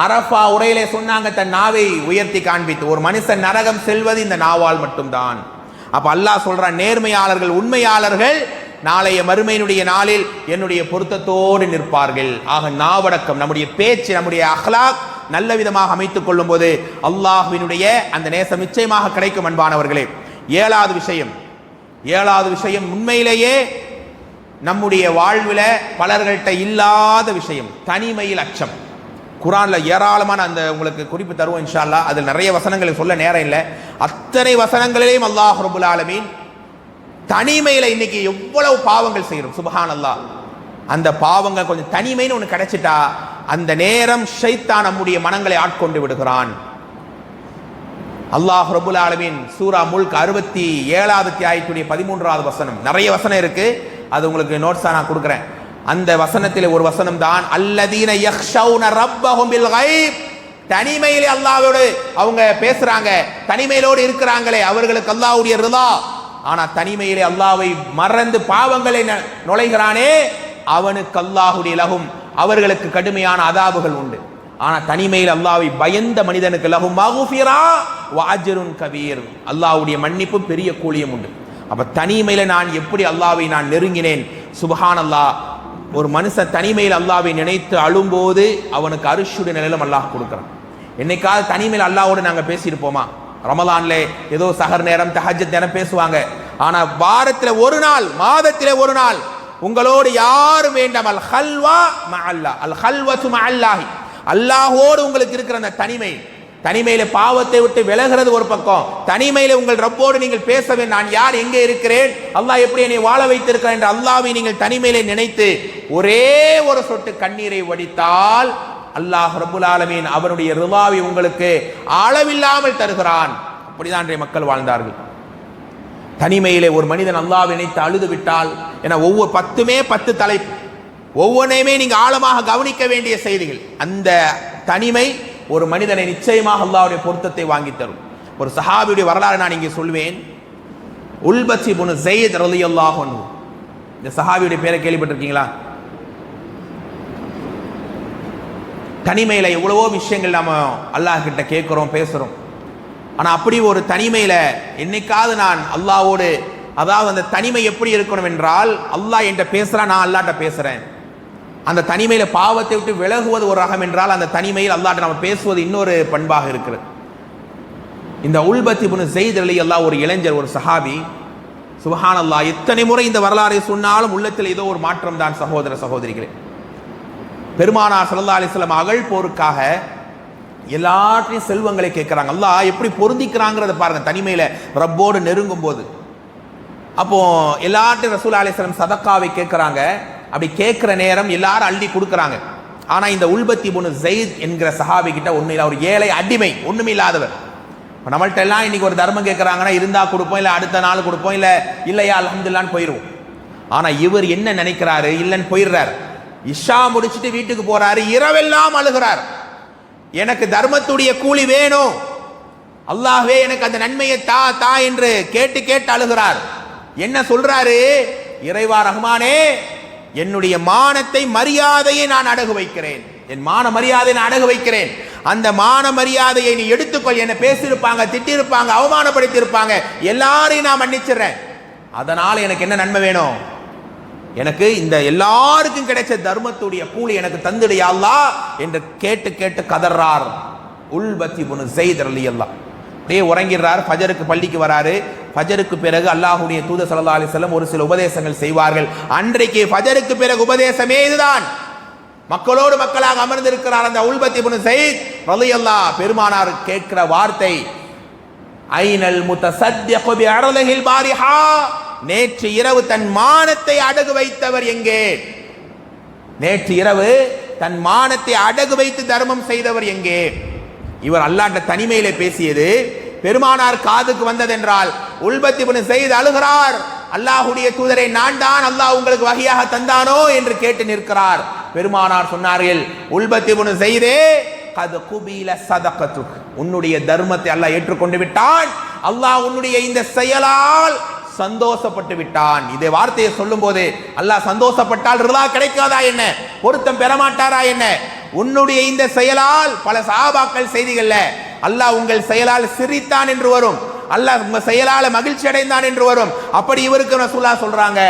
அரஃபா உரையிலே சொன்னாங்க, தன் நாவை உயர்த்தி காண்பித்து, ஒரு மனுஷன் நரகம் செல்வது இந்த நாவால் மட்டும்தான். அப்ப அல்லாஹ் சொல்றான், நேர்மையாளர்கள் உண்மையாளர்கள் நாளைய மறுமையினுடைய நாளில் என்னுடைய பொருத்தத்தோடு நிற்பார்கள். ஆக நாவடக்கம், நம்முடைய பேச்சு, நம்முடைய அஹ்லாக் நல்ல விதமாக அமைத்துக் கொள்ளும் போது அல்லாஹ்வினுடைய அந்த நேசம் நிச்சயமாக கிடைக்கும். அன்பானவர்களே, ஏழாவது விஷயம் உண்மையிலேயே நம்முடைய வாழ்வில் பலர்கள்ட்ட இல்லாத விஷயம், தனிமையில் அச்சம். குர்ஆன்ல ஏராளமான அந்த உங்களுக்கு குறிப்பு தருவோம் இன்ஷா அல்லாஹ். அதில் நிறைய வசனங்களை சொல்ல நேரம் இல்லை. அத்தனை வசனங்களிலேயும் அல்லாஹ் ரப்புல் ஆலமீன் தனிமையில இன்னைக்கு எவ்வளவு பாவங்கள் செய்யறோம். சுப்ஹானல்லாஹ். அந்த பாவங்கள் கொஞ்சம் தனிமைன்னு ஒன்று கிடைச்சிட்டா அந்த நேரம் ஷைத்தான் நம்முடைய மனங்களை ஆட்கொண்டு விடுகிறான். அல்லாஹ் ரப்புல் ஆலமீன் சூரா முல்க் 67வது அத்தியாயத்துடைய 13வது வசனம், நிறைய வசனம் இருக்கு, அது உங்களுக்கு நோட்ஸா நான் கொடுக்குறேன். அந்த வசனத்தில் ஒரு வசனம் தான் அல்லதீன யக்ஷௌன ரப்பஹும் பில் கைப். தனிமையிலே அல்லாஹ்வோடு அவங்க பேசுறாங்க, தனிமையிலோடு இருக்கிறாங்களே அவர்களுக்கு அல்லாஹ்வுடைய ரிதா. ஆனா தனிமையிலே அல்லாஹ்வை மறந்து பாவங்களை நுழைகிறானே அவனுக்கு அல்லாஹ்வுடைய லகும், அவர்களுக்கு கடுமையான அதாபுகள் உண்டு. ஆனா தனிமையில் அல்லாஹ்வை பயந்த மனிதனுக்கு லகும் மக்ஃபிரா வ அஜ்ருன் கபீர், அல்லாஹ்வுடைய மன்னிப்பு பெரிய கூலியும் உண்டு. அப்ப தனிமையில நான் எப்படி அல்லாஹ்வை நான் நெருங்கினேன். சுப்ஹானல்லாஹ். ஒரு மனுஷன் தனிமையில் அல்லாஹ்வை நினைத்து அழும்போது அவனுக்கு அரிஷுடைய நிலையிலும் அல்லாஹ் கொடுக்குறான். என்னைக்காவது தனிமையில் அல்லாஹ்வோடு நாங்க பேசியிருப்போமா? ரமலான்ல ஏதோ சஹர் நேரம் தஹஜ்ஜத் நேரம் பேசுவாங்க. ஆனா வாரத்தில் ஒரு நாள், மாதத்திலே ஒரு நாள் உங்களோடு யாரும் வேண்டாம். அல் ஹல்வா மஅல்லாஹ், அல் ஹல்வத்து மஅல்லாஹி, அல்லாஹ்வோடு உங்களுக்கு இருக்கிற அந்த தனிமையில பாவத்தை விட்டு விலகிறது ஒரு பக்கம், தனிமையில உங்கள் ரப்போடு நீங்கள் பேசவே, நான் யார், எங்கே இருக்கிறேன், அல்லாஹ் எப்படி என்னை வாழ வைத்திருக்கிறான் என்று அல்லாஹ்வை நீங்கள் தனிமையில நினைத்து ஒரே ஒரு சொட்டு கண்ணீரை வடித்தால் அல்லாஹ் ரப்புல் ஆலமீன் அவனுடைய ரிதாவை உங்களுக்கு அளவில்லாமல் தருகிறான். அப்படிதான் மக்கள் வாழ்ந்தார்கள். தனிமையிலே ஒரு மனிதன் அல்லாஹ்வை நினைத்து அழுது விட்டால், என ஒவ்வொரு 10 தலைப்பு, ஒவ்வொன்றையுமே நீங்க ஆழமாக கவனிக்க வேண்டிய செய்திகள். அந்த தனிமை ஒரு மனிதனை நிச்சயமாக அல்லாஹ்வுடைய பொருத்தத்தை வாங்கி தரும். ஒரு சஹாபியுடைய வரலாறு நான் இங்கே சொல்வேன். உல்பத் இப்னு ஸைத் ரலியல்லாஹு அன்ஹு, இந்த சஹாபியுடைய பேரை கேள்விப்பட்டிருக்கீங்களா? தனிமையில எவ்வளவோ விஷயங்கள் நம்ம அல்லாஹ் கிட்ட கேட்கிறோம், பேசுறோம். ஆனா அப்படி ஒரு தனிமையில என்னைக்காவது நான் அல்லாஹ்வோடு, அதாவது அந்த தனிமை எப்படி இருக்கணும் என்றால், அல்லாஹ் என்கிட்ட பேசுறான், நான் அல்லாஹ்ட்ட பேசுறேன். அந்த தனிமையில பாவத்தை விட்டு விலகுவது ஒரு ரகம் என்றால், அந்த தனிமையில் அல்லாஹ்ட்ட நம்ம பேசுவது இன்னொரு பண்பாக இருக்கிறது. இந்த உல்பத் இப்னு ஸைத் ரலியல்லாஹு ஒரு இளைஞர், ஒரு சஹாபி. சுப்ஹானல்லாஹ். எத்தனை முறை இந்த வரலாறை சொன்னாலும் உள்ளத்தில் ஏதோ ஒரு மாற்றம் தான் சகோதர சகோதரிகளே. பெருமானார் ஸல்லல்லாஹு அலைஹி வஸல்லம் அகழ் போருக்காக எல்லாற்றையும் செல்வங்களை கேட்கிறாங்க. அல்லாஹ் எப்படி பொருந்திக்கிறாங்கிறத பாருங்க தனிமையில ரப்போடு நெருங்கும் போது. அப்போ எல்லாற்றையும் ரசூல் அலைஹி வஸல்லம் சதக்காவை கேட்கிறாங்க. அப்படி கேட்கிற நேரம் எல்லாரும் அள்ளி கொடுக்குறாங்க. ஆனா இந்த உல்பத் இப்னு ஸைத் என்கிற சஹாபி கிட்ட உண்மையில ஒரு ஏழை அடிமை, ஒண்ணுமே இல்லாதவர். நம்மள்ட்ட எல்லாம் இன்னைக்கு ஒரு தர்மம் கேட்கறாங்கன்னா இருந்தா கொடுப்போம், இல்ல அடுத்த நாள் கொடுப்போம், இல்லையா அல்ஹம்துலில்லாஹ்னு போயிடுவோம். ஆனா இவர் என்ன நினைக்கிறாரு, இல்லைன்னு போயிடுறாரு. இஷா முடிச்சுட்டு வீட்டுக்கு போறாரு, இரவெல்லாம் அழுகிறார். எனக்கு தர்மத்துடைய கூலி வேணும், அல்லாஹ்வே எனக்கு அந்த நன்மையை தா என்று கேட்டு அழுகிறார். என்ன சொல்றாரு? இறைவா ரஹ்மானே, என்னுடைய மானத்தை மரியாதையை நான் அடகு வைக்கிறேன், என் மான மரியாதை நான் அடகு வைக்கிறேன். அந்த மான மரியாதையை நீ எடுத்துக்கொள். என்ன பேசியிருப்பாங்க, திட்டிருப்பாங்க, அவமானப்படுத்தி இருப்பாங்க, எல்லாரையும் நான் மன்னிச்சிடுறேன். அதனால எனக்கு என்ன நன்மை வேணும்? எனக்கு இந்த எல்லாருக்கும் கிடைச்ச தர்மத்துடைய கூலி எனக்கு தந்துடு யா அல்லாஹ் என்று கேட்டு கதறார். உல்பத் இப்னு ஸைத் ரலியல்லாஹு அப்படியே உறங்கிறார். ஃபஜருக்கு பள்ளிக்கு வராரு. ஃபஜருக்கு பிறகு அல்லாஹ்வுடைய தூதர் ஸல்லல்லாஹு அலைஹி வஸல்லம் ஒரு சில உபதேசங்கள் செய்வார்கள். அன்றைக்கு ஃபஜருக்கு பிறகு உபதேசமே இதுதான். மக்களோடு மக்களாக அமர்ந்திருக்கிறார் அந்த உல்பத் இப்னு ஸைத் ரலியல்லாஹு. பெருமானார் கேட்கிற வார்த்தை, ஐனல் முத்தஸத்திகு பிஅர்லிஹில் பாரிஹா, நேற்று இரவு தன் மானத்தை அடகு வைத்தவர் எங்கே? நேற்று இரவு தன் மானத்தை அடகு வைத்து தர்மம் செய்தவர் எங்கே? இவர் அல்லாஹ்ட்ட தனிமையிலே பேசியது பெருமானார் காதுக்கு வந்ததென்றால் உல்பத் இப்னு ஸைத் அழுகிறார். அல்லாஹ்வுடைய தூதரை, நான் தான் அல்லாஹ் உங்களுக்கு வஹியாக தந்தானோ என்று கேட்டு நிற்கிறார். பெருமானார் சொன்னார்கள், உல்பத் இப்னு ஸைதே, கத் குபில ஸதகதுக், உன்னுடைய தர்மத்தை அல்லாஹ் ஏற்றுக்கொண்டு விட்டான். அல்லாஹ் உன்னுடைய இந்த செயலால் சந்தோஷப்பட்டு விட்டான். இதே வார்த்தையை சொல்லும் போது அல்லாஹ் சந்தோஷப்பட்டால் ரிலா கிடைக்காதா என்ன? பொருத்தம் பெறமாட்டாரா என்ன? உன்னுடைய இந்த செயலால் பல சஹாபாக்கள் செய்திகள்ல அல்லாஹ் உங்கள் செயலால் சிரித்தான் என்று வரும், அல்லாஹ் உங்க செயலால மகிழ்ச்சி அடைந்தான் என்று வரும். அப்படி இவருக்கு ரசூலுல்லாஹ் சொல்றாங்க,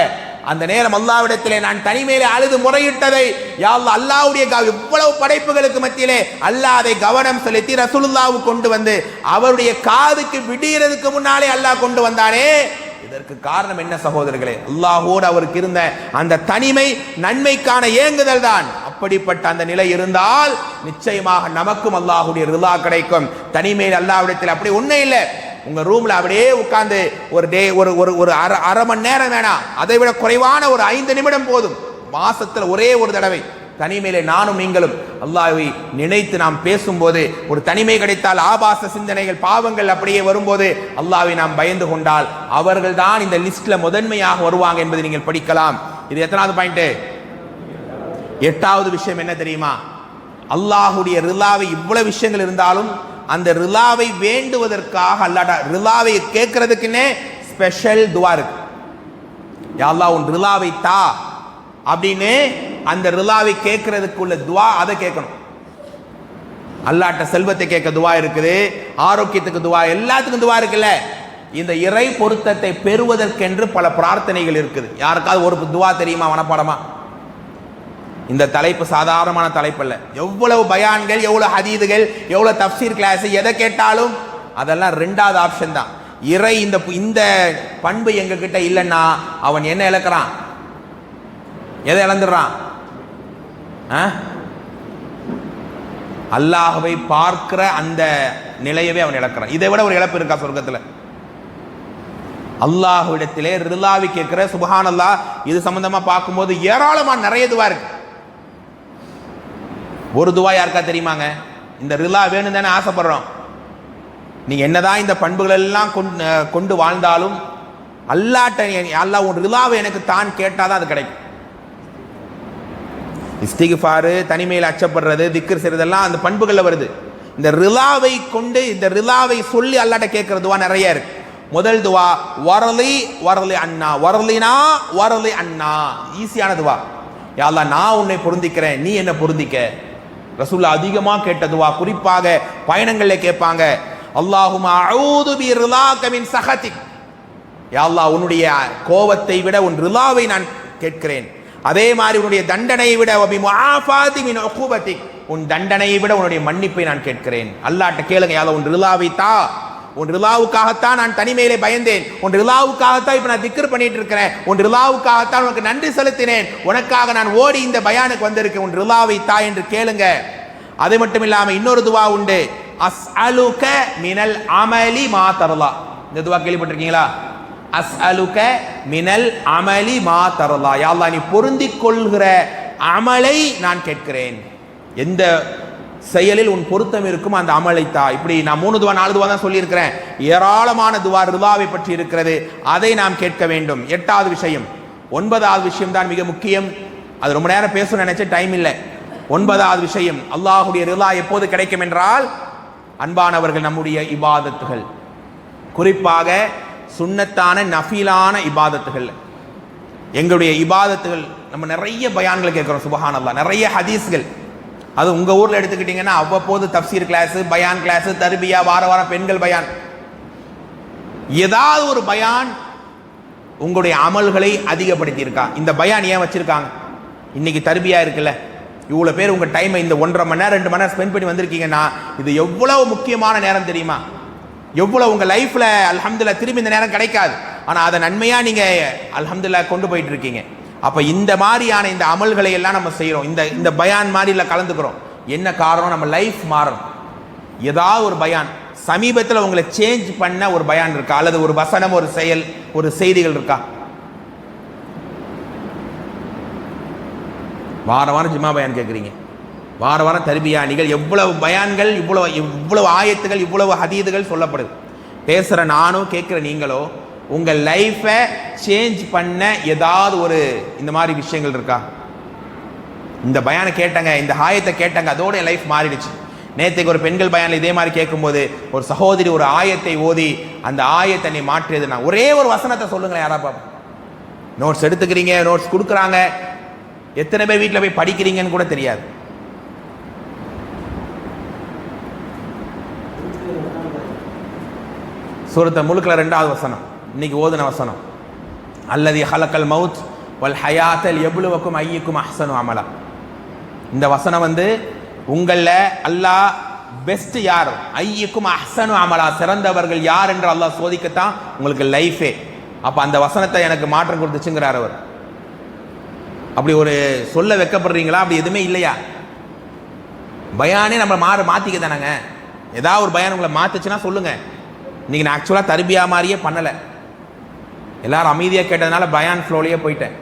அந்த நேரம் அல்லாஹ்விடத்திலே நான் தனிமையிலே அழுது முறையிட்டதை, யா அல்லாஹ், அல்லாஹ்வுடைய இவ்வளவு படைப்புகளுக்கு மத்தியிலே அல்லாஹ் அதை கவனம் செலுத்தி ரசூலுல்லாஹ்வுக்கு கொண்டு வந்து அவருடைய காதுக்கு விடியறதுக்கு முன்னாலே அல்லாஹ் கொண்டு வந்தானே. இதற்கு காரணம் என்ன சகோதரர்களே? அல்லாஹ்வோடு அவருக்கு இருந்த அந்த தனிமை நன்மைக்கான ஏங்குதல் தான். அப்படிப்பட்ட அந்த நிலை இருந்தால் நிச்சயமாக நமக்கும் அல்லாஹ்வுடைய ரிலா கிடைக்கும். தனிமையில் அல்லாஹ்விடத்தில் அப்படி ஒண்ணே இல்லை. உங்க ரூம்ல அப்படியே உட்கார்ந்து ஒரு அரை மணி நேரம் வேணாம், அதை விட குறைவான ஒரு 5 நிமிடம் போதும். மாசத்துல ஒரே ஒரு தடவை தனிமையிலே நானும் நீங்களும் அல்லாஹ்வை நினைத்து நாம் பேசும்போது, ஒரு தனிமை கிடைத்தால் ஆபாச சிந்தனைகள் பாவங்கள் அப்படியே வரும்போது அல்லாஹ்வை நாம் பயந்து கொண்டால் அவர்கள் தான் இந்த லிஸ்ட்ல முதன்மையாக வருவாங்க என்பதை நீங்கள் படிக்கலாம். இது எத்தனாவது பாயிண்ட்? 8வது விஷயம் என்ன தெரியுமா? அல்லாஹ்வுடைய ரிலாவை இவ்வளவு விஷயங்கள் இருந்தாலும் அந்த ரிலாவை வேண்டுவதற்காக அல்லாஹ் ரிலாவை கேட்கறதுக்குன்னே ஸ்பெஷல் துவா இருக்கு. யா அல்லாஹ் உன் ரிலாவை தா அப்படின்னு அந்த ரிலாவை கேட்கறதுக்குள்ள துவா, அதை கேட்கணும். அல்லாஹ்ட்ட செல்வத்தை கேட்க துவா இருக்குது, ஆரோக்கியத்துக்கு துவா, எல்லாத்துக்கும் துவா இருக்குல்ல. இந்த இறை பொருத்தத்தை பெறுவதற்கென்று பல பிரார்த்தனைகள் இருக்குது. யாருக்காவது ஒரு துவா தெரியுமா மனப்பாடமா? இந்த தலைப்பு சாதாரணமான தலைப்பு அல்ல. எவ்வளவு பயான்கள், எவ்வளவு ஹதீதுகள், எவ்வளவு தஃப்சீர் கிளாஸ், எதை கேட்டாலும் அதெல்லாம் 2வது ஆப்ஷன் தான். இறை இந்த பண்பு எங்க கிட்ட இல்லைன்னா அவன் என்ன இழக்கிறான்? எதை இழந்துடுறான்? அல்லாஹ்வை பார்க்கிற அந்த நிலையவே அவன் இழக்கிறான். இதை விட ஒரு இழப்பு இருக்கா சொர்க்கத்தில்? அல்லாஹ்விடத்திலே ரிலாவி கேட்கிற சுப்ஹானல்லாஹ். இது சம்பந்தமா பார்க்கும்போது ஏராளமான நிறைய துவா இருக்கு. ஒரு துவா யாருக்கா தெரியுமாங்க? இந்த ரிலா வேணும் தானே ஆசைப்படுறோம். நீங்க என்னதான் இந்த பண்புகள் எல்லாம் கொண்டு வாழ்ந்தாலும் அல்லாஹ்ட்ட அல்லாஹ் உன் ரிலாவை எனக்கு தான் கேட்டாதான் அது கிடைக்கும். இஸ்திக்ஃபாரு, தனிமையில் அச்சப்படுறது, திக்ர் செய்யறதெல்லாம் அந்த பண்புகள்ல வருது. இந்த ரிலாவை கொண்டு, இந்த ரிலாவை சொல்லி அல்லாஹ்ட்ட கேட்கிற துவா நிறைய இருக்கு. முதல் துவா வரலி வரலி அண்ணா, வரலினா வரலி அண்ணா. ஈஸியான துவா. யா அல்லாஹ், நான் உன்னை பொருந்திக்கிறேன், நீ என்ன பொருந்திக்க. ரசூலுல்லாஹ் அதிகமா கேட்ட துவா, குறிப்பாக பயணங்கள்ல கேட்பாங்க. அல்லாஹும்ம அஊது பி ரிலாக மின் சஹதிக். யா அல்லாஹ், உன்னுடைய கோபத்தை விட உன் ரிலாவை நான் கேட்கிறேன். அதே மாதிரி உன்னுடைய தண்டனையை விட உன் தண்டனையை விட உன்னுடைய மன்னிப்பை நான் கேட்கிறேன். அல்லாஹ்ட்ட கேளுங்க, யா அல்லாஹ் உன் ரிலாவை தா. உன் ரிலாவுக்காகத்தான் நான் தனிமையிலே பயந்தேன், உன் ரிலாவுக்காகத்தான் இப்ப நான் திக்ர் பண்ணிட்டு இருக்கிறேன், உன் ரிலாவுக்காகத்தான் உனக்கு நன்றி செலுத்தினேன், உனக்காக நான் ஓடி இந்த பயானுக்கு வந்திருக்கேன், உன் ரிலாவை தா என்று கேளுங்க. அது மட்டும் இல்லாம இன்னொரு துவா உண்டு, அஸ்அலுக மினல் அமலி மா தர்லா. இந்த துவா கேள்விப்பட்டிருக்கீங்களா? அஸ்அலுக மினல் அமலி மா தர்லா. யா அல்லாஹ், நீ பொருந்திக் கொள்கிற அமலை நான் கேட்கிறேன். எந்த செயலில் உன் பொருத்தம் இருக்கும் அந்த அமலை தா. இப்படி நான் 3 துவா 4 துவா தான் சொல்லி இருக்கிறேன். ஏராளமான துவா ரிலாவை பற்றி இருக்கிறது, அதை நாம் கேட்க வேண்டும். 8வது விஷயம். 9வது விஷயம் தான் மிக முக்கியம். அது ரொம்ப நேரம் பேசணும்னு நினைச்ச டைம் இல்லை. 9வது விஷயம், அல்லாஹ்வுடைய ரிலா எப்போது கிடைக்கும் என்றால், அன்பானவர்கள், நம்முடைய இபாதத்துகள், குறிப்பாக சுன்னத்தான நஃபிலான இபாதத்துகள், எங்களுடைய இபாதத்துகள். நம்ம நிறைய பயான்கள் கேட்கிறோம், சுப்ஹானல்லாஹ், நிறைய ஹதீஸ்கள். அது உங்க ஊர்ல எடுத்துக்கிட்டீங்கன்னா அவ்வப்போது தஃப்சீர் கிளாஸ், பயான் கிளாஸ், தர்பியா, வார வாரம் பெண்கள் பயான், ஏதாவது ஒரு பயான் உங்களுடைய அமல்களை அதிகப்படுத்தி இருக்கா? இந்த பயான் ஏன் வச்சிருக்காங்க? இன்னைக்கு தர்பியா இருக்குல்ல, இவ்வளோ பேர் உங்கள் டைமை இந்த 1.5 மணி நேரம் 2 மணி நேரம் ஸ்பெண்ட் பண்ணி வந்திருக்கீங்கன்னா இது எவ்வளவு முக்கியமான நேரம் தெரியுமா? எவ்வளோ உங்கள் லைஃப்பில் அல்ஹம்துலில்லாஹ் திரும்பி இந்த நேரம் கிடைக்காது, ஆனால் அதை நன்மையாக நீங்கள் அல்ஹம்துலில்லாஹ் கொண்டு போயிட்டு இருக்கீங்க. அப்போ இந்த மாதிரியான இந்த அமல்களை எல்லாம் நம்ம செய்கிறோம், இந்த பயான் மாதிரில கலந்துக்கிறோம். என்ன காரணம்? நம்ம லைஃப் மாறணும். ஏதாவது ஒரு பயான் சமீபத்தில் உங்களை சேஞ்ச் பண்ண ஒரு பயான் இருக்கா? அல்லது ஒரு வசனம், ஒரு செயல், ஒரு செய்திகள் இருக்கா? வார வாரம் ஜும்மா பயான் கேட்குறீங்க, வார வாரம் தர்பியானிகள், எவ்வளவு பயான்கள், இவ்வளவு ஆயத்துகள், இவ்வளவு ஹதீதுகள் சொல்லப்படுது. பேசுகிற நானும் கேட்குற நீங்களோ உங்கள் லைஃப்பை சேஞ்ச் பண்ண ஏதாவது ஒரு இந்த மாதிரி விஷயங்கள் இருக்கா? இந்த பயானை கேட்டாங்க, இந்த ஆயத்தை கேட்டாங்க, அதோட என் லைஃப் மாறிடுச்சு. நேற்றுக்கு ஒரு பெண்கள் பயானில் இதே மாதிரி கேட்கும்போது ஒரு சகோதரி ஒரு ஆயத்தை ஓதி அந்த ஆயத்தை நீ மாற்றியது. நான் ஒரே ஒரு வசனத்தை சொல்லுங்களேன், யாரா பாப்பா. நோட்ஸ் எடுத்துக்கிறீங்க, நோட்ஸ் கொடுக்குறாங்க, எத்தனை பேர் வீட்டில் போய் படிக்கிறீங்கன்னு கூட தெரியாது. சூரத்து முல்க்ல 2வது வசனம் இன்னைக்கு ஓதுன வசனம், அல்லதி ஹலக்கல் மவுத் வல் ஹயாத்தல் யப்லுவக்கும் ஐயுக்கும் அஹ்சனு அமலா. இந்த வசனம் உங்களில் அல்லாஹ் பெஸ்ட் யார், ஐயுக்கும் அஹ்சனு அமலா, சிறந்தவர்கள் யார் என்று அல்லாஹ் சோதிக்கத்தான் உங்களுக்கு லைஃபே. அப்போ அந்த வசனத்தை எனக்கு மாற்றம் கொடுத்துச்சுங்கிறார் அவர். அப்படி ஒரு சொல்ல வைக்கப்படுறீங்களா? அப்படி எதுவுமே இல்லையா? பயானே நம்ம மாற்றிக்க தானங்க. ஏதாவது ஒரு பயான் உங்களை மாற்றுச்சுன்னா சொல்லுங்கள். இன்றைக்கி நான் ஆக்சுவலாக தர்பியா மாதிரியே பண்ணலை, எல்லாரும் அமைதியாக கேட்டதுனால பயான் ஃப்ளோலையே போயிட்டேன்.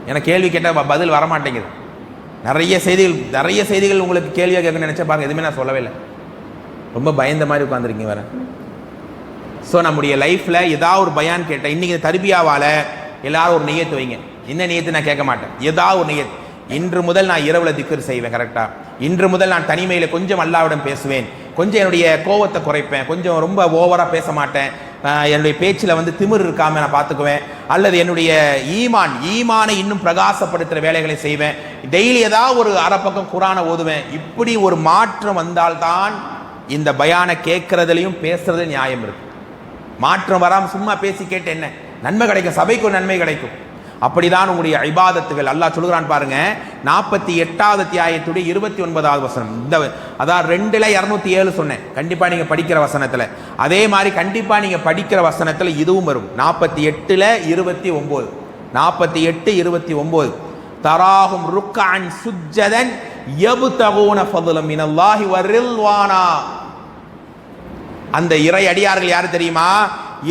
எனக்கு கேள்வி கேட்டால் பதில் வரமாட்டேங்குது. நிறைய செய்திகள் உங்களுக்கு கேள்வியாக கேட்க நினச்சா பாருங்க, எதுவுமே நான் சொல்லவே இல்லை. ரொம்ப பயந்த மாதிரி உட்காந்துருக்கீங்க வேறு. ஸோ நம்முடைய லைஃப்பில் ஏதாவது ஒரு பயான் கேட்டேன். இன்றைக்கி தர்பியாவால் எல்லாரும் ஒரு நியத்து வைங்க. என்ன நியத்து நான் கேட்க மாட்டேன், ஏதாவது ஒரு நியத்து. இன்று முதல் நான் இரவில் திக்ர் செய்வேன் கரெக்டாக. இன்று முதல் நான் தனிமையில் கொஞ்சம் அல்லாஹ்விடம் பேசுவேன், கொஞ்சம் என்னுடைய கோவத்தை குறைப்பேன், கொஞ்சம் ரொம்ப ஓவராக பேச மாட்டேன், என்னுடைய பேச்சில் திமிர் இருக்காமல் நான் பார்த்துக்குவேன், அல்லது என்னுடைய ஈமானை இன்னும் பிரகாசப்படுத்துகிற வேலைகளை செய்வேன், டெய்லி ஏதாவது ஒரு அரை பக்கம் குரானை ஓதுவேன். இப்படி ஒரு மாற்றம் வந்தால்தான் இந்த பயானை கேட்கறதுலையும் பேசுறதுலையும் நியாயம் இருக்கு. மாற்றம் வராமல் சும்மா பேசி கேட்டு என்ன நன்மை கிடைக்கும்? சபைக்கு நன்மை கிடைக்கும். அப்படிதான் உங்களுடைய இபாதத்துகள். அல்லாஹ் சொல்கிறான் பாருங்க, 48வது அத்தியாயத்துடைய 29வது வசனம். அதான் 2:207 சொன்னேன். கண்டிப்பாக நீங்கள் படிக்கிற வசனத்தில் அதே மாதிரி கண்டிப்பாக நீங்கள் படிக்கிற வசனத்தில் இதுவும் வரும். 48:29 48:29 தராஹும் ருக்கஅன் சுஜ்ஜதன் யப்தகூன ஃபضலம் மினல்லாஹி வரில்வானா. அந்த இறை அடியார்கள் யார் தெரியுமா?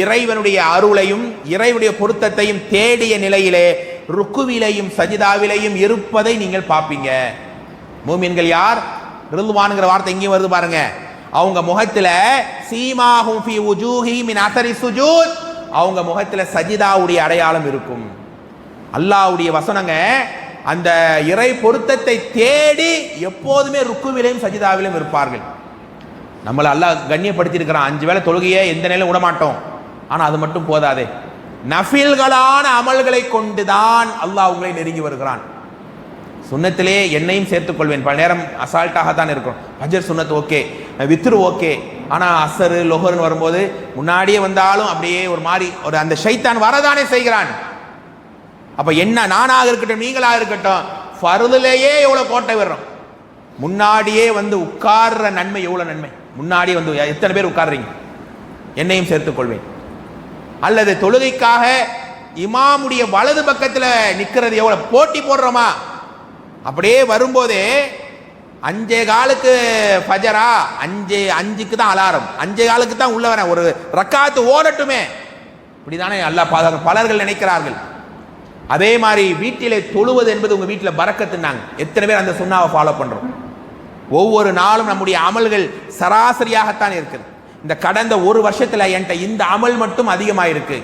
இறைவனுடைய அருளையும் இறைவனுடைய பொருத்தத்தையும் தேடிய நிலையிலே ருக்குவிலையும் சஜிதாவிலையும் இருப்பதை நீங்கள் பார்ப்பீங்க. மூமின்கள் யார்? ரில்வான்ங்கிற வார்த்தை எங்கேயும் வருது பாருங்க. அவங்க முகத்துல சீமாஹும் ஃபீ வுஜூஹிஹிம் மின் அஸரி சுஜூத், அவங்க முகத்துல சஜிதாவுடைய அடையாளம் இருக்கும். அல்லாஹ்வுடைய வசனங்க அந்த இறை பொருத்தத்தை தேடி எப்போதுமே ருக்குவிலையும் சஜிதாவிலையும் இருப்பார்கள். நம்மளை அல்லாஹ் கண்ணியப்படுத்தி இருக்கிறான். 5 வேளை தொழுகையை எந்த நிலையிலும் விட மாட்டோம். ஆனால் அது மட்டும் போதாதே, நஃபில்களான அமல்களை கொண்டுதான் அல்லாஹ் உங்களை நெருங்கி வருகிறான். சுன்னத்திலே என்னையும் சேர்த்துக் கொள்வேன். பல நேரம் அசால்ட்டாக தான் இருக்கும். ஃபஜர் சுன்னத் ஓகே, வித்ரு ஓகே, ஆனால் அசரு லொஹர்னு வரும்போது முன்னாடியே வந்தாலும் அப்படியே ஒரு மாதிரி ஒரு அந்த ஷைத்தான் வரதானே செய்கிறான். அப்போ என்ன, நானாக இருக்கட்டும் நீங்களாக இருக்கட்டும், ஃபர்துலேயே எவ்வளோ கோட்டை விடுறோம். முன்னாடியே உட்கார்ற நன்மை எவ்வளோ நன்மை. முன்னாடியே எத்தனை பேர் உட்கார்றீங்க? என்னையும் சேர்த்துக் கொள்வேன். அல்லது தொழுகைக்காக இமாமுடைய வலது பக்கத்தில் நிற்கிறது எவ்வளோ போட்டி போடுறோமா? அப்படியே வரும்போதே 5:15 ஃபஜரா, 5:05 தான் அலாரம், 5:15 தான் உள்ள வரேன், ஒரு ரக்காத்து ஓடட்டுமே. இப்படிதானே அல்லாஹ் பலர்கள் நினைக்கிறார்கள். அதே மாதிரி வீட்டிலே தொழுவது என்பது உங்கள் வீட்டில் பரக்கத்துனாங்க. எத்தனை பேர் அந்த சுன்னாவை ஃபாலோ பண்ணுறோம்? ஒவ்வொரு நாளும் நம்முடைய அமல்கள் சராசரியாகத்தான் இருக்குது. இந்த கடந்த ஒரு வருஷத்தில் என்கிட்ட இந்த அமல் மட்டும் அதிகமாக இருக்கு.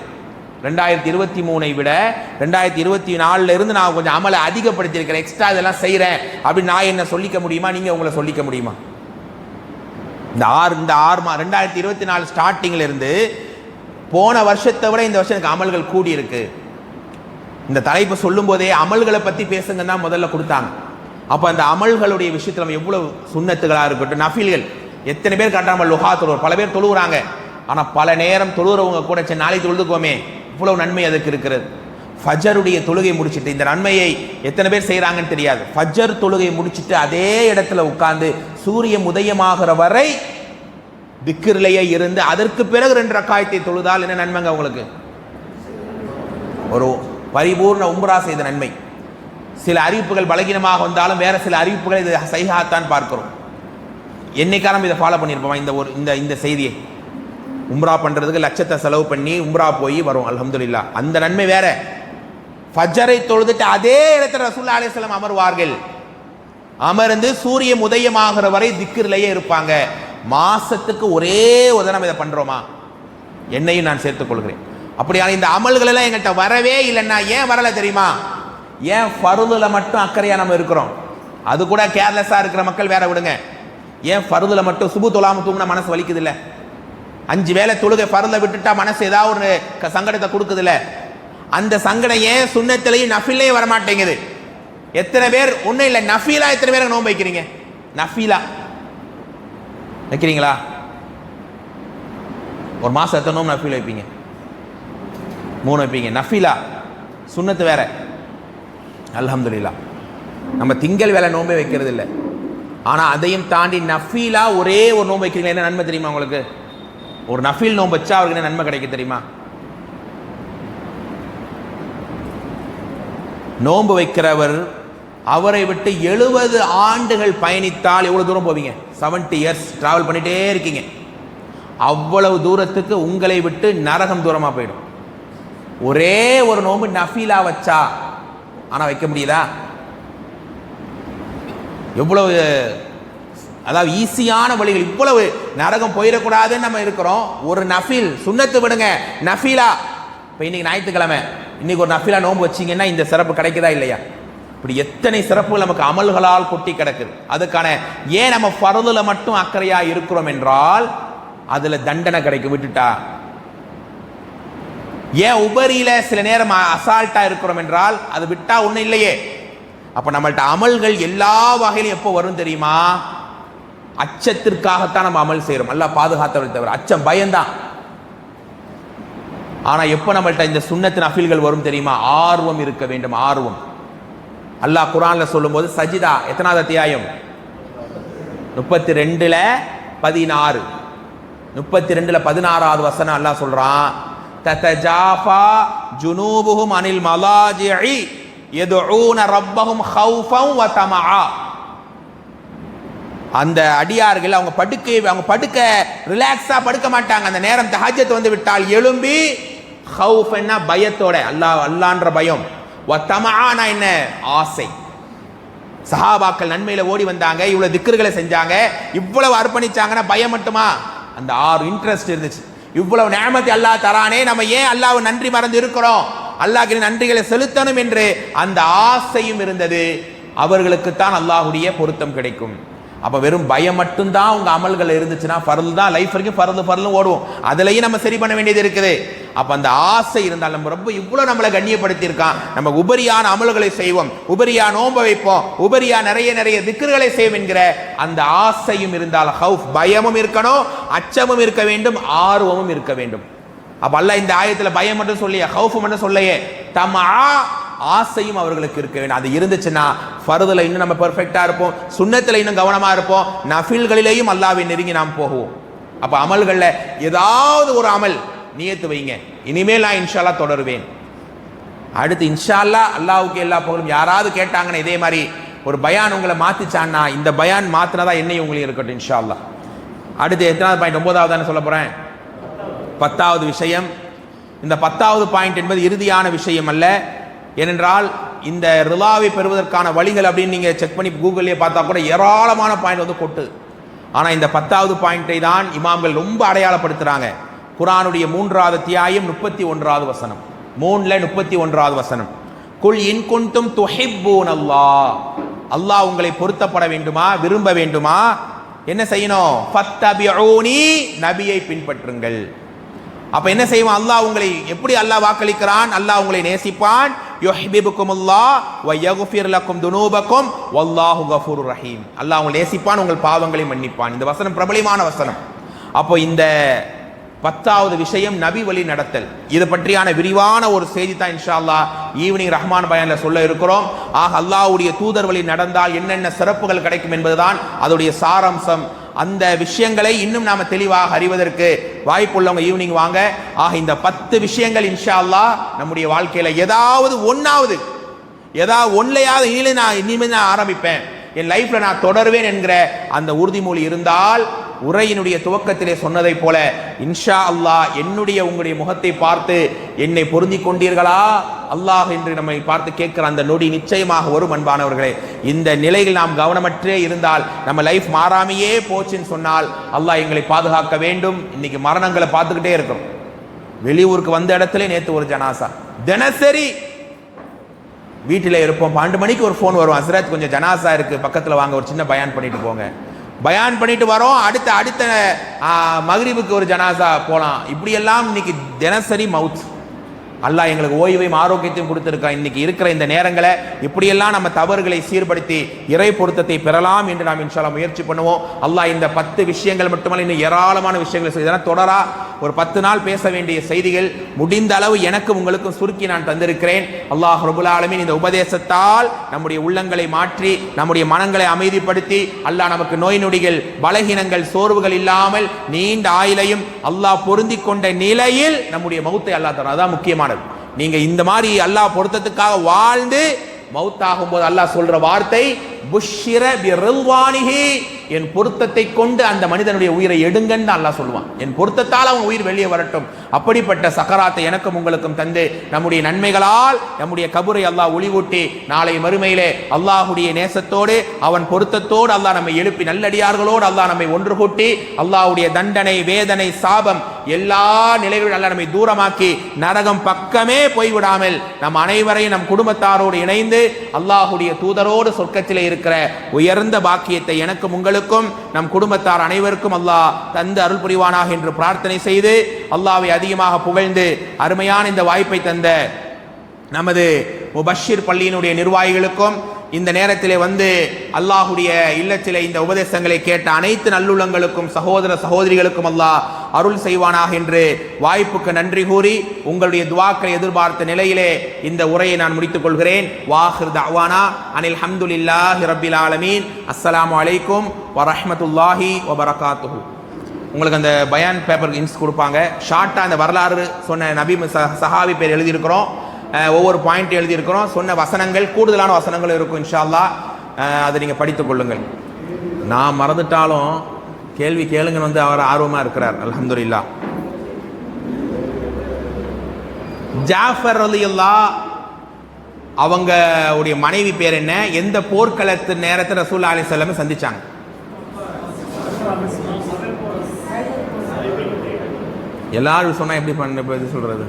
2023 விட 2024 இருந்து நான் கொஞ்சம் அமலை அதிகப்படுத்தியிருக்கிறேன், எக்ஸ்ட்ரா இதெல்லாம் செய்கிறேன் அப்படின்னு நான் என்ன சொல்லிக்க முடியுமா? நீங்கள் உங்களை சொல்லிக்க முடியுமா? இந்த 2024 ஸ்டார்டிங்கில் இருந்து போன வருஷத்தை விட இந்த வருஷம் எனக்கு அமல்கள் கூடி இருக்கு. இந்த தலைப்பு சொல்லும் போதே அமல்களை பற்றி பேசுங்க தான் முதல்ல கொடுத்தாங்க. அப்போ அந்த அமல்களுடைய விஷயத்தில் நம்ம எவ்வளவு சுன்னத்துகளாக இருக்கட்டும், நஃபில்கள், எத்தனை பேர் காட்டாமல் லுஹா தொழுவார், பல பேர் தொழுகிறாங்க. ஆனால் பல நேரம் தொழுகிறவங்க கூட நாளைக்கு தொழுதுக்குவோமே, இவ்வளவு நன்மை அதுக்கு இருக்கிறது. ஃபஜருடைய தொழுகை முடிச்சுட்டு, இந்த நன்மையை எத்தனை பேர் செய்கிறாங்கன்னு தெரியாது, ஃபஜர் தொழுகை முடிச்சுட்டு அதே இடத்துல உட்கார்ந்து சூரியன் உதயமாகிற வரை திக்ரிலேயே இருந்து அதற்கு பிறகு 2 ரக்காயத்தை தொழுதால் என்ன நன்மைங்க உங்களுக்கு? ஒரு பரிபூர்ண உம்ரா செய்த நன்மை. சில அறிவிப்புகள் பலகீனமாக வந்தாலும் வேற சில அறிவிப்புகள் இது சஹீஹாத்தான் பார்க்கிறோம். என்னைக்காரம் இதை ஃபாலோ பண்ணியிருப்போம். இந்த செய்தியை உம்ரா பண்ணுறதுக்கு லட்சத்தை செலவு பண்ணி உம்ரா போய் வரும், அல்ஹம்துலில்லாஹ். அந்த நன்மை வேற. ஃபஜ்ரை தொழுதுட்டு அதே இடத்துல ரசூலுல்லாஹி அலைஹி வஸல்லம் அமர்வார்கள். அமர்ந்து சூரியன் உதயமாகிற வரை திக்ரிலேயே இருப்பாங்க. மாசத்துக்கு ஒரே ஒரு தடவை இதை பண்றோமா? என்னையும் நான் சேர்த்துக் கொள்கிறேன். அப்படியான இந்த அமல்கள் எல்லாம் எங்கள்கிட்ட வரவே இல்லைன்னா ஏன் வரல தெரியுமா? ஏன் ஃபர்துல மட்டும் அக்கறையா நம்ம இருக்கிறோம். அது கூட கேர்லெஸ்ஸா இருக்கிற மக்கள் வேற விடுங்க. ஏன் ஃபர்துல மட்டும் சுபு தொழாம தூங்கினா மனசு வலிக்குது இல்ல? 5 வேளை தொழுகை ஃபர்துல விட்டுட்டா மனசு ஏதாவது ஒரு சங்கடத்தை கொடுக்குது இல்ல? அந்த சங்கடம் ஏன் சுன்னத்திலையும் நஃபிலையும் வரமாட்டேங்குது? எத்தனை பேர் ஒன்றும் இல்லை, நஃபீலா எத்தனை பேர் நோன்பு வைக்கிறீங்க? நஃபீலா வைக்கிறீங்களா? ஒரு மாசம் எத்தனை நோம்பு நஃபீல் வைப்பீங்க? 3 வைப்பீங்க. நஃபீலா சுன்னத்து வேற. அல்ஹம்துலில்லாஹ் நம்ம திங்கள் வேலை நோம்பே வைக்கிறது இல்லை. ஆனால் அதையும் தாண்டி நஃபீலா ஒரே ஒரு நோம்பு வைக்கிறீங்களா? என்ன நன்மை தெரியுமா உங்களுக்கு? ஒரு நஃபீல் நோம்பு வச்சா அவருக்கு என்ன நன்மை கிடைக்கும் தெரியுமா? நோன்பு வைக்கிறவர் அவரை விட்டு 70 ஆண்டுகள் பயணித்தால் எவ்வளவு தூரம் போவீங்க? 70 இயர்ஸ் டிராவல் பண்ணிட்டே இருக்கீங்க. அவ்வளவு தூரத்துக்கு உங்களை விட்டு நரகம் தூரமா போயிடும். ஒரே ஒரு நோன்பு நஃபீலா வச்சா, ஆனா வைக்க முடியுதா? எவ்வளவு, அதாவது ஈஸியான வழிகள். இவ்வளவு நரகம் போயிடக்கூடாதுன்னு நம்ம இருக்கிறோம். ஒரு நஃபீல் சுன்னத்து விடுங்க, நஃபீலா. இப்போ இன்னைக்கு ஞாயிற்றுக்கிழமை, இன்னைக்கு ஒரு நஃபீலா நோன்பு வச்சிங்கன்னா இந்த சிறப்பு கிடைக்குதா இல்லையா? இப்படி எத்தனை சிறப்புகள் நமக்கு அமல்களால் கொட்டி கிடக்குது. அதுக்கான ஏன் நம்ம ஃபர்துல மட்டும் அக்கறையா இருக்கிறோம் என்றால் அதுல தண்டனை கிடைக்கும் விட்டுட்டா. ஏன் உபரியில சில நேரம் அசால்ட்டா இருக்கிறோம் என்றால் அது விட்டா ஒன்றும் இல்லையே. அப்ப நம்மள்ட்ட அமல்கள் எல்லா வகையிலும் எப்போ வரும் தெரியுமா? அச்சத்திற்காகத்தான் நம்ம அமல் செய்யறோம். அல்லாஹ் பாதுகாத்தவரை தவிர அச்சம், பயம்தான். ஆனா எப்போ நம்மள்ட்ட இந்த சுன்னத்தின் அஃபீல்கள் வரும் தெரியுமா? ஆர்வம் இருக்க வேண்டும். ஆர்வம். அல்லாஹ் குர்ஆன்ல சொல்லும்போது சஜிதா எத்தனாவது அத்தியாயம்? 32ல 16, 32ல 16வது வசனம் அல்லாஹ் சொல்றான், ததஜாஃபா ஜுனூபுஹும் அனில் மலாஜிஇ யதுஊன ரப்பஹும் ஹௌஃபன் வ தமஆ. அந்த அடியார்கள் அவங்க படுக்க ரிலாக்ஸா படுக்க மாட்டாங்க. அந்த நேரம் தஹஜ்ஜத் வந்து விட்டால் எழும்பி, ஹௌஃப்னா பயத்தோட, அல்லாஹ்ன்ற பயம், வ தமஆனா என்ன? ஆசை. சஹாபாக்கள் நன்மையில ஓடி வந்தாங்க, இவ்வளவு திக்ருகளை செஞ்சாங்க, இவ்வளவு அர்ப்பணிச்சாங்கன்னா பயம் மட்டுமா? அந்த இன்ட்ரெஸ்ட் இருந்துச்சு. இவ்வளவு நிஅமத்தை அல்லாஹ் தரானே, நம்ம ஏன் அல்லாஹ்வை நன்றி மறந்து இருக்கிறோம்? அல்லாஹ்வுக்கு நன்றிகளை செலுத்தணும் என்று அந்த ஆசையும் இருந்தது. அவர்களுக்கு தான் அல்லாஹ்வுடைய பொருத்தம் கிடைக்கும். அப்ப வெறும் பயம் மட்டும்தான் உங்க அமல்கள் இருந்துச்சுன்னா ஃபர்ல் தான், லைஃப் வரைக்கும் ஃபர்ல் ஓடுவோம். அதுலயும் நம்ம சரி பண்ண வேண்டியது இருக்குது. அப்ப அந்த ஆசை இருந்தால் நம்ம ரொம்ப இவ்வளவு நம்மளை கண்ணியப்படுத்தி இருக்கான். நம்ம உபரியான அமல்களை செய்வோம், உபரியா நோன்பு வைப்போம், உபரியா நிறைய திக்ருகளை செய்வோம் என்கிற அந்த ஆசையும் இருந்தால், ஹவுஃப் பயமும் இருக்கணும், அச்சமும் இருக்க வேண்டும், ஆர்வமும் இருக்க வேண்டும். அப்ப அல்லாஹ் இந்த ஆயத்துல பயம் மட்டும் சொல்லியே, ஹவுஃப் மட்டும் சொல்லையே, தம்ஆ ஆசையும் அவர்களுக்கு இருக்க வேண்டும். அது இருந்துச்சுன்னா ஃபர்துல இன்னும் நம்ம பெர்ஃபெக்ட்டா இருப்போம், சுன்னத்துல இன்னும் கவனமா இருப்போம், நஃபில்களிலேயும் அல்லாஹ்வை நெருங்கி நாம் போகுவோம். அப்ப அமல்கள்ல ஏதாவது ஒரு அமல் நியத்து வைங்க, இனிமேல் நான் இன்ஷா அல்லாஹ் தொடருவேன். அடுத்து இன்ஷா அல்லாஹ், அல்லாஹ்வுக்கு எல்லா புகழும். யாராவது கேட்டாங்கன்னா இதே மாதிரி ஒரு பயான் உங்களை மாத்திச்சான்னா, இந்த பயான் மாத்தினதா என்னையும் உங்களையும் இருக்கட்டும் இன்ஷா அல்லாஹ். அடுத்து எத்தனாவது பாயிண்ட்? 9வது சொல்ல போறேன். 10வது விஷயம். இந்த 10வது பாயிண்ட் என்பது இறுதியான விஷயம் அல்ல. ஏனென்றால் இந்த ரிலாவை பெறுவதற்கான வழிகள் அப்படின்னு நீங்க செக் பண்ணி கூகுள்லேயே பார்த்தா கூட ஏராளமான பாயிண்ட் வந்து கொட்டு. ஆனா இந்த 10வது பாயிண்டை தான் இமாம்கள் ரொம்ப அடையாளப்படுத்துறாங்க. குர்ஆனுடைய 3வது அத்தியாயம் 31வது வசனம், 3ல 31வது வசனம், குல் இன் குன்தும் துஹிப்பூனல்லாஹ், அல்லாஹ் உங்களை பொருத்தப்பட வேண்டுமா, விரும்ப வேண்டுமா, என்ன செய்யணும்? ஃபத்தபிஊனி, நபியை பின்பற்றுங்கள். அப்ப என்ன செய்வோம்? அல்லாஹ் உங்களை எப்படி அல்லாஹ் வாக்களிக்கிறான்? அல்லாஹ் உங்களை நேசிப்பான். யுஹிப்புக்குமுல்லாஹ் வ யக்ஃபிர் லக்கும் துனூபக்கும் வல்லாஹு கஃபூருர் ரஹீம். அல்லாஹ் உங்களை நேசிப்பான், உங்கள் பாவங்களை மன்னிப்பான். இந்த வசனம் பிரபலமான வசனம். அப்போ இந்த 10வது விஷயம் நபி வழி நடத்தல். இது பற்றியான விரிவான ஒரு செய்தி தான் இன்ஷா அல்லாஹ் ஈவினிங் ரஹ்மான் பயான்ல சொல்ல இருக்கிறோம். அல்லாஹ்வுடைய தூதர் வழி நடந்தால் என்னென்ன சிறப்புகள் கிடைக்கும் என்பதுதான் அதோடைய சாராம்சம். அந்த விஷயங்களை இன்னும் நாம தெளிவாக அறிவதற்கு வாய்ப்புள்ளவங்க ஈவினிங் வாங்க. இந்த 10 விஷயங்கள் இன்ஷா அல்லாஹ் நம்முடைய வாழ்க்கையில ஏதாவது ஒன்லையாவது இனிமேல் நான் ஆரம்பிப்பேன், என் லைஃப்ல நான் தொடருவேன் என்கிற அந்த உறுதிமொழி இருந்தால், உரையினுடைய துவக்கத்திலே சொன்னதை போல இன்ஷா அல்லாஹ் என்னுடைய உங்களுடைய முகத்தை பார்த்து என்னை பொருந்தி கொண்டீர்களா அல்லாஹ் என்று நம்மை பார்த்து கேட்கிற அந்த நொடி நிச்சயமாக வரும். அன்பானவர்களே, இந்த நிலையில் நாம் கவனமற்றே இருந்தால் நம்ம லைஃப் மாறாமையே போச்சுன்னு சொன்னால் அல்லாஹ் எங்களை பாதுகாக்க வேண்டும். இன்னைக்கு மரணங்களை பார்த்துக்கிட்டே இருக்கிறோம். வெளியூருக்கு வந்த இடத்துல நேற்று ஒரு ஜனாசா, தினசரி வீட்டில் இருப்போம், 12 மணிக்கு ஒரு ஃபோன் வரும், ஹஸ்ரத் கொஞ்சம் ஜனாசா இருக்கு பக்கத்தில் வாங்க, ஒரு சின்ன பயான் பண்ணிட்டு போங்க. பயான் பண்ணிட்டு வரோம், அடுத்த மக்ரிபுக்கு ஒரு ஜனாசா போலாம். இப்படியெல்லாம் இன்னைக்கு தினசரி மவுத். அல்லாஹ் எங்களுக்கு ஓய்வையும் ஆரோக்கியத்தையும் கொடுத்திருக்கான். இன்னைக்கு இருக்கிற இந்த நேரங்களை இப்படியெல்லாம் நம்ம தவறுகளை சீர்படுத்தி இறை பொருத்தத்தை பெறலாம் என்று நாம் இன்ஷா அல்லாஹ் முயற்சி பண்ணுவோம். அல்லாஹ் இந்த 10 விஷயங்கள் மட்டுமல்ல, இன்னும் ஏராளமான விஷயங்கள் இதெல்லாம் தொடரா ஒரு 10 நாள் பேச வேண்டிய செய்திகள் முடிந்த அளவு எனக்கும் உங்களுக்கும் சுருக்கி நான் தந்திருக்கிறேன். அல்லாஹ் ரப்புல் ஆலமீன் இந்த உபதேசத்தால் நம்முடைய உள்ளங்களை மாற்றி நம்முடைய மனங்களை அமைதிப்படுத்தி அல்லாஹ் நமக்கு நோய் நொடிகள், பலகீனங்கள், சோர்வுகள் இல்லாமல் நீண்ட ஆயுளையும் அல்லாஹ் பொருந்தி கொண்ட நிலையில் நம்முடைய மௌத்தை அல்லாஹ் தரும். அதான் முக்கியமானது. நீங்க இந்த மாதிரி அல்லாஹ் பொருத்தத்துக்காக வாழ்ந்து மௌத்தாகும் போது அல்லாஹ் சொல்ற வார்த்தை புஷ்ஷிர பிரில்வானிஹி, என் பொருத்தத்தை கொண்டு அந்த மனிதனுடைய உயிரை எடுங்கன்னு அல்லாஹ் சொல்லுவான். என் பொருத்தத்தால் அவன் உயிர் வெளியே வரட்டும். அப்படிப்பட்ட சக்கராத்தை எனக்கும் உங்களுக்கும் தந்து நம்முடைய நன்மைகளால் நம்முடைய கபரை அல்லாஹ் ஒளிவூட்டி நாளை மறுமையிலே அல்லாஹுடைய நேசத்தோடு அவன் பொருத்தத்தோடு அல்லாஹ் நம்மை எழுப்பி நல்லடியார்களோடு அல்லாஹ் நம்மை ஒன்று கூட்டி அல்லாஹுடைய தண்டனை, வேதனை, சாபம் எல்லா நிலைகளிலும் அல்லாஹ் நம்மை தூரமாக்கி நரகம் பக்கமே போய்விடாமல் நம் அனைவரையும் நம் குடும்பத்தாரோடு இணைந்து அல்லாஹுடைய தூதரோடு சொர்க்கத்திலே இருக்கிற உயர்ந்த பாக்கியத்தை எனக்கும் உங்களுக்கும் நம் குடும்பத்தார் அனைவருக்கும் அல்லாஹ் தந்து அருள் புரிவானாக என்று பிரார்த்தனை செய்து அல்லாஹ்வை அதிகமாக புகழ்ந்து அருமையான இந்த வாய்ப்பை தந்த நமது முபஷிர் பள்ளியினுடைய நிர்வாகிகளுக்கும் இந்த நேரத்திலே வந்து அல்லாஹுடைய இல்லத்திலே இந்த உபதேசங்களை கேட்ட அனைத்து நல்லுள்ளங்களுக்கும் சகோதர சகோதரிகளுக்கும் அல்லாஹ் அருள் செய்வானாக என்று வாய்ப்புக்கு நன்றி கூறி உங்களுடைய துஆக்களை எதிர்பார்த்த நிலையிலே இந்த உரையை நான் முடித்துக் கொள்கிறேன். வாஹிர் தஅவானா அனில் ஹம்துலில்லாஹி ரப்பில் ஆலமீன். அஸ்ஸலாமு அலைக்கும் வரஹ்மத்துல்லாஹி வபரகாத்துஹு. உங்களுக்கு அந்த பயான் பேப்பர் இன்ஸ் கொடுப்பாங்க. ஷார்ட்டாக அந்த வரலாறு சொன்ன நபி சஹாபி பேர் எழுதியிருக்கிறோம். ஒவ்வொரு பாயிண்ட் எழுதியிருக்கிறோம். சொன்ன வசனங்கள், கூடுதலான வசனங்கள் இருக்கும் இன்ஷா அல்லாஹ். அதை நீங்கள் படித்துக் கொள்ளுங்கள். நான் மறந்துட்டாலும் கேள்வி கேளுங்கன்னு வந்து அவர் ஆர்வமாக இருக்கிறார். அல்ஹம்துலில்லாஹ். ஜாஃபர் ரலியல்லாஹ் அவங்க உடைய மனைவி பேர் என்ன? எந்த போர்க்களத்து நேரத்தில் ரசூலுல்லாஹி அலைஹி வஸல்லம் சந்திச்சாங்க? எல்லாரும் சொன்னா எப்படி பண்ண சொல்றது?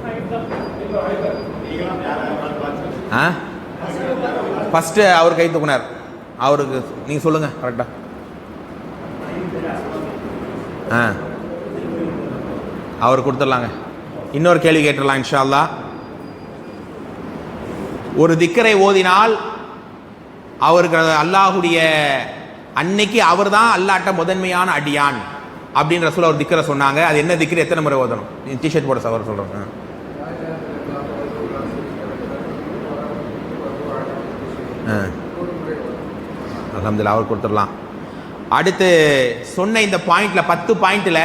ஃபர்ஸ்ட் அவர் கை தூக்குனார். அவருக்கு நீங்க சொல்லுங்க கரெக்டா. அவர் கொடுத்துடலாங்க. இன்னொரு கேள்வி கேட்டுடலாம் இன்ஷா அல்லாஹ். ஒரு திக்கரை ஓதினால் அவருக்கு அல்லாஹுடைய அன்னைக்கு அவர் தான் அல்லாட்ட முதன்மையான அடியான் அப்படின்னு ரசூல் ஒரு திக்கரை சொன்னாங்க. அது என்ன திக்கர், எத்தனை முறை ஓதணும்? டிஷர்ட் போட சவர் சொல்றேன். அல்ஹம்துலில்லாஹ் அவர் கொடுத்துடலாம். அடுத்து சொன்ன இந்த பாயிண்ட்ல 10 பாயிண்ட்ல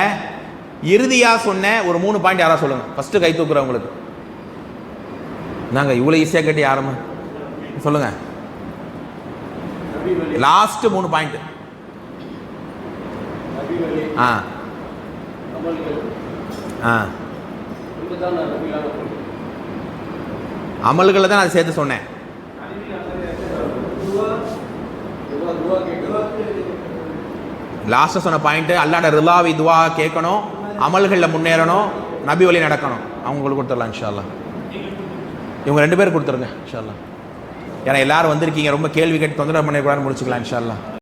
இறுதியா சொன்ன ஒரு 3 பாயிண்ட் யாரா சொல்லுங்க. ஃபர்ஸ்ட் கை தூக்குறவங்களுக்கு. நாங்க இவ்வளவு ஈஸியா கேட்டு யாருமா சொல்லுங்க. Last 3 point. அமல்களை தான் நான் சேர்த்து சொன்னேன். லாஸ்ட் சொன்ன பாயிண்ட் அல்லாஹ்ட ரிலாவை துவா கேட்கணும், அமல்களில் முன்னேறணும், நபி வழி நடக்கணும். அவங்களுக்கு கொடுத்துடலாம் இன்ஷா அல்லாஹ். இவங்க 2 பேர் கொடுத்துருங்க இன்ஷா அல்லாஹ். ஏன்னா எல்லாரும் வந்திருக்கீங்க, ரொம்ப கேள்வி கேட்டு தொந்தரவு பண்ணக்கூடாதுன்னு முடிச்சுக்கலாம் இன்ஷா அல்லாஹ்.